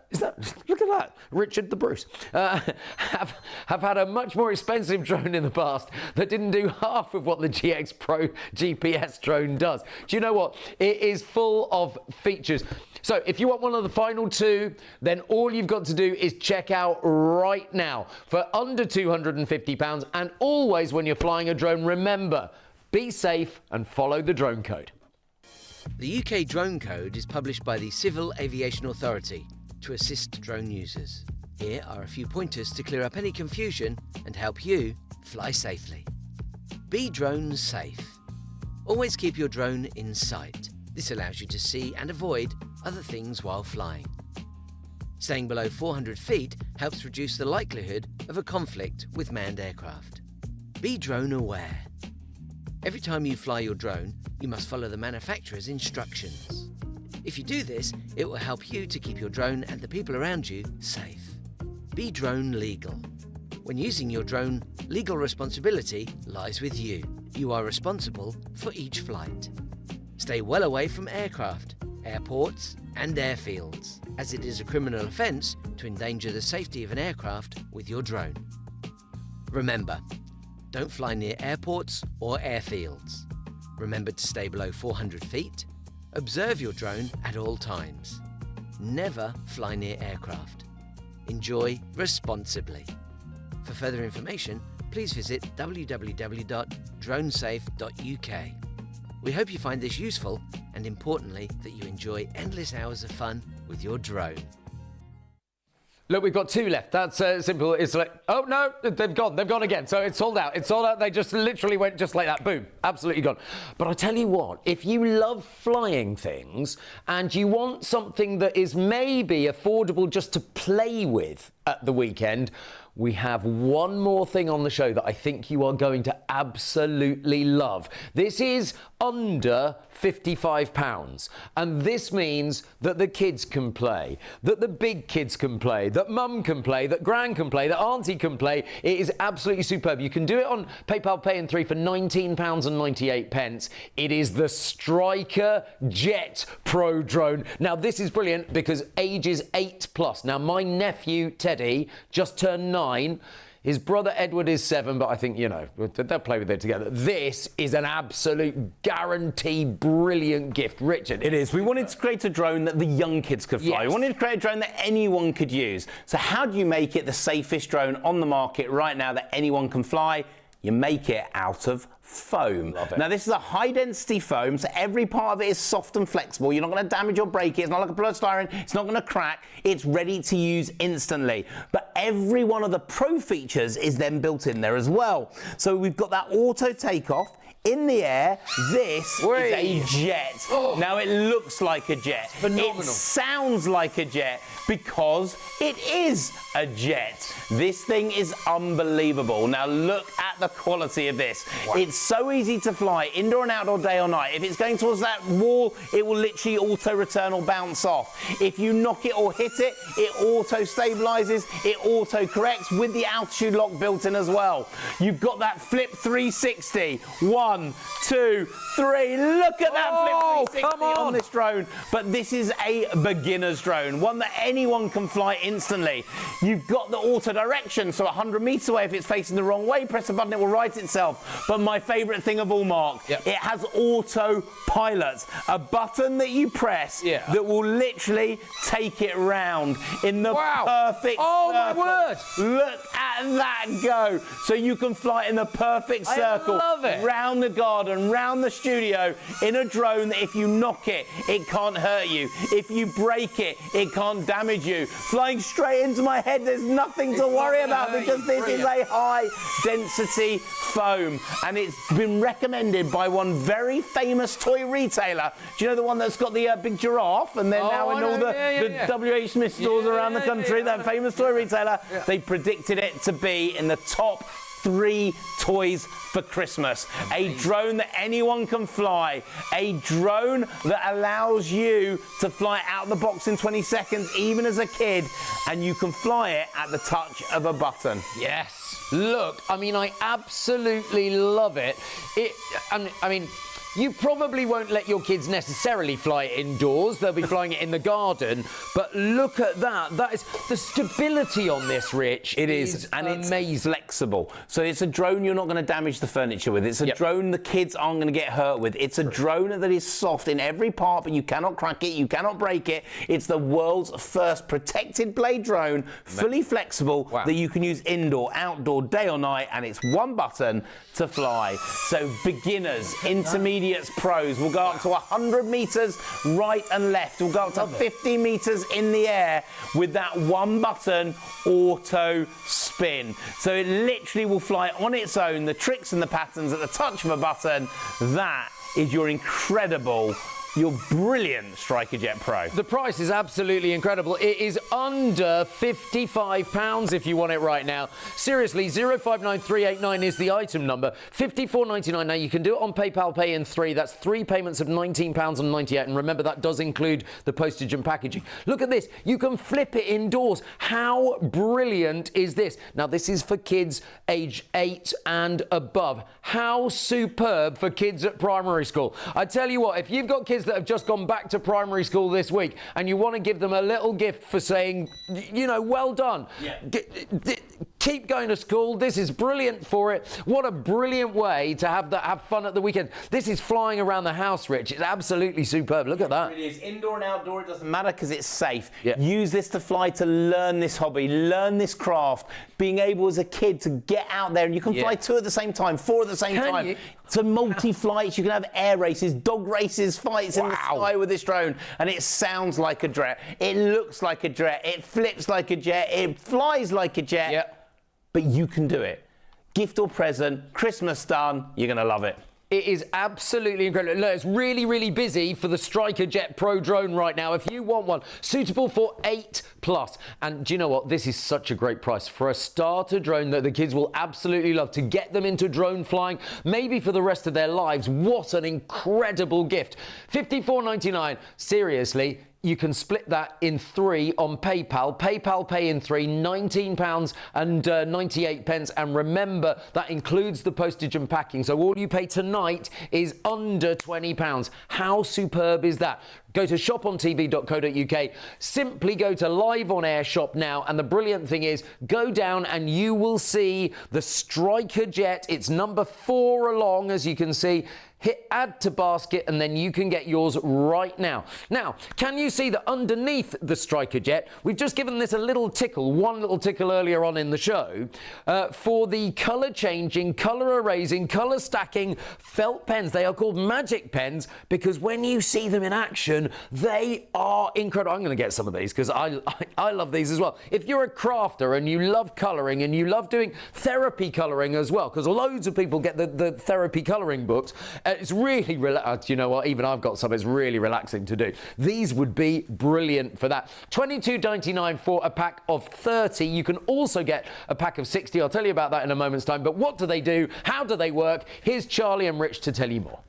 look at that, Richard the Bruce. Have had a much more expensive drone in the past that didn't do half of what the GX Pro GPS drone does. Do you know what? It is full of features. So if you want one of the final two, then all you've got to do is check out right now for under £250. And always when you're flying a drone, remember, be safe and follow the drone code. The UK Drone Code is published by the Civil Aviation Authority to assist drone users. Here are a few pointers to clear up any confusion and help you fly safely. Be drone safe. Always keep your drone in sight. This allows you to see and avoid other things while flying. Staying below 400 feet helps reduce the likelihood of a conflict with manned aircraft. Be drone aware. Every time you fly your drone, you must follow the manufacturer's instructions. If you do this, it will help you to keep your drone and the people around you safe. Be drone legal. When using your drone, legal responsibility lies with you. You are responsible for each flight. Stay well away from aircraft, airports and airfields, as it is a criminal offence to endanger the safety of an aircraft with your drone. Remember, don't fly near airports or airfields. Remember to stay below 400 feet. Observe your drone at all times. Never fly near aircraft. Enjoy responsibly. For further information, please visit www.dronesafe.uk. We hope you find this useful and, importantly, that you enjoy endless hours of fun with your drone. Look, we've got two left. That's simple. It's like, oh no, they've gone. They've gone again. So it's sold out. It's sold out. They just literally went just like that. Boom. Absolutely gone. But I tell you what, if you love flying things and you want something that is maybe affordable just to play with at the weekend, we have one more thing on the show that I think you are going to absolutely love. This is under £55. And this means that the kids can play, that the big kids can play, that mum can play, that gran can play, that auntie can play. It is absolutely superb. You can do it on PayPal Pay in 3 for £19.98. It is the Striker Jet Pro drone. Now, this is brilliant because age is 8+. Now, my nephew, Teddy, just turned 9. His brother Edward is 7, but I think, you know, they'll play with it together. This is an absolute guaranteed brilliant gift. Richard. It is. We wanted to create a drone that the young kids could fly. Yes. We wanted to create a drone that anyone could use. So how do you make it the safest drone on the market right now that anyone can fly? You make it out of foam. Love it. Now this is a high density foam, so every part of it is soft and flexible. You're not going to damage or break it. It's not like a polystyrene. It's not going to crack. It's ready to use instantly. But every one of the pro features is then built in there as well. So we've got that auto takeoff. In the air, this is a jet. Oh. Now it looks like a jet. Phenomenal. It sounds like a jet because it is a jet. This thing is unbelievable. Now look at the quality of this. Wow. It's so easy to fly, indoor and outdoor, day or night. If it's going towards that wall, it will literally auto-return or bounce off. If you knock it or hit it, it auto-stabilizes, it auto-corrects with the altitude lock built in as well. You've got that flip 360. 1, 2, 3. Look at that flip 360 come on. this drone. But this is a beginner's drone, one that anyone can fly instantly. You've got the auto direction, so 100 meters away, if it's facing the wrong way, press a button, it will right itself. But my favorite thing of all, Mark, it has autopilot, a button that you press that will literally take it round in the perfect Oh, circle. my word. Look at that go. So you can fly in the perfect circle. I love it. Round the garden, round the studio, in a drone that if you knock it, it can't hurt you. If you break it, it can't damage you. Flying straight into my head, there's nothing to worry about because this is a high density foam. And it's been recommended by one very famous toy retailer. Do you know the one that's got the big giraffe? And they're now in all the WH Smith stores around the country, that famous toy retailer. They predicted it to be in the top 3 toys for Christmas. A drone that anyone can fly. A drone that allows you to fly out of the box in 20 seconds, even as a kid, and you can fly it at the touch of a button. Yes. Look, I mean, I absolutely love it. I mean, you probably won't let your kids necessarily fly it indoors. They'll be flying it in the garden. But look at that. That is the stability on this, Rich. It is, and amazing. it's flexible. So it's a drone you're not going to damage the furniture with. It's a drone the kids aren't going to get hurt with. It's a drone that is soft in every part, but you cannot crack it, you cannot break it. It's the world's first protected blade drone, fully flexible, that you can use indoor, outdoor, day or night, and it's one button to fly. So beginners, intermediates, pros will go up to 100 meters right and left. We'll go up to 50 meters in the air with that one button auto spin. So it literally will fly on its own, the tricks and the patterns at the touch of a button. That is your incredible, your brilliant Striker Jet Pro. The price is absolutely incredible. It is under £55 if you want it right now. Seriously, 059389 is the item number. £54.99. Now, you can do it on PayPal Pay in 3. That's 3 payments of £19.98. And remember, that does include the postage and packaging. Look at this. You can flip it indoors. How brilliant is this? Now, this is for kids age 8 and above. How superb for kids at primary school. I tell you what, if you've got kids that have just gone back to primary school this week and you want to give them a little gift for saying, you know, well done. Keep going to school. This is brilliant for it. What a brilliant way to have fun at the weekend. This is flying around the house, Rich. It's absolutely superb. Look at that. It is indoor and outdoor. It doesn't matter because it's safe. Use this to fly, to learn this hobby, learn this craft. Being able as a kid to get out there, and you can fly 2 at the same time, 4 at the same time. You? So multi-flights, you can have air races, dog races, fights in the sky with this drone, and it sounds like a jet. It looks like a jet. It flips like a jet. It flies like a jet. But you can do it. Gift or present, Christmas done, you're going to love it. It is absolutely incredible. Look, it's really, really busy for the Striker Jet Pro drone right now. If you want one, suitable for 8+. And do you know what? This is such a great price for a starter drone that the kids will absolutely love, to get them into drone flying, maybe for the rest of their lives. What an incredible gift. £54.99. Seriously. You can split that in 3 on PayPal. PayPal Pay in 3, £19.98. And remember, that includes the postage and packing. So all you pay tonight is under £20. How superb is that? Go to shopontv.co.uk, simply go to Live on Air Shop Now, and the brilliant thing is, go down and you will see the Striker Jet. It's number 4 along, as you can see. Hit add to basket and then you can get yours right now. Now, can you see that underneath the Striker Jet, we've just given this a little tickle, one little tickle earlier on in the show, for the colour changing, colour erasing, colour stacking felt pens. They are called magic pens because when you see them in action, they are incredible. I'm going to get some of these because I love these as well. If you're a crafter and you love colouring and you love doing therapy colouring as well, because loads of people get the therapy colouring books, it's really, you know what, even I've got some, it's really relaxing to do. These would be brilliant for that. $22.99 for a pack of 30. You can also get a pack of 60. I'll tell you about that in a moment's time. But what do they do? How do they work? Here's Charlie and Rich to tell you more.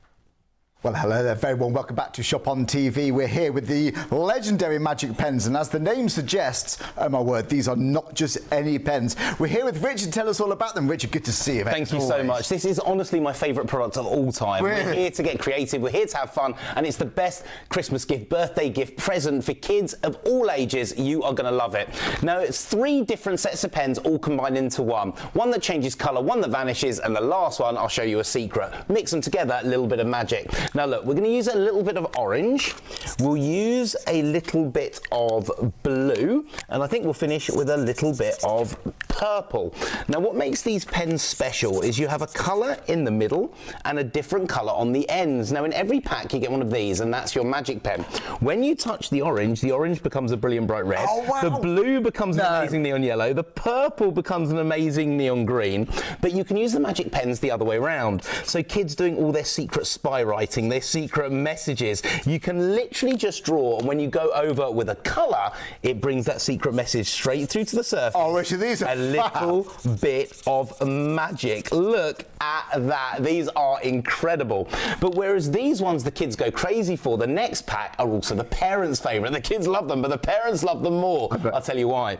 Well, hello there, very warm welcome back to Shop on TV. We're here with the legendary magic pens, and as the name suggests, oh my word, these are not just any pens. We're here with Richard. Tell us all about them. Richard, good to see you. Thank you so much. This is honestly my favourite product of all time. Really? We're here to get creative, we're here to have fun, and it's the best Christmas gift, birthday gift, present for kids of all ages. You are going to love it. Now, it's 3 different sets of pens all combined into one. One that changes colour, one that vanishes, and the last one, I'll show you a secret. Mix them together, a little bit of magic. Now look, we're going to use a little bit of orange, we'll use a little bit of blue, and I think we'll finish with a little bit of purple. Now what makes these pens special is you have a colour in the middle and a different colour on the ends. Now in every pack you get one of these, and that's your magic pen. When you touch the orange becomes a brilliant bright red. Oh, wow. The blue becomes an amazing neon yellow. The purple becomes an amazing neon green. But you can use the magic pens the other way around. So kids doing all their secret spy writing, their secret messages, you can literally just draw, and when you go over with a colour, it brings that secret message straight through to the surface. Oh, Richard, these are a little bit of magic. Look at that. These are incredible. But whereas these ones the kids go crazy for, the next pack are also the parents' favourite. The kids love them, but the parents love them more. I'll tell you why.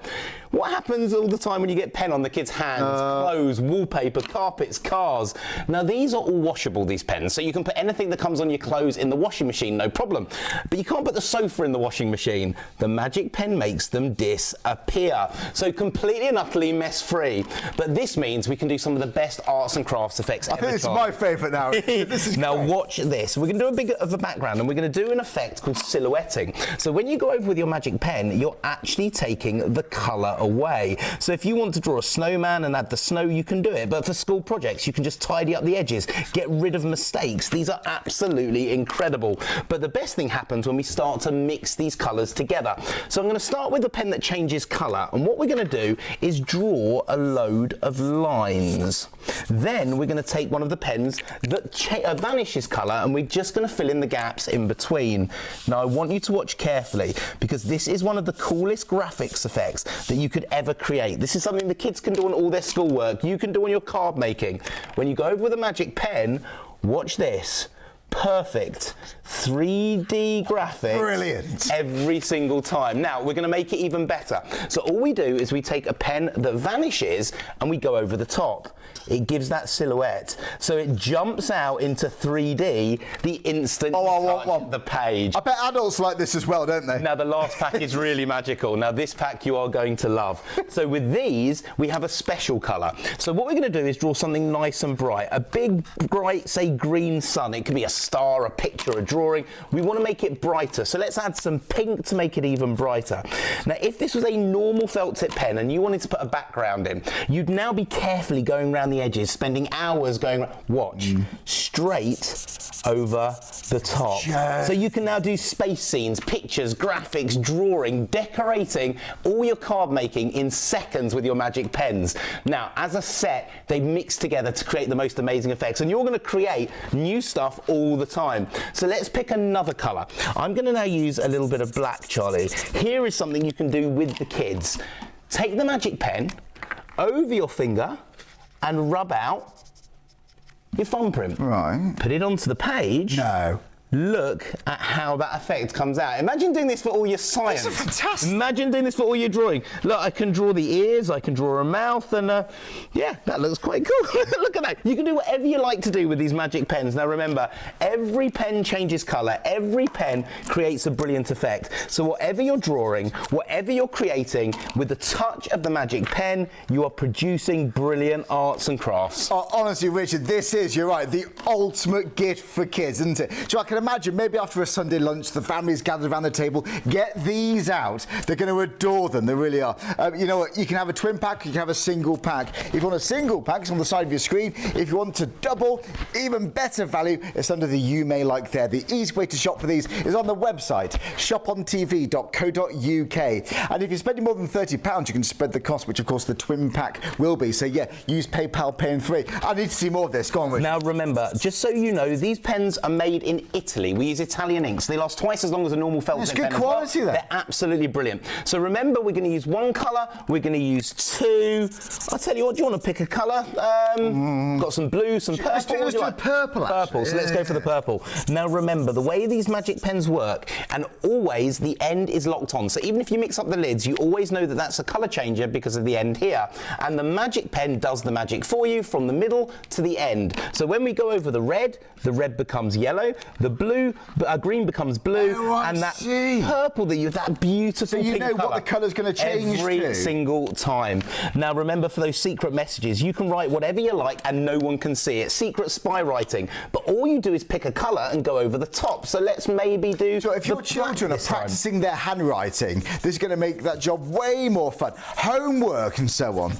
What happens all the time when you get pen on the kids' hands, clothes, wallpaper, carpets, cars? Now these are all washable, these pens, so you can put anything that comes on your clothes in the washing machine, no problem. But you can't put the sofa in the washing machine. The magic pen makes them disappear. So completely and utterly mess-free. But this means we can do some of the best arts and crafts effects ever. I think this is my favourite now. This is now great. watch this. We're going to do a bit of a background, and we're going to do an effect called silhouetting. So when you go over with your magic pen, you're actually taking the colour away. So if you want to draw a snowman and add the snow, you can do it. But for school projects, you can just tidy up the edges, get rid of mistakes. These are absolutely incredible. But the best thing happens when we start to mix these colours together. So I'm going to start with the pen that changes colour, and what we're going to do is draw a load of lines. Then we're going to take one of the pens that vanishes colour, and we're just going to fill in the gaps in between. Now I want you to watch carefully, because this is one of the coolest graphics effects that you could ever create. This is something the kids can do on all their schoolwork, you can do on your card making. When you go over with a magic pen, watch this. Perfect 3D graphics. Brilliant. Every single time. Now we're going to make it even better. So all we do is we take a pen that vanishes and we go over the top. It gives that silhouette, so it jumps out into 3D the instant you touch the page. I bet adults like this as well, don't they? Now the last pack is really magical. Now this pack you are going to love. So with these we have a special colour. So what we're going to do is draw something nice and bright. A big bright, say, green sun. It could be a star, a picture, a drawing. We want to make it brighter, so let's add some pink to make it even brighter. Now if this was a normal felt tip pen and you wanted to put a background in, you'd now be carefully going around the edges, spending hours going, watch, straight over the top. Yeah. So you can now do space scenes, pictures, graphics, drawing, decorating, all your card making in seconds with your magic pens. Now as a set, they mix together to create the most amazing effects, and you're going to create new stuff all the time. So let's pick another colour. I'm going to now use a little bit of black, Charlie. Here is something you can do with the kids. Take the magic pen over your finger and rub out your thumbprint. Right. Put it onto the page. No. look at how that effect comes out. Imagine doing this for all your science. This is fantastic. Imagine doing this for all your drawing. Look, I can draw the ears, I can draw a mouth, and yeah, that looks quite cool. Look at that. You can do whatever you like to do with these magic pens. Now remember, every pen changes colour. Every pen creates a brilliant effect. So whatever you're drawing, whatever you're creating, with the touch of the magic pen, you are producing brilliant arts and crafts. Oh, honestly, Richard, this is, you're right, the ultimate gift for kids, isn't it? So I can imagine maybe after a Sunday lunch, the family's gathered around the table, get these out. They're going to adore them, they really are. You know what, you can have a twin pack, you can have a single pack. If you want a single pack, it's on the side of your screen. If you want to double, even better value, it's under the You May Like there. The easy way to shop for these is on the website, shopontv.co.uk. And if you're spending more than £30, you can spread the cost, which of course the twin pack will be. So yeah, use PayPal Pay in 3. I need to see more of this. Go on, Richard. Now remember, just so you know, these pens are made in Italy. We use Italian inks. They last twice as long as a normal felt tip pen. It's good quality there. They're absolutely brilliant. So remember, we're going to use one colour, we're going to use two. I'll tell you what, do you want to pick a colour? Got some blue, some purple. Let's do the purple, actually. Purple, so let's go for the purple. Now remember, the way these magic pens work, and always the end is locked on. So even if you mix up the lids, you always know that that's a colour changer because of the end here. And the magic pen does the magic for you from the middle to the end. So when we go over the red becomes yellow, the blue, green becomes blue, and that purple, that beautiful pink know what the colour's going to change every single time. Now remember, for those secret messages, you can write whatever you like and no one can see it. Secret spy writing. But all you do is pick a colour and go over the top. So let's maybe do. So if your children are practising their handwriting, this is going to make that job way more fun. Homework and so on.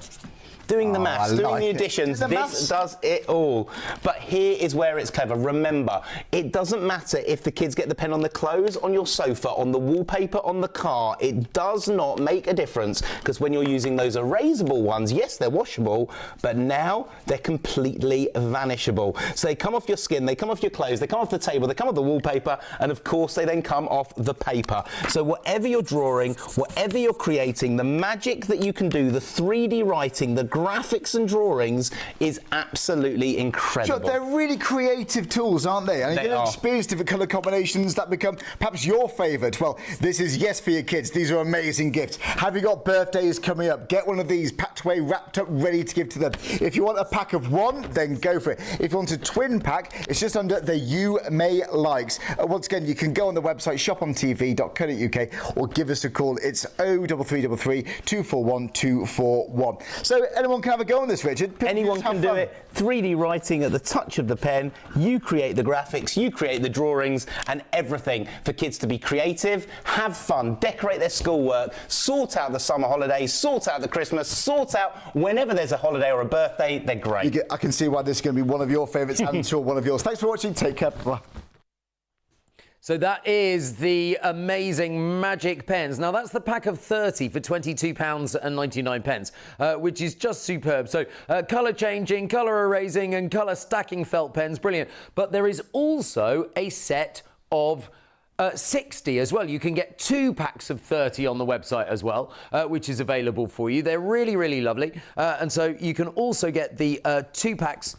Doing the maths, doing the additions, this does it all. But here is where it's clever. Remember, it doesn't matter if the kids get the pen on the clothes, on your sofa, on the wallpaper, on the car. It does not make a difference, because when you're using those erasable ones, yes, they're washable, but now they're completely vanishable. So they come off your skin, they come off your clothes, they come off the table, they come off the wallpaper, and of course they then come off the paper. So whatever you're drawing, whatever you're creating, the magic that you can do, the 3D writing, the graphics and drawings is absolutely incredible. Sure, they're really creative tools, aren't they? And you're going to experience different colour combinations that become perhaps your favourite. Well, this is yes for your kids. These are amazing gifts. Have you got birthdays coming up? Get one of these packed away, wrapped up, ready to give to them. If you want a pack of one, then go for it. If you want a twin pack, it's just under the You May Likes. Once again, you can go on the website shopontv.co.uk or give us a call. It's 03333 241 241. So anyone can have a go on this, Richard. Anyone can do it. 3D writing at the touch of the pen. You create the graphics, you create the drawings, and everything for kids to be creative, have fun, decorate their schoolwork, sort out the summer holidays, sort out the Christmas, sort out whenever there's a holiday or a birthday. They're great. I can see why this is going to be one of your favourites and sure one of yours. Thanks for watching. Take care. Bye. So that is the amazing magic pens. Now that's the pack of 30 for £22.99, which is just superb. So colour changing, colour erasing and colour stacking felt pens, brilliant. But there is also a set of 60 as well. You can get 2 packs of 30 on the website as well, which is available for you. They're really, really lovely. And so you can also get the 2 packs,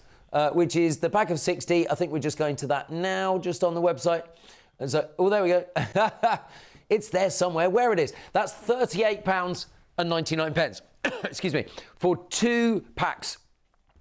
which is the pack of 60. I think we're just going to that now, just on the website. And so, oh, there we go. It's there somewhere. Where it is. That's £38.99. Excuse me. For 2 packs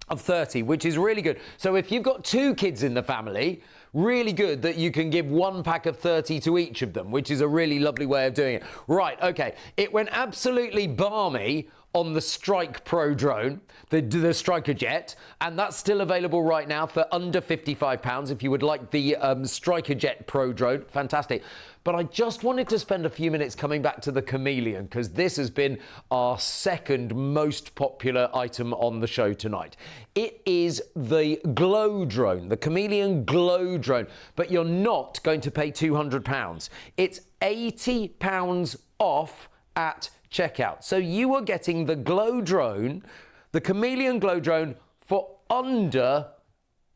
of 30, which is really good. So if you've got 2 kids in the family, really good that you can give 1 pack of 30 to each of them, which is a really lovely way of doing it. Right, okay. It went absolutely balmy on the Strike Pro drone, the Striker Jet, and that's still available right now for under £55 if you would like the Striker Jet Pro drone. Fantastic. But I just wanted to spend a few minutes coming back to the Chameleon, because this has been our second most popular item on the show tonight. It is the Glow drone, the Chameleon Glow drone, but you're not going to pay £200. It's £80 off at checkout. So you are getting the Glow drone, the Chameleon Glow drone, for under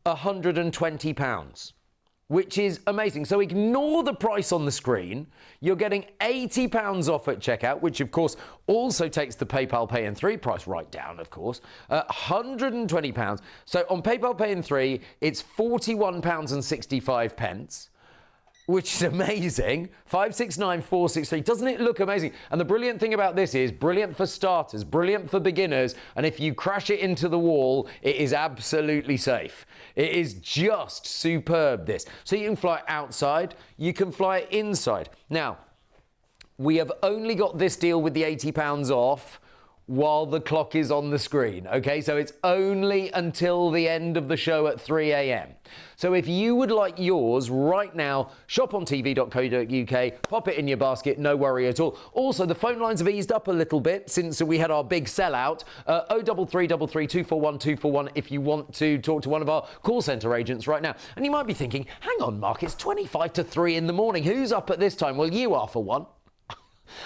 £120, which is amazing. So ignore the price on the screen. You're getting £80 off at checkout, which of course also takes the PayPal Pay in 3 price right down, of course. £120. So on PayPal Pay in 3, it's £41.65. which is amazing. 569,463. Doesn't it look amazing? And the brilliant thing about this is brilliant for starters, brilliant for beginners, and if you crash it into the wall, it is absolutely safe. It is just superb, this. So you can fly outside, you can fly inside. Now, we have only got this deal with the £80 off while the clock is on the screen, okay? So it's only until the end of the show at 3 a.m. So if you would like yours right now, shopontv.co.uk, pop it in your basket, no worry at all. Also, the phone lines have eased up a little bit since we had our big sellout. 03333 241 241 if you want to talk to one of our call centre agents right now. And you might be thinking, hang on, Mark, it's 25 to 3 in the morning. Who's up at this time? Well, you are for one.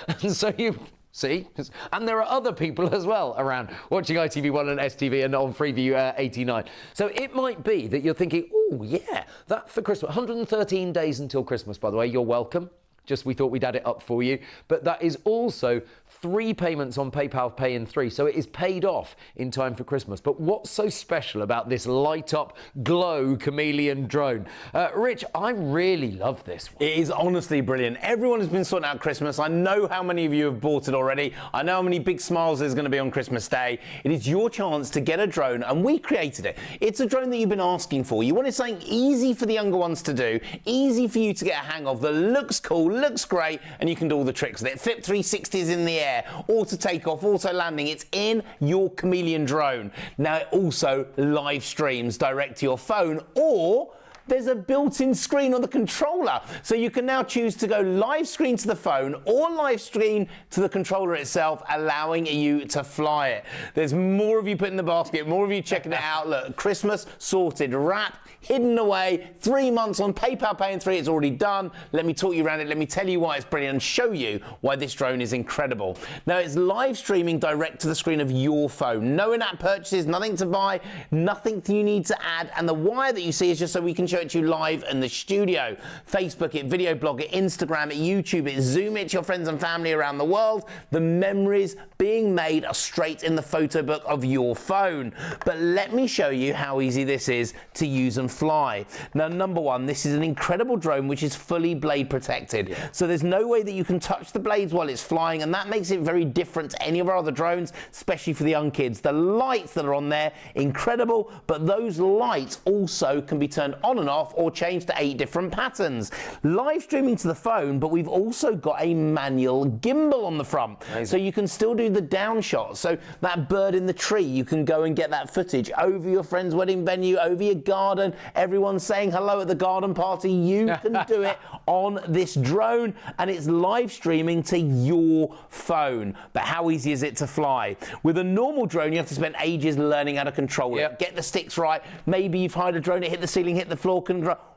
And so you... See? And there are other people as well around watching ITV1 and STV and on Freeview 89. So it might be that you're thinking, oh, yeah, that for Christmas. 113 days until Christmas, by the way. You're welcome. Just we thought we'd add it up for you. But that is also 3 payments on PayPal Pay in 3. So it is paid off in time for Christmas. But what's so special about this light up glow chameleon drone? Rich, I really love this one. It is honestly brilliant. Everyone has been sorting out Christmas. I know how many of you have bought it already. I know how many big smiles there's going to be on Christmas Day. It is your chance to get a drone, and we created it. It's a drone that you've been asking for. You wanted something easy for the younger ones to do, easy for you to get a hang of, that looks cool, looks great, and you can do all the tricks with it. Flip 360s in the air, auto takeoff, auto landing. It's in your chameleon drone. Now it also live streams direct to your phone, or there's a built-in screen on the controller. So you can now choose to go live screen to the phone or live screen to the controller itself, allowing you to fly it. There's more of you putting in the basket, more of you checking it out. Look, Christmas sorted, wrap, hidden away, 3 months on PayPal Pay in 3, it's already done. Let me talk you around it, let me tell you why it's brilliant and show you why this drone is incredible. Now it's live streaming direct to the screen of your phone. No in-app purchases, nothing to buy, nothing you need to add, and the wire that you see is just so we can show it to you live in the studio. Facebook it, video blog it, Instagram it, YouTube it, Zoom it to your friends and family around the world. The memories being made are straight in the photo book of your phone. But let me show you how easy this is to use and fly. Now, number one, this is an incredible drone which is fully blade protected. So there's no way that you can touch the blades while it's flying, and that makes it very different to any of our other drones, especially for the young kids. The lights that are on there, incredible, but those lights also can be turned on and off or changed to 8 different patterns. Live streaming to the phone, but we've also got a manual gimbal on the front. Amazing. So you can still do the down shot. So that bird in the tree, you can go and get that footage over your friend's wedding venue, over your garden, everyone's saying hello at the garden party. You can do it on this drone, and it's live streaming to your phone. But how easy is it to fly? With a normal drone, you have to spend ages learning how to control it. Get the sticks right. Maybe you've hired a drone, it hit the ceiling, hit the floor,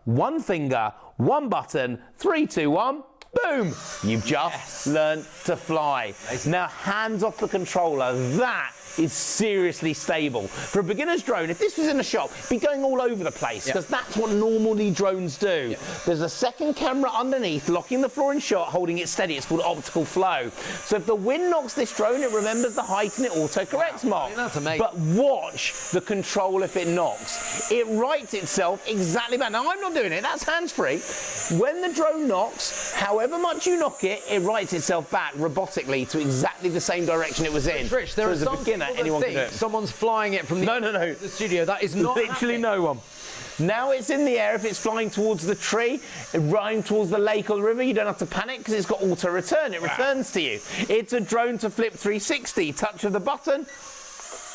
one finger, one button, 3, 2, 1. Boom! You've just learned to fly. Now, hands off the controller. That is seriously stable. For a beginner's drone, if this was in a shop, it'd be going all over the place, because that's what normally drones do. There's a second camera underneath, locking the floor in shot, holding it steady. It's called optical flow. So if the wind knocks this drone, it remembers the height and it auto-corrects, Mark. I mean, that's amazing. But watch the control if it knocks. It rights itself exactly back. Now, I'm not doing it. That's hands-free. When the drone knocks, however much you knock it, it rights itself back robotically to exactly the same direction it was in. Rich, there is some beginner, anyone can do it. Someone's flying it from the studio. That is not literally happening. No one. Now it's in the air. If it's flying towards the tree, running towards the lake or the river, you don't have to panic because it's got auto return. It returns to you. It's a drone to flip 360. Touch of the button.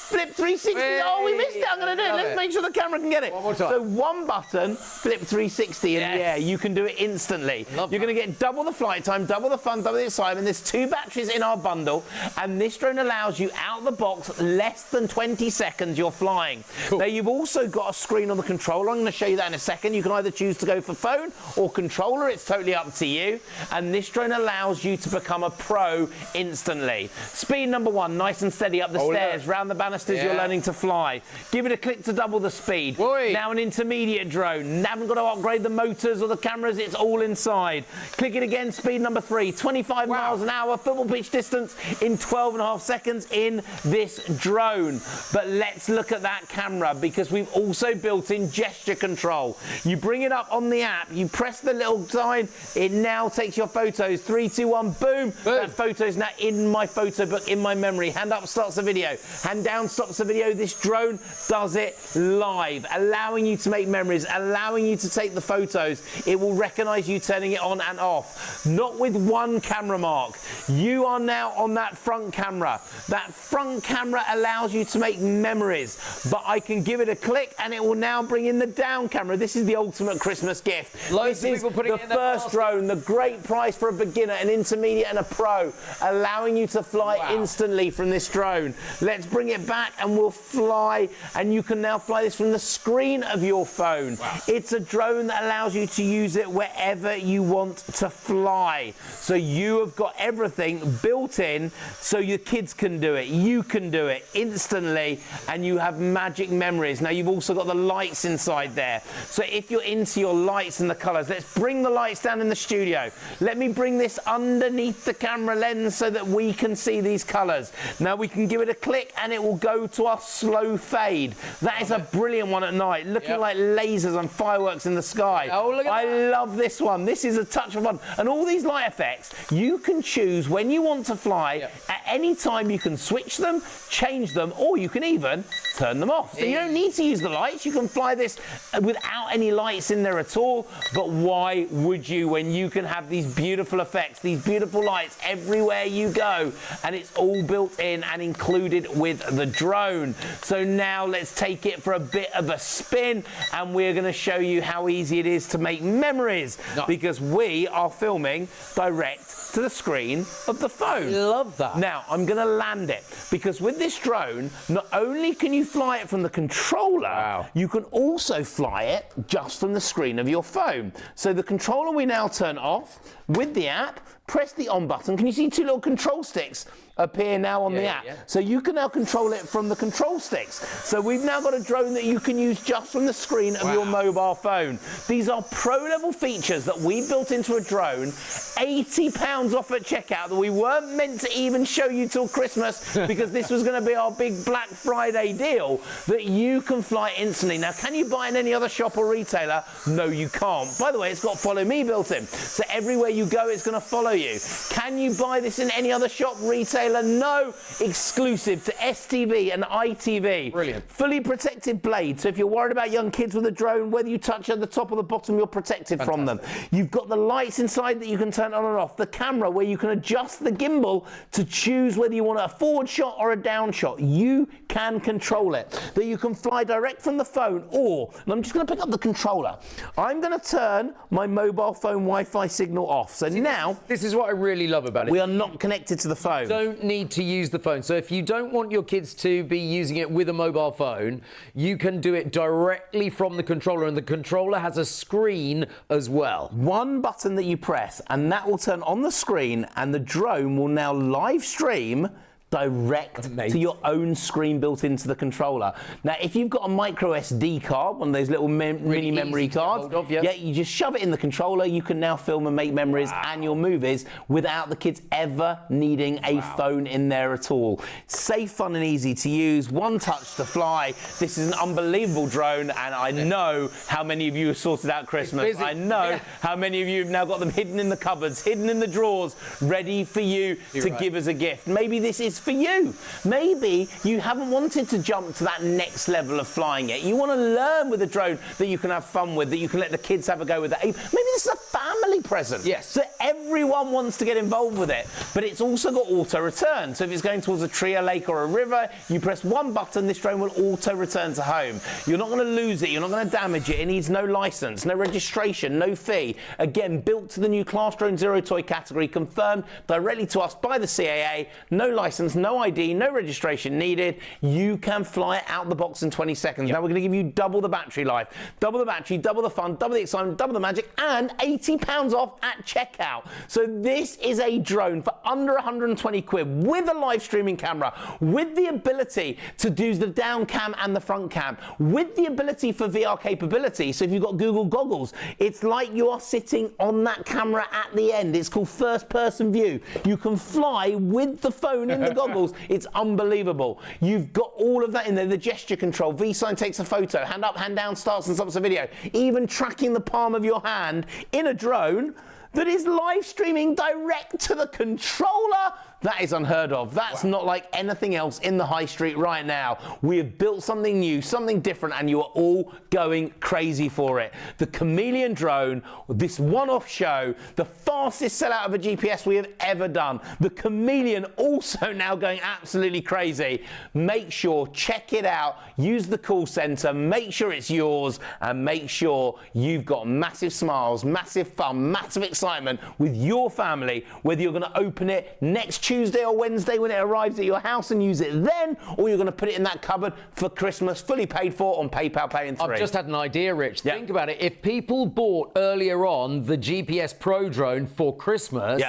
Flip 360. Whee! Oh, we missed it. I'm going to do it. Let's make sure the camera can get it. One more time. So one button, flip 360 in the air. You can do it instantly. You're going to get double the flight time, double the fun, double the excitement. There's 2 batteries in our bundle, and this drone allows you out of the box less than 20 seconds you're flying. Cool. Now, you've also got a screen on the controller. I'm going to show you that in a second. You can either choose to go for phone or controller. It's totally up to you. And this drone allows you to become a pro instantly. Speed number 1, nice and steady up the stairs, round the banister, canisters you're learning to fly. Give it a click to double the speed. Oi. Now an intermediate drone. Haven't got to upgrade the motors or the cameras, it's all inside. Click it again, speed number 3, 25 miles an hour, football pitch distance in 12.5 seconds in this drone. But let's look at that camera, because we've also built in gesture control. You bring it up on the app, you press the little sign, it now takes your photos. 3, 2, 1, boom. That photo's now in my photo book, in my memory. Hand up starts the video, hand down stops the video. This drone does it live, allowing you to make memories, allowing you to take the photos. It will recognize you turning it on and off. Not with one camera mark. You are now on that front camera. That front camera allows you to make memories, but I can give it a click and it will now bring in the down camera. This is the ultimate Christmas gift. Loads of This is people putting the it in their first basket. drone, the great price for a beginner, an intermediate and a pro, allowing you to fly instantly from this drone. Let's bring it back and we'll fly, and you can now fly this from the screen of your phone. It's a drone that allows you to use it wherever you want to fly. So you have got everything built in so your kids can do it, you can do it instantly, and you have magic memories. Now you've also got the lights inside there. So if you're into your lights and the colors, let's bring the lights down in the studio. Let me bring this underneath the camera lens so that we can see these colors. Now we can give it a click and it will go to our slow fade. That is a brilliant one at night, looking like lasers and fireworks in the sky. Oh, look at I that. love this one. This is a touch of fun. And all these light effects, you can choose when you want to fly. At any time you can switch them, change them, or you can even turn them off. So you don't need to use the lights. You can fly this without any lights in there at all. But why would you, when you can have these beautiful effects, these beautiful lights everywhere you go? And it's all built in and included with the drone. So now let's take it for a bit of a spin, and we're going to show you how easy it is to make memories, because we are filming direct to the screen of the phone. Love that. Now I'm going to land it, because with this drone, not only can you fly it from the controller, you can also fly it just from the screen of your phone. So the controller we now turn off with the app. Press the on button. Can you see 2 little control sticks appear now on the app? So you can now control it from the control sticks. So we've now got a drone that you can use just from the screen of your mobile phone. These are pro level features that we built into a drone, £80 off at checkout, that we weren't meant to even show you till Christmas, because this was going to be our big Black Friday deal, that you can fly instantly. Now, can you buy in any other shop or retailer? No, you can't. By the way, it's got Follow Me built in. So everywhere you go, it's going to follow you. Can you buy this in any other shop, retailer? No. Exclusive to STV and ITV. Brilliant. Fully protected blade. So if you're worried about young kids with a drone, whether you touch at the top or the bottom, you're protected from them. You've got the lights inside that you can turn on and off. The camera where you can adjust the gimbal to choose whether you want a forward shot or a down shot. You can control it. That you can fly direct from the phone, or, and I'm just going to pick up the controller. I'm going to turn my mobile phone Wi-Fi signal off. So now, This is what I really love about it. we are not connected to the phone. Don't need to use the phone. So if you don't want your kids to be using it with a mobile phone, you can do it directly from the controller, and the controller has a screen as well. One button that you press, and that will turn on the screen, and the drone will now live stream direct to your own screen built into the controller. Now, if you've got a micro SD card, one of those little mini memory cards, you just shove it in the controller. You can now film and make memories and your movies without the kids ever needing a phone in there at all. Safe, fun and easy to use. One touch to fly. This is an unbelievable drone, and I know how many of you have sorted out Christmas. I know how many of you have now got them hidden in the cupboards, hidden in the drawers, ready for you to give as a gift. Maybe this is for you. Maybe you haven't wanted to jump to that next level of flying yet. You want to learn with a drone that you can have fun with, that you can let the kids have a go with. Maybe this is a family present. Yes. So everyone wants to get involved with it, but it's also got auto return. So if it's going towards a tree, a lake or a river, you press one button, this drone will auto return to home. You're not going to lose it. You're not going to damage it. It needs no license, no registration, no fee. Again, built to the new Class Drone Zero Toy category, confirmed directly to us by the CAA. No license license, no ID, no registration needed. You can fly it out the box in 20 seconds. Now we're going to give you double the battery life, double the battery, double the fun, double the excitement, double the magic, and £80 off at checkout. So this is a drone for under 120 quid with a live streaming camera, with the ability to do the down cam and the front cam, with the ability for VR capability. So if you've got Google goggles, it's like you are sitting on that camera at the end. It's called first person view. You can fly with the phone in the goggles. It's unbelievable. You've got all of that in there. The gesture control, V-Sign takes a photo, hand up, hand down, starts and stops a video, even tracking the palm of your hand in a drone that is live streaming direct to the controller. That is unheard of. That's not like anything else in the high street right now. We have built something new, something different, and you are all going crazy for it. The Chameleon drone, this one-off show, the fastest sellout of a GPS we have ever done. The Chameleon also now going absolutely crazy. Make sure, check it out, use the call center, make sure it's yours, and make sure you've got massive smiles, massive fun, massive excitement with your family, whether you're going to open it next Tuesday or Wednesday when it arrives at your house and use it then, or you're going to put it in that cupboard for Christmas, fully paid for on PayPal Pay in 3. I've just had an idea, Rich. Think about it. If people bought earlier on the GPS Pro drone for Christmas,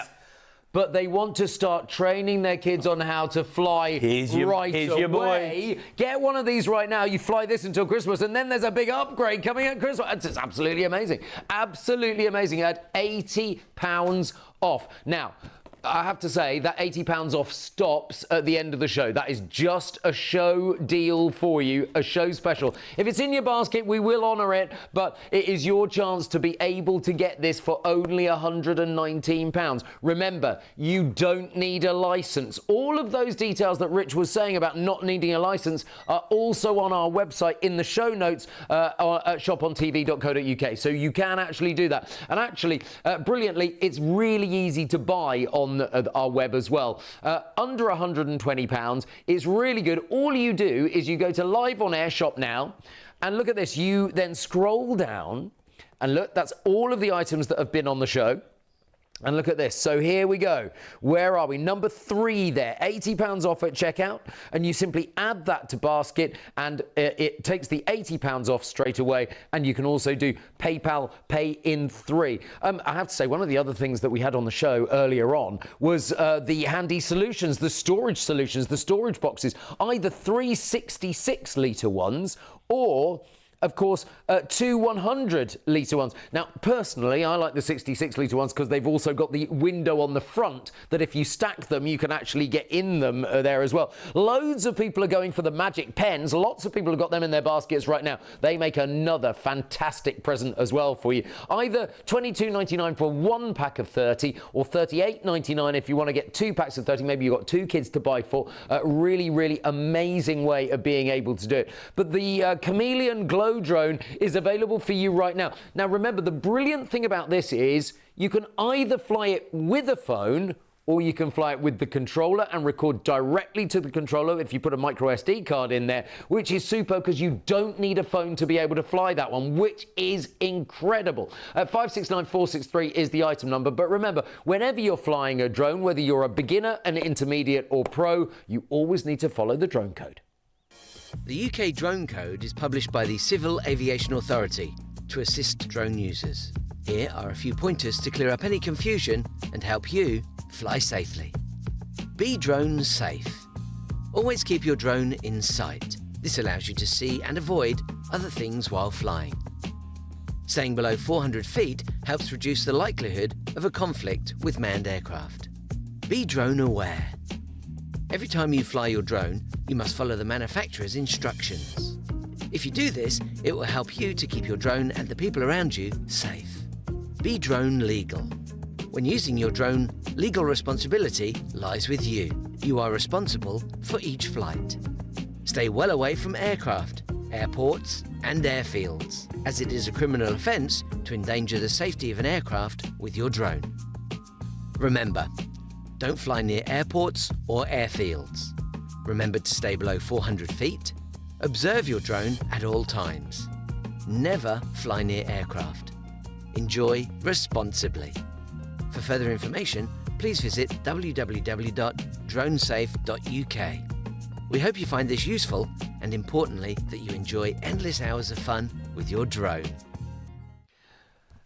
but they want to start training their kids on how to fly here's your boy. Get one of these right now. You fly this until Christmas, and then there's a big upgrade coming at Christmas. It's absolutely amazing. Absolutely amazing. At £80 off. Now, I have to say that £80 off stops at the end of the show. That is just a show deal for you, a show special. If it's in your basket, we will honour it, but it is your chance to be able to get this for only £119. Remember, you don't need a licence. All of those details that Rich was saying about not needing a licence are also on our website in the show notes at shopontv.co.uk. So you can actually do that. And actually, brilliantly, it's really easy to buy on our web as well. Under £120. It's really good. All you do is you go to Live on Air Shop Now, and look at this. You then scroll down, and look, that's all of the items that have been on the show. And look at this. So here we go. Where are we? Number 3 there. £80 off at checkout. And you simply add that to basket, and it takes the £80 off straight away. And you can also do PayPal Pay in 3. I have to say, one of the other things that we had on the show earlier on was the handy solutions, the storage solutions, the storage boxes, either 3 66-litre ones or, of course, 2 100-litre ones. Now, personally, I like the 66-litre ones because they've also got the window on the front that if you stack them, you can actually get in them there as well. Loads of people are going for the magic pens. Lots of people have got them in their baskets right now. They make another fantastic present as well for you. Either $22.99 for 1 pack of 30 or $38.99 if you want to get 2 packs of 30. Maybe you've got 2 kids to buy for. Really, really amazing way of being able to do it. But the Chameleon Glow drone is available for you right now. Now remember, the brilliant thing about this is you can either fly it with a phone or you can fly it with the controller and record directly to the controller if you put a micro SD card in there, which is super because you don't need a phone to be able to fly that one, which is incredible. 569463 is the item number, but remember, whenever you're flying a drone, whether you're a beginner, an intermediate or pro, you always need to follow the drone code. The UK Drone Code is published by the Civil Aviation Authority to assist drone users. Here are a few pointers to clear up any confusion and help you fly safely. Be drone safe. Always keep your drone in sight. This allows you to see and avoid other things while flying. Staying below 400 feet helps reduce the likelihood of a conflict with manned aircraft. Be drone aware. Every time you fly your drone, you must follow the manufacturer's instructions. If you do this, it will help you to keep your drone and the people around you safe. Be drone legal. When using your drone, legal responsibility lies with you. You are responsible for each flight. Stay well away from aircraft, airports and airfields, as it is a criminal offence to endanger the safety of an aircraft with your drone. Remember, don't fly near airports or airfields. Remember to stay below 400 feet. Observe your drone at all times. Never fly near aircraft. Enjoy responsibly. For further information, please visit www.dronesafe.uk. We hope you find this useful and, importantly, that you enjoy endless hours of fun with your drone.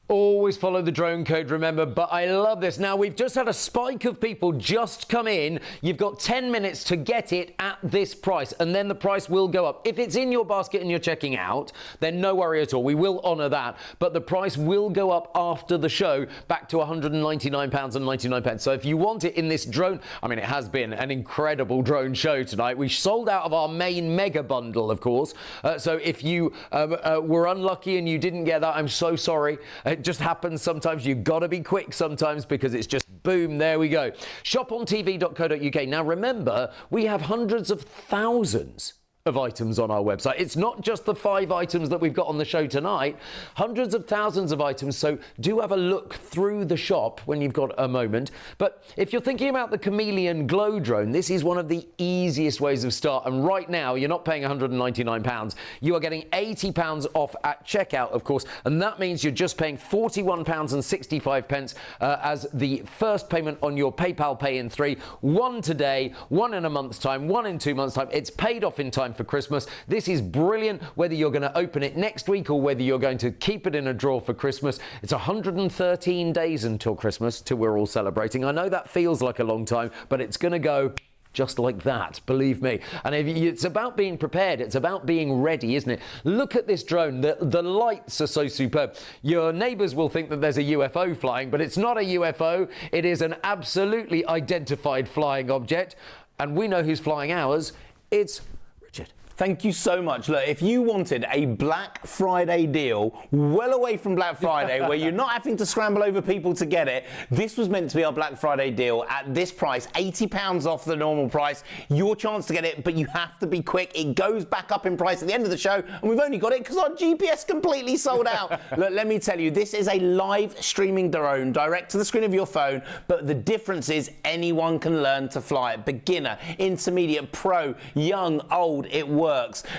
Always follow the drone code, remember, but I love this. Now, we've just had a spike of people just come in. You've got 10 minutes to get it at this price, and then the price will go up. If it's in your basket and you're checking out, then no worry at all. We will honour that, but the price will go up after the show back to £199.99. So if you want it in this drone, I mean, it has been an incredible drone show tonight. We sold out of our main mega bundle, of course. So if you were unlucky and you didn't get that, I'm so sorry. It just happens sometimes. You've got to be quick sometimes because it's just boom, there we go. shopontv.co.uk. Now remember, we have hundreds of thousands of items on our website. It's not just the 5 items that we've got on the show tonight, hundreds of thousands of items, so do have a look through the shop when you've got a moment. But if you're thinking about the Chameleon Glow drone, this is one of the easiest ways of start, and right now you're not paying £199, you are getting £80 off at checkout, of course, and that means you're just paying £41.65 as the first payment on your PayPal Pay in 3, one today, one in a month's time, one in 2 months' time. It's paid off in time for Christmas. This is brilliant, whether you're going to open it next week or whether you're going to keep it in a drawer for Christmas. It's 113 days until Christmas, till we're all celebrating. I know that feels like a long time, but it's going to go just like that, believe me. And it's about being prepared. It's about being ready, isn't it? Look at this drone. The lights are so superb. Your neighbours will think that there's a UFO flying, but it's not a UFO. It is an absolutely identified flying object. And we know who's flying ours. It's Richard. Thank you so much. Look, if you wanted a Black Friday deal, well away from Black Friday, where you're not having to scramble over people to get it, this was meant to be our Black Friday deal at this price, £80 off the normal price. Your chance to get it, but you have to be quick. It goes back up in price at the end of the show, and we've only got it because our GPS completely sold out. Look, let me tell you, this is a live streaming drone direct to the screen of your phone, but the difference is anyone can learn to fly it. Beginner, intermediate, pro, young, old, it works.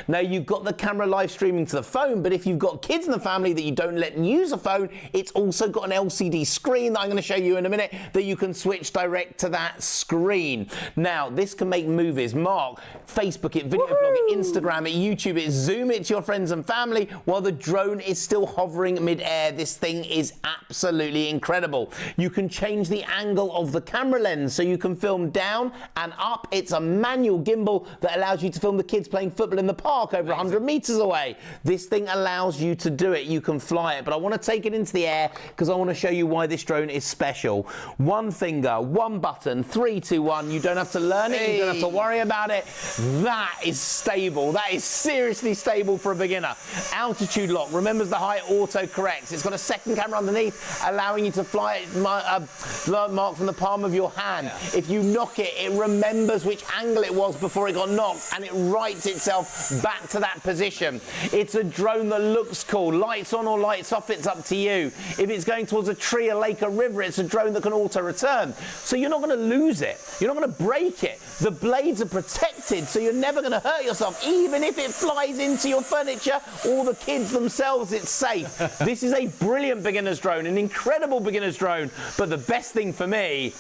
Now, you've got the camera live streaming to the phone, but if you've got kids in the family that you don't let use a phone, it's also got an LCD screen that I'm going to show you in a minute that you can switch direct to that screen. Now, this can make movies, mark, Facebook it, video blog it, Instagram it, YouTube it, Zoom it to your friends and family while the drone is still hovering mid-air. This thing is absolutely incredible. You can change the angle of the camera lens so you can film down and up. It's a manual gimbal that allows you to film the kids playing football in the park over 100 meters away. This thing allows you to do it. You can fly it, but I want to take it into the air because I want to show you why this drone is special. One finger, one button, 3, 2, 1. You don't have to learn it. You don't have to worry about it. That is stable. That is seriously stable for a beginner. Altitude lock remembers the height, auto corrects. It's got a second camera underneath, allowing you to fly it mark from the palm of your hand. Yeah. If you knock it, it remembers which angle it was before it got knocked, and it rights itself back to that position. It's a drone that looks cool. Lights on or lights off, it's up to you. If it's going towards a tree, a lake, a river, it's a drone that can auto-return. So you're not going to lose it. You're not going to break it. The blades are protected, so you're never going to hurt yourself. Even if it flies into your furniture or the kids themselves, it's safe. This is a brilliant beginner's drone, an incredible beginner's drone. But the best thing for me,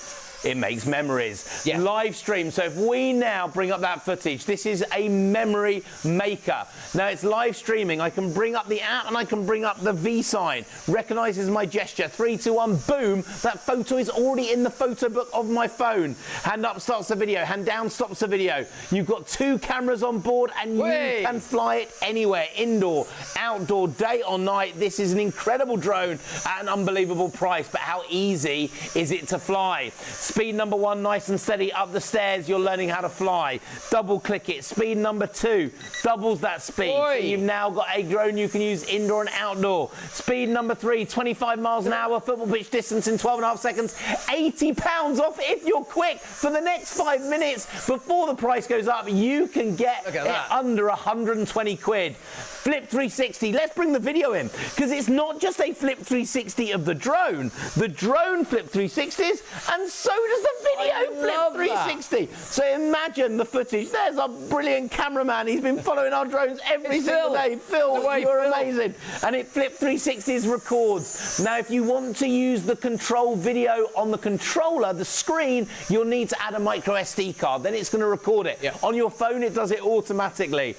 it makes memories. Yeah. Live stream. So if we now bring up that footage, this is a memory maker. Now it's live streaming. I can bring up the app and I can bring up the V sign. Recognizes my gesture. 3, 2, 1, boom. That photo is already in the photo book of my phone. Hand up starts the video. Hand down stops the video. You've got 2 cameras on board and you can fly it anywhere. Indoor, outdoor, day or night. This is an incredible drone at an unbelievable price. But how easy is it to fly? Speed number 1, nice and steady up the stairs, you're learning how to fly. Double click it. Speed number 2, doubles that speed. So you've now got a drone you can use indoor and outdoor. Speed number 3, 25 miles an hour, football pitch distance in 12.5 seconds. £80 off if you're quick. For the next 5 minutes before the price goes up, you can get it under 120 quid. Flip 360. Let's bring the video in, because it's not just a Flip 360 of the drone. The drone Flip 360s, and so does the video flip love 360? So imagine the footage. There's a brilliant cameraman. He's been following our drones every single day. Phil, you're amazing. And it flip 360's records. Now, if you want to use the control video on the controller, the screen, you'll need to add a micro SD card. Then it's going to record it. Yeah. On your phone, it does it automatically.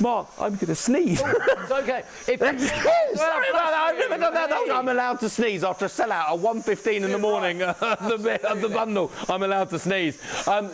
Mark, I'm going to sneeze. It's okay. Sorry about that. I've never done that. I'm allowed to sneeze after a sellout at 1:15 in the morning of the bundle. I'm allowed to sneeze.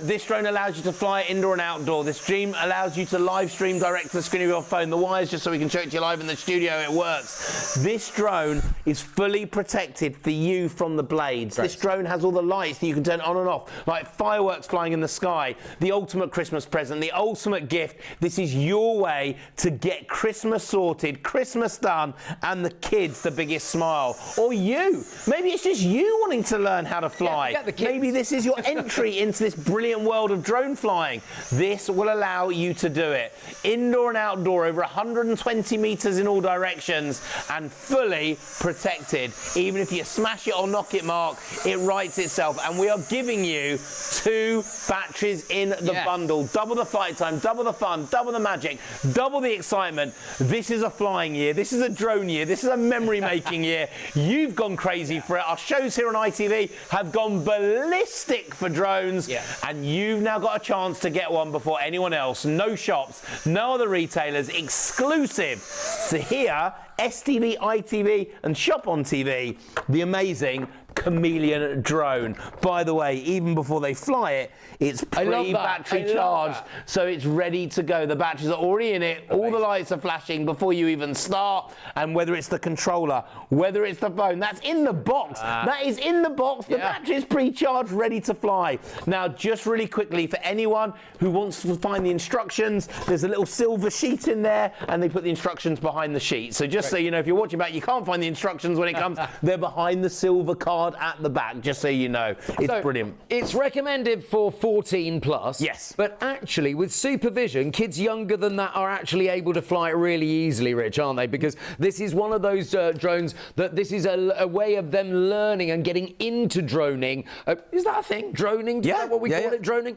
This drone allows you to fly indoor and outdoor. This stream allows you to live stream direct to the screen of your phone. The wires, just so we can show it to you live in the studio, it works. This drone is fully protected for you from the blades. This drone has all the lights that you can turn on and off, like fireworks flying in the sky. The ultimate Christmas present, the ultimate gift. This is your way to get Christmas sorted, Christmas done, and the kids the biggest smile. Or you. Maybe it's just you wanting to learn how to fly. Yeah, maybe this is your entry into this brilliant world of drone flying. This will allow you to do it. Indoor and outdoor, over 120 meters in all directions, and fully protected. Even if you smash it or knock it, Mark, it rights itself. And we are giving you 2 batteries in the bundle. Double the flight time, double the fun, double the magic, double the excitement. This is a flying year. This is a drone year. This is a memory-making year. You've gone crazy for it. Our shows here on ITV have gone ballistic for drones, and you've now got a chance to get one before anyone else. No shops, no other retailers, exclusive. So here, STV, ITV, and Shop on TV, the amazing Chameleon drone. By the way, even before they fly it, it's pre-battery charged, so it's ready to go. The batteries are already in it. All the lights are flashing before you even start. And whether it's the controller, whether it's the phone, that's in the box. That is in the box. The battery is pre-charged, ready to fly. Now, just really quickly, for anyone who wants to find the instructions, there's a little silver sheet in there, and they put the instructions behind the sheet. So just so you know, if you're watching back, you can't find the instructions when it comes. They're behind the silver card at the back, just so you know. It's brilliant. It's recommended for 14 plus. Yes. But actually, with supervision, kids younger than that are actually able to fly it really easily, Rich, aren't they? Because this is one of those drones that this is a way of them learning and getting into droning. Is that a thing? Droning? Is that what we call it? Droning?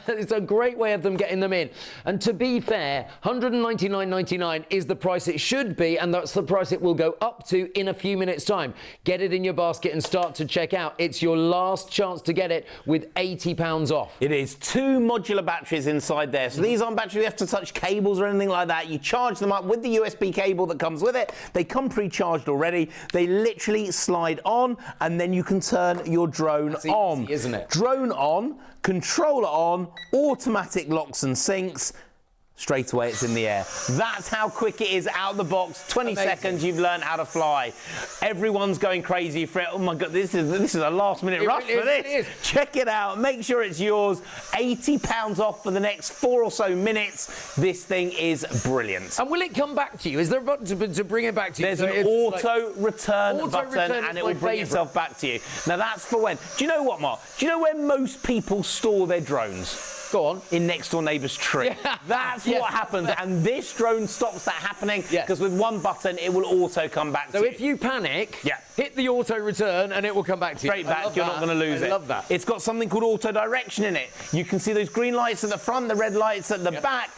It's a great way of them getting them in. And to be fair, $199.99 is the price it should be, and that's the price it will go up to in a few minutes' time. Get it in your basket and start to check out. It's your last chance to get it with £80 off. It is 2 modular batteries inside there. So these aren't batteries you have to touch cables or anything like that. You charge them up with the USB cable that comes with it. They come pre-charged already. They literally slide on, and then you can turn your drone on. Easy, isn't it? Drone on, controller on, automatic locks and syncs. Straight away, it's in the air. That's how quick it is out the box. 20 seconds, you've learned how to fly. Everyone's going crazy for it. Oh my God, this is a last-minute rush for this. Check it out. Make sure it's yours. £80 off for the next 4 or so minutes. This thing is brilliant. And will it come back to you? Is there a button to bring it back to you? There's an auto-return button, and it will bring itself back to you. Now, that's for when. Do you know what, Mark? Do you know where most people store their drones? Go on. In next door neighbour's tree. That's what happens, and this drone stops that happening because with one button it will auto come back to you. So if you panic, hit the auto return and it will come back to you. Straight back, you're not going to lose it. I love that. It's got something called auto direction in it. You can see those green lights at the front, the red lights at the back.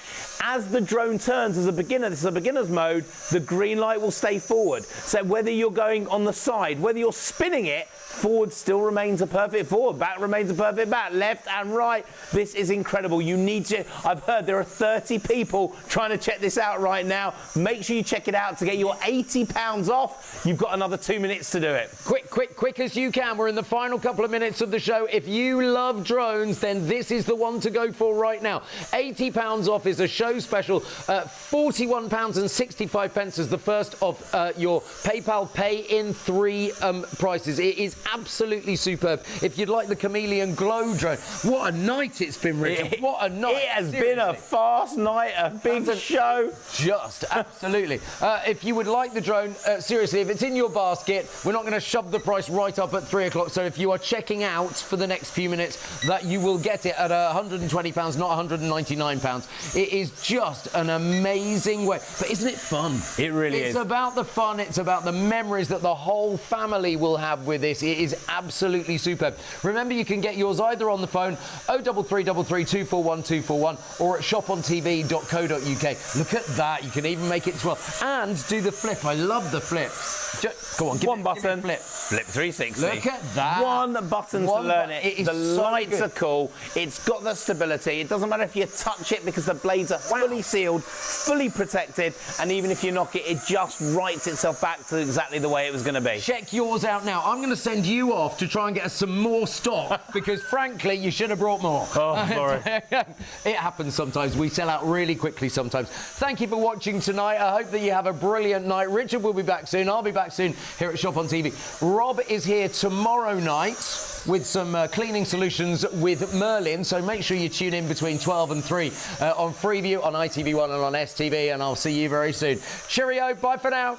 As the drone turns as a beginner, this is a beginner's mode, the green light will stay forward. So whether you're going on the side, whether you're spinning it, forward still remains a perfect forward, back remains a perfect back, left and right. This is incredible. You need to, I've heard there are 30 people trying to check this out right now. Make sure you check it out to get your £80 off. You've got another 2 minutes to do it. Quick as you can. We're in the final couple of minutes of the show. If you love drones, then this is the one to go for right now. £80 off is a show special. £41.65 is the first of your PayPal Pay in 3 prices. It is absolutely superb. If you'd like the Chameleon Glow drone, what a night it's been, Richard. What a night. It has been a fast night, a big show. Just absolutely. If you would like the drone, seriously, if it's in your basket, we're not going to shove the price right up at 3 o'clock. So if you are checking out for the next few minutes, that you will get it at £120, not £199. It is is just an amazing way. But isn't it fun? It really is. It's about the fun. It's about the memories that the whole family will have with this. It is absolutely superb. Remember, you can get yours either on the phone 03333 241 241 or at shopontv.co.uk. Look at that. You can even make it 12 and do the flip. I love the flip. Go on, give one it, button. give it a flip. Flip 360. Look at that. One button to learn it. It is The so lights good. are cool. It's got the stability. It doesn't matter if you touch it because the blades are fully sealed, fully protected, and even if you knock it, it just writes itself back to exactly the way it was going to be. Check yours out now. I'm going to send you off to try and get us some more stock because, frankly, you should have brought more. Oh, sorry. It happens sometimes. We sell out really quickly sometimes. Thank you for watching tonight. I hope that you have a brilliant night. Richard will be back soon. I'll be back soon here at Shop on TV. Rob is here tomorrow night with some cleaning solutions with Merlin. So make sure you tune in between 12 and 3 on Freeview, on ITV1 and on STV. And I'll see you very soon. Cheerio. Bye for now.